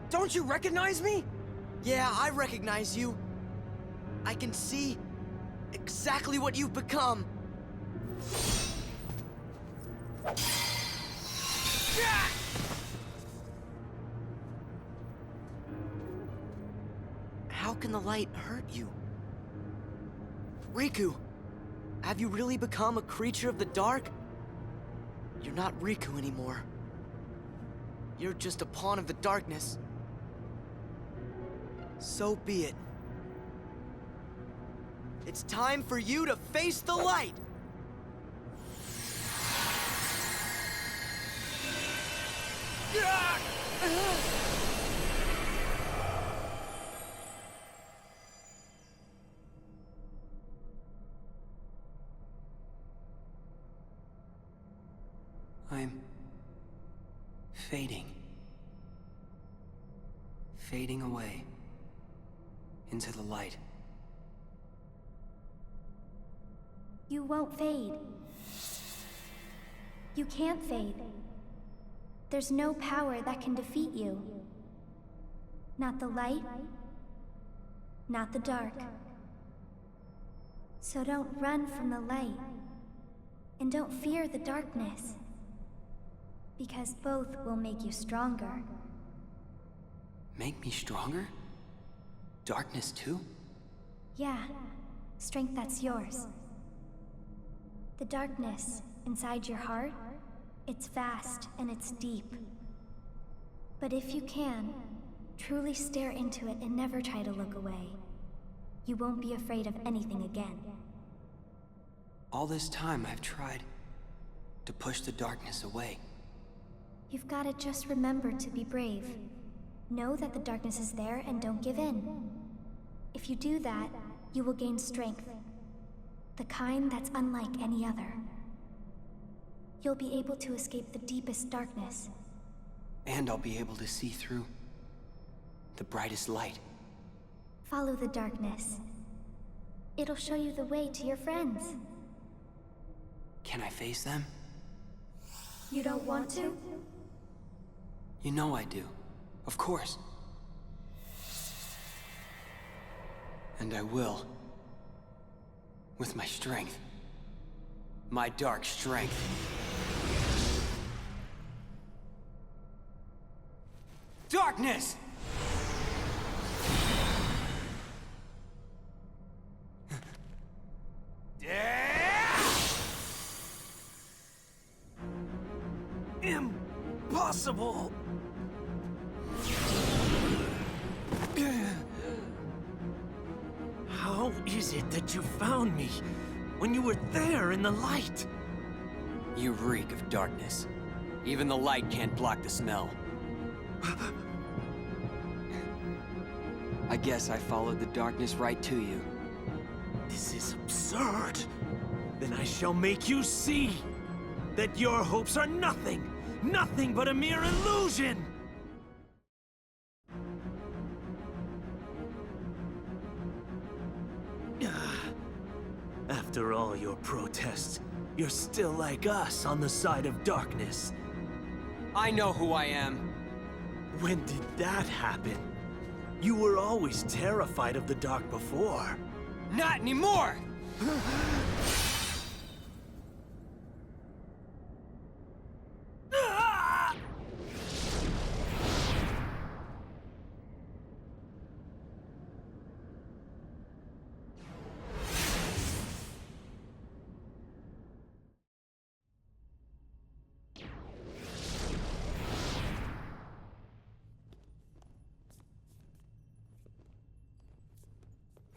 Don't you recognize me? Yeah, I recognize you. I can see exactly what you've become. How can the light hurt you? Riku, have you really become a creature of the dark? You're not Riku anymore. You're just a pawn of the darkness. So be it. It's time for you to face the light! I'm fading. Fading away into the light. You won't fade. You can't fade. There's no power that can defeat you. Not the light, not the dark. So don't run from the light, and don't fear the darkness, because both will make you stronger. Make me stronger? Darkness too? Yeah, strength that's yours. The darkness inside your heart, it's vast and it's deep. But if you can, truly stare into it and never try to look away, you won't be afraid of anything again. All this time I've tried to push the darkness away. You've got to just remember to be brave. Know that the darkness is there and don't give in. If you do that, you will gain strength. The kind that's unlike any other. You'll be able to escape the deepest darkness. And I'll be able to see through the brightest light. Follow the darkness. It'll show you the way to your friends. Can I face them? You don't want to? You know I do. Of course. And I will. With my strength. My dark strength. Darkness! Impossible! How is it that you found me when you were there in the light? You reek of darkness. Even the light can't block the smell. I guess I followed the darkness right to you. This is absurd. Then I shall make you see that your hopes are nothing. Nothing but a mere illusion! After all your protests, you're still like us on the side of darkness. I know who I am. When did that happen? You were always terrified of the dark before. Not anymore!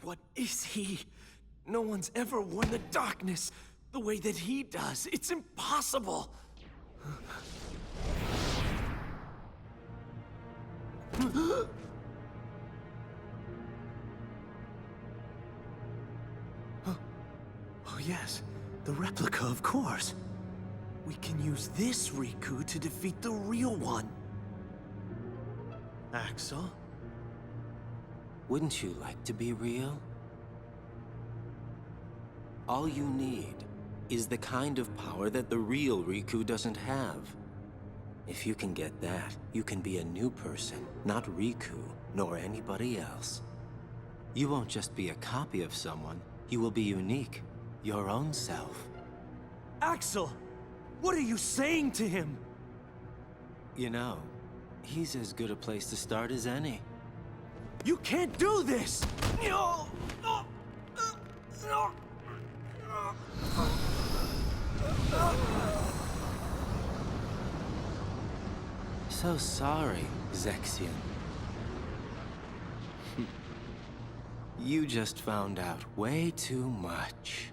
What is he? No one's ever worn the darkness the way that he does. It's impossible. Oh yes, the replica, of course. We can use this Riku to defeat the real one. Axel? Wouldn't you like to be real? All you need is the kind of power that the real Riku doesn't have. If you can get that, you can be a new person, not Riku, nor anybody else. You won't just be a copy of someone, you will be unique, your own self. Axel! What are you saying to him? You know, he's as good a place to start as any. You can't do this! No! So sorry, Xexian. You just found out way too much.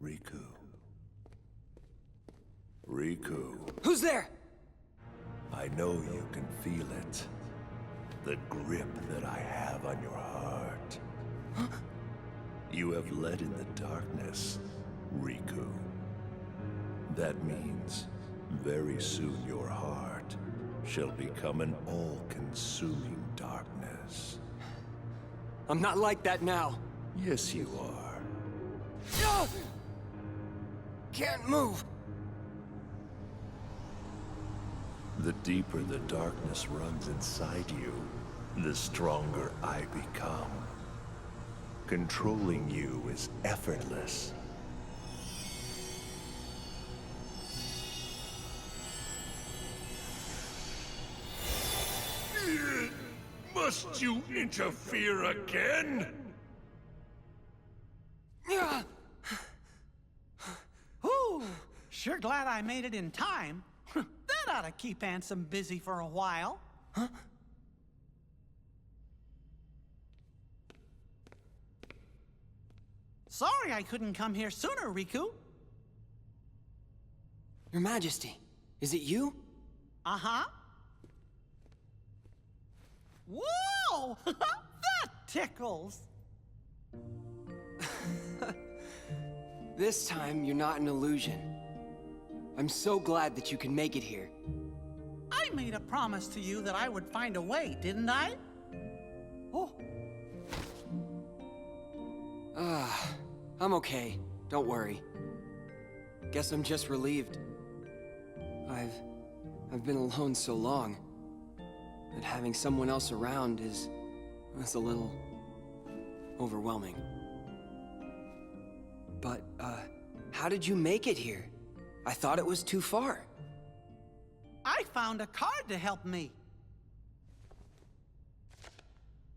Riku. Riku. Who's there? I know you can feel it. The grip that I have on your heart. You have led in the darkness, Riku. That means very soon your heart shall become an all-consuming darkness. I'm not like that now. Yes, you are. Can't move. The deeper the darkness runs inside you, the stronger I become. Controlling you is effortless. Must you interfere again? Ooh, sure glad I made it in time. That ought to keep Ansem busy for a while. Sorry I couldn't come here sooner, Riku. Your Majesty, is it you? Uh-huh. Whoa! That tickles! This time, you're not an illusion. I'm so glad that you can make it here. I made a promise to you that I would find a way, didn't I? Oh. I'm okay. Don't worry. Guess I'm just relieved. I've been alone so long that having someone else around is a little overwhelming. But, how did you make it here? I thought it was too far. I found a card to help me.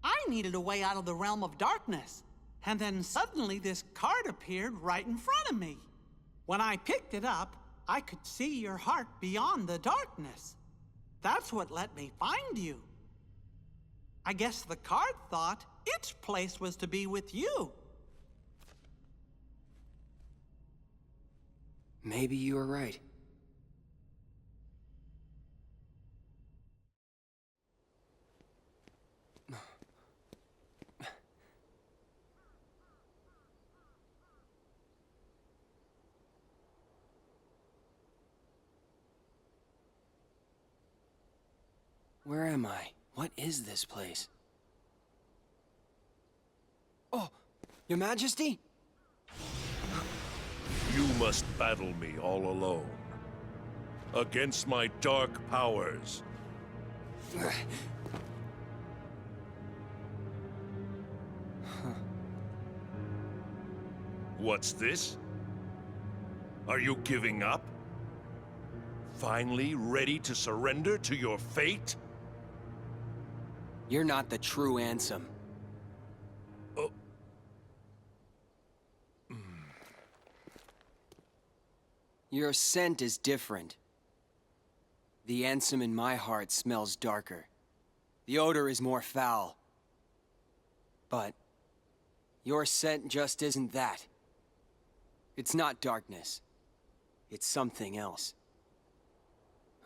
I needed a way out of the realm of darkness, and then suddenly this card appeared right in front of me. When I picked it up, I could see your heart beyond the darkness. That's what let me find you. I guess the card thought its place was to be with you. Maybe you were right. Where am I? What is this place? Oh, Your Majesty? You must battle me all alone. Against my dark powers. What's this? Are you giving up? Finally ready to surrender to your fate? You're not the true Ansem. Oh. Your scent is different. The Ansem in my heart smells darker. The odor is more foul. But your scent just isn't that. It's not darkness. It's something else.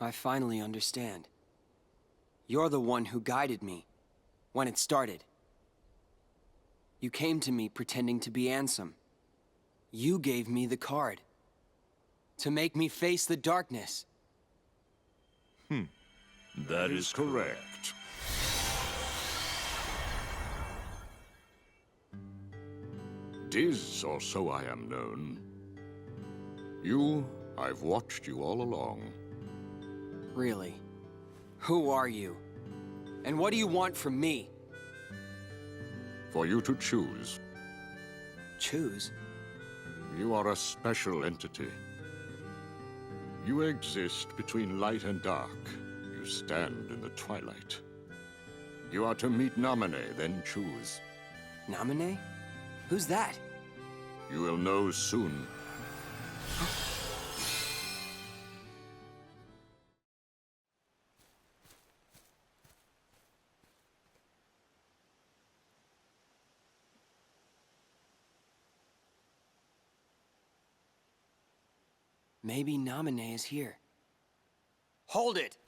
I finally understand. You're the one who guided me when it started. You came to me pretending to be Ansem. You gave me the card to make me face the darkness. That is correct. Tis, or so I am known. I've watched you all along. Really? Who are you? And what do you want from me? For you to choose. Choose? You are a special entity. You exist between light and dark. You stand in the twilight. You are to meet Namine, then choose. Namine? Who's that? You will know soon. Maybe Namine is here. Hold it!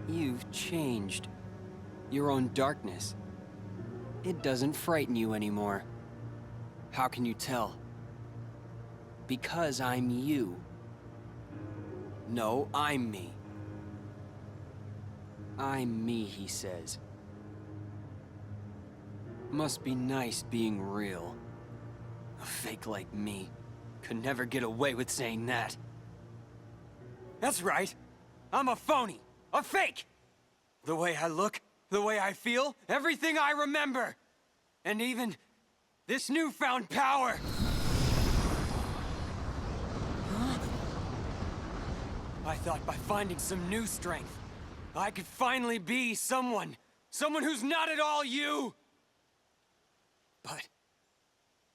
You've changed. Your own darkness. It doesn't frighten you anymore. How can you tell? Because I'm you. No, I'm me. I'm me, he says. Must be nice being real. A fake like me could never get away with saying that. That's right. I'm a phony. A fake! The way I look, the way I feel, everything I remember. And even this newfound power. Huh? I thought by finding some new strength, I could finally be someone who's not at all you. But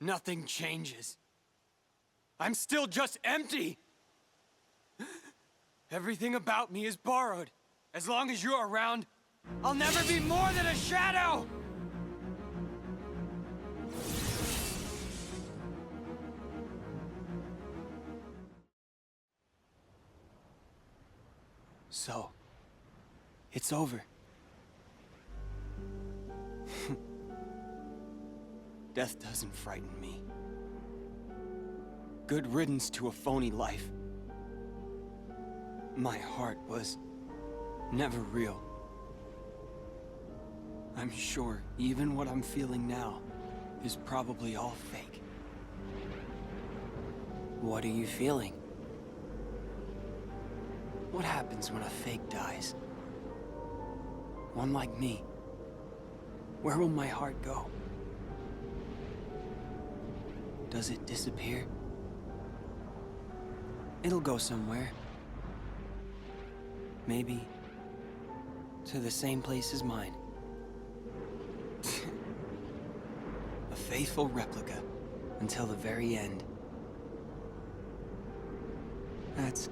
nothing changes. I'm still just empty. Everything about me is borrowed. As long as you're around, I'll never be more than a shadow! So, it's over. Death doesn't frighten me. Good riddance to a phony life. My heart was never real. I'm sure even what I'm feeling now is probably all fake. What are you feeling? What happens when a fake dies? One like me. Where will my heart go? Does it disappear? It'll go somewhere. Maybe to the same place as mine. A faithful replica until the very end. That's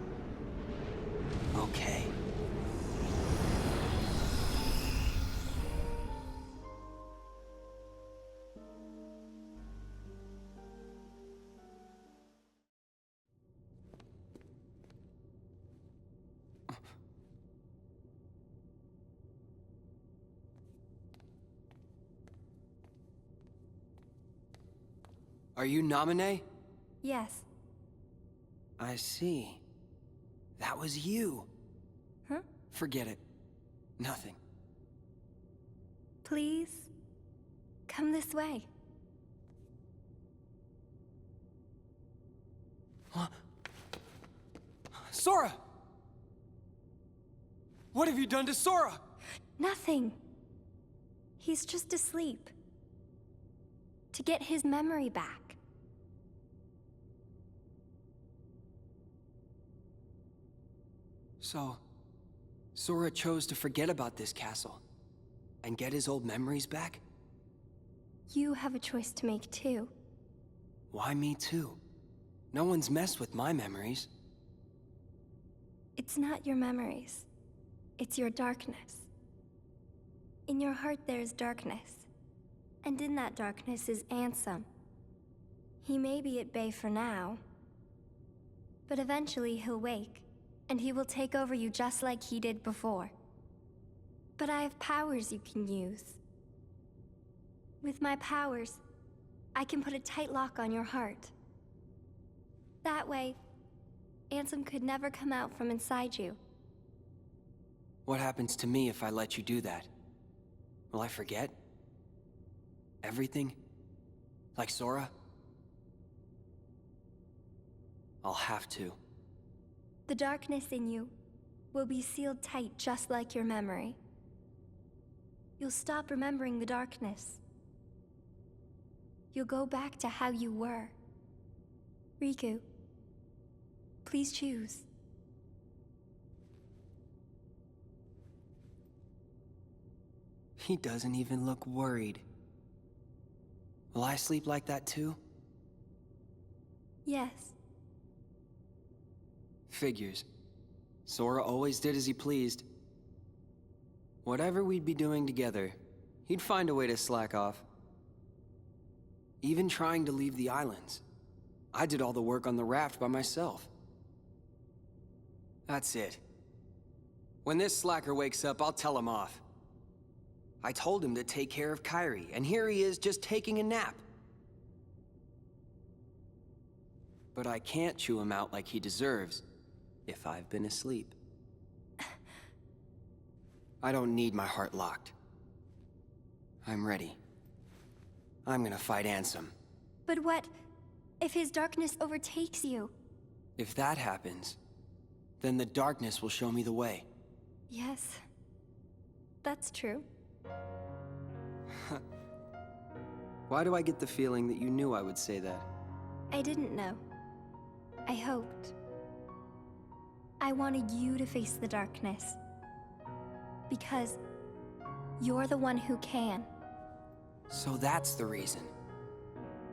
okay. Are you Namine? Yes. I see. That was you. Huh? Forget it. Nothing. Please, come this way. Huh? Sora! What have you done to Sora? Nothing. He's just asleep. To get his memory back. So, Sora chose to forget about this castle and get his old memories back? You have a choice to make too. Why me too? No one's messed with my memories. It's not your memories. It's your darkness. In your heart there is darkness. And in that darkness is Ansem. He may be at bay for now, but eventually he'll wake, and he will take over you just like he did before. But I have powers you can use. With my powers, I can put a tight lock on your heart. That way, Ansem could never come out from inside you. What happens to me if I let you do that? Will I forget? Everything? Like Sora? I'll have to. The darkness in you will be sealed tight just like your memory. You'll stop remembering the darkness. You'll go back to how you were. Riku, please choose. He doesn't even look worried. Will I sleep like that too? Yes. Figures. Sora always did as he pleased. Whatever we'd be doing together, he'd find a way to slack off. Even trying to leave the islands. I did all the work on the raft by myself. That's it. When this slacker wakes up, I'll tell him off. I told him to take care of Kairi, and here he is just taking a nap. But I can't chew him out like he deserves, if I've been asleep. I don't need my heart locked. I'm ready. I'm gonna fight Ansem. But what if his darkness overtakes you? If that happens, then the darkness will show me the way. Yes, that's true. Why do I get the feeling that you knew I would say that? I didn't know. I hoped. I wanted you to face the darkness. Because you're the one who can. So that's the reason.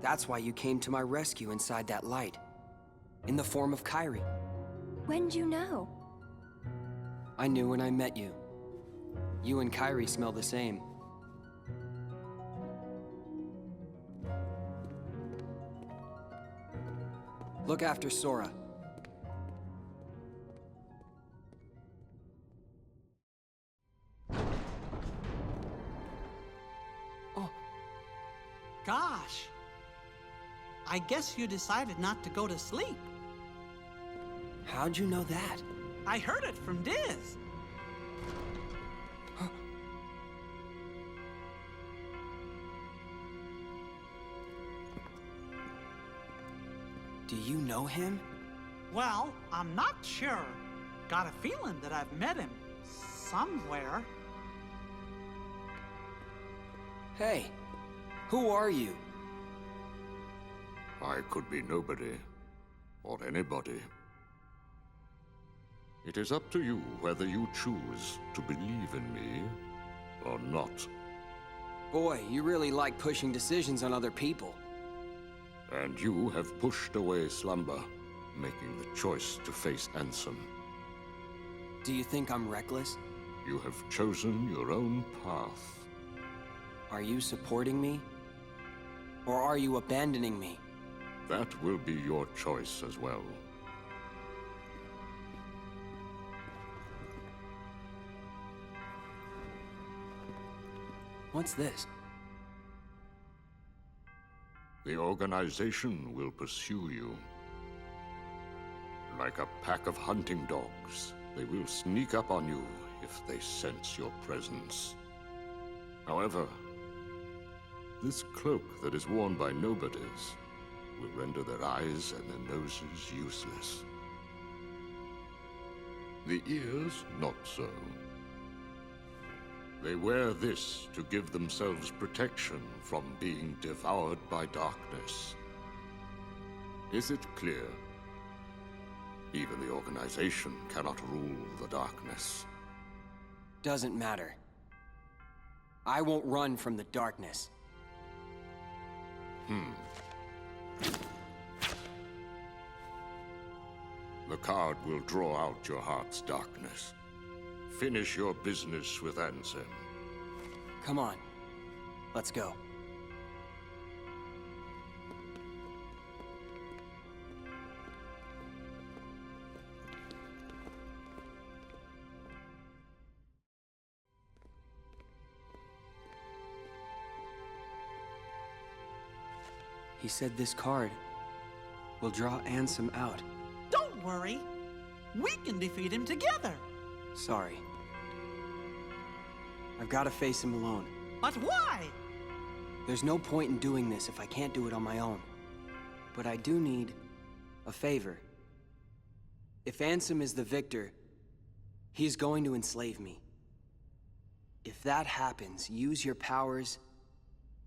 That's why you came to my rescue inside that light. In the form of Kairi. When'd you know? I knew when I met you. You and Kairi smell the same. Look after Sora. Oh. Gosh. I guess you decided not to go to sleep. How'd you know that? I heard it from Diz. Do you know him? Well, I'm not sure. Got a feeling that I've met him somewhere. Hey, who are you? I could be nobody, or anybody. It is up to you whether you choose to believe in me or not. Boy, you really like pushing decisions on other people. And you have pushed away slumber, making the choice to face Ansem. Do you think I'm reckless? You have chosen your own path. Are you supporting me? Or are you abandoning me? That will be your choice as well. What's this? The organization will pursue you. like a pack of hunting dogs. They will sneak up on you if they sense your presence. However, this cloak that is worn by nobodies will render their eyes and their noses useless. The ears, not so. They wear this to give themselves protection from being devoured by darkness. Is it clear? Even the organization cannot rule the darkness. Doesn't matter. I won't run from the darkness. The card will draw out your heart's darkness. Finish your business with Ansem. Come on. Let's go. He said this card will draw Ansem out. Don't worry. We can defeat him together. Sorry. I've got to face him alone. But why? There's no point in doing this if I can't do it on my own. But I do need a favor. If Ansem is the victor, he's going to enslave me. If that happens, use your powers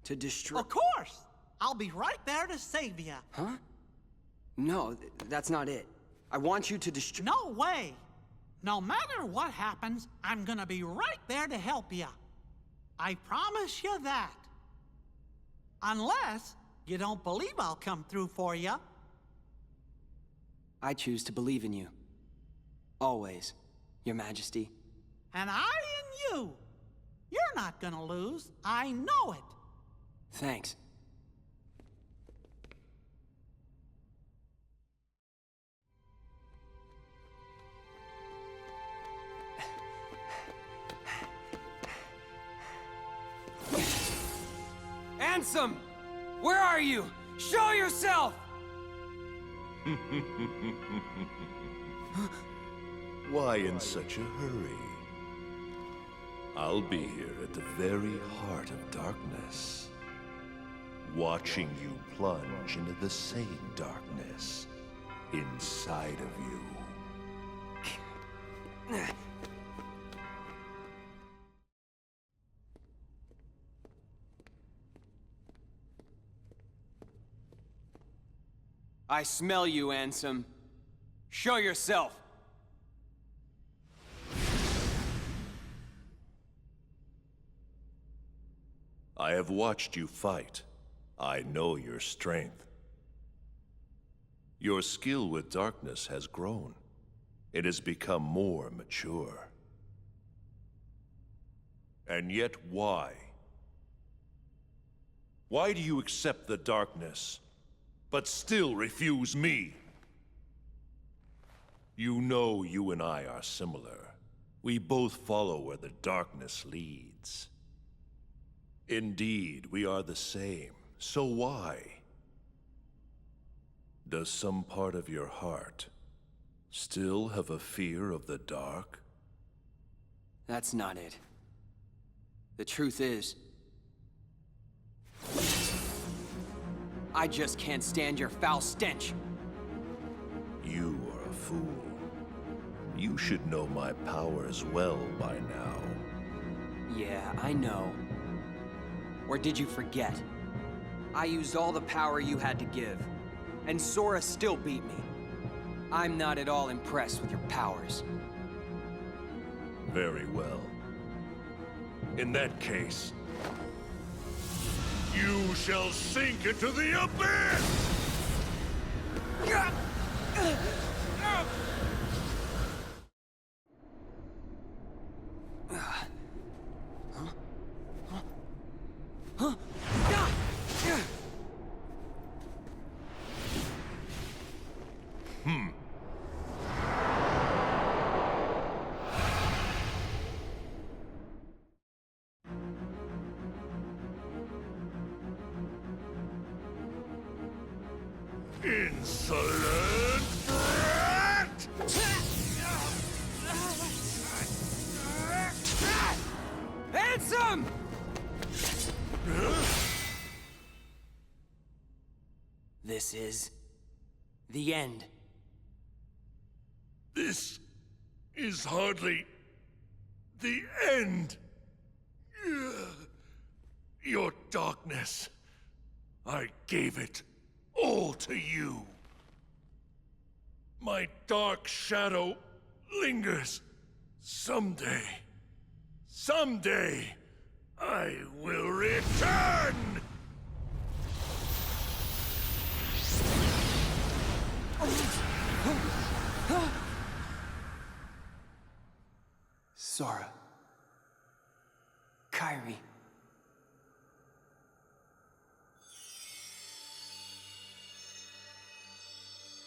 to destroy— Of course! I'll be right there to save you. Huh? No, that's not it. I want you to destroy— No way! No matter what happens, I'm gonna be right there to help you. I promise you that. Unless you don't believe I'll come through for you. I choose to believe in you. Always, Your Majesty. And I in you. You're not gonna lose. I know it. Thanks. Ansem! Where are you? Show yourself! Why in such a hurry? I'll be here at the very heart of darkness, watching you plunge into the same darkness inside of you. I smell you, Ansem. Show yourself! I have watched you fight. I know your strength. Your skill with darkness has grown. It has become more mature. And yet why? Why do you accept the darkness, but still refuse me? You know you and I are similar. We both follow where the darkness leads. Indeed, we are the same. So why? Does some part of your heart still have a fear of the dark? That's not it. The truth is, I just can't stand your foul stench. You are a fool. You should know my powers well by now. Yeah, I know. Or did you forget? I used all the power you had to give, and Sora still beat me. I'm not at all impressed with your powers. Very well. In that case, you shall sink into the abyss! Insolent brat! Ransom! This is the end. This is hardly the end. Your darkness, I gave it all to you. My dark shadow lingers. Someday, I will return! Sora. Kairi.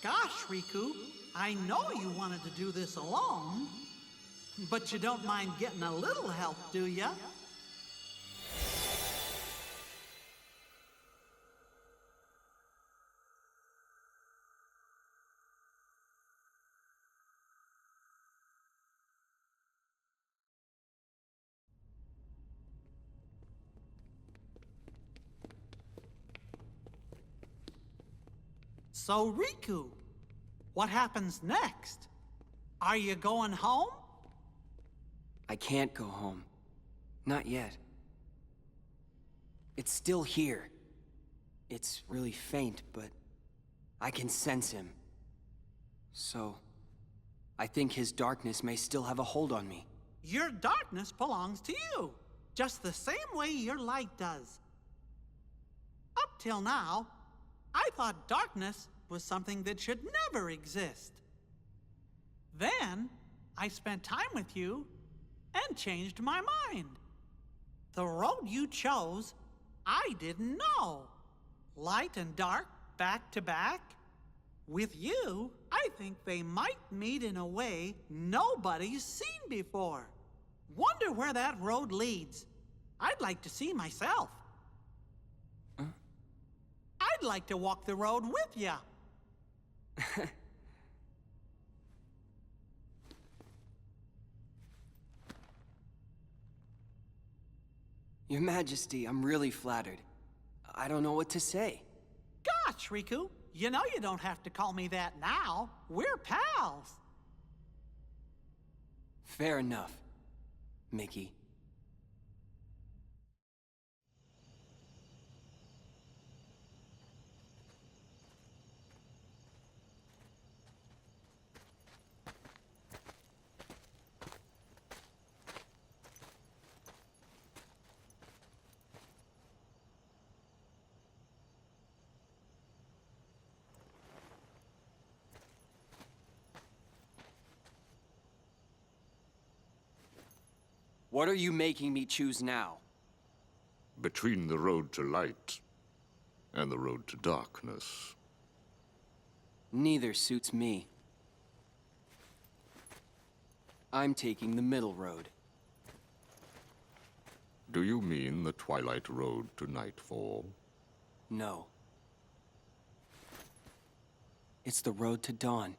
Gosh, Riku, I know you wanted to do this alone, but you don't mind getting a little help, do ya? So, Riku, what happens next? Are you going home? I can't go home. Not yet. It's still here. It's really faint, but I can sense him. So, I think his darkness may still have a hold on me. Your darkness belongs to you, just the same way your light does. Up till now, I thought darkness was something that should never exist. Then, I spent time with you and changed my mind. The road you chose, I didn't know. Light and dark, back to back. With you, I think they might meet in a way nobody's seen before. Wonder where that road leads. I'd like to see myself. I'd like to walk the road with ya. Your Majesty, I'm really flattered. I don't know what to say. Gosh, Riku, you know you don't have to call me that now. We're pals. Fair enough, Mickey. What are you making me choose now? Between the road to light and the road to darkness. Neither suits me. I'm taking the middle road. Do you mean the Twilight Road to Nightfall? No. It's the road to dawn.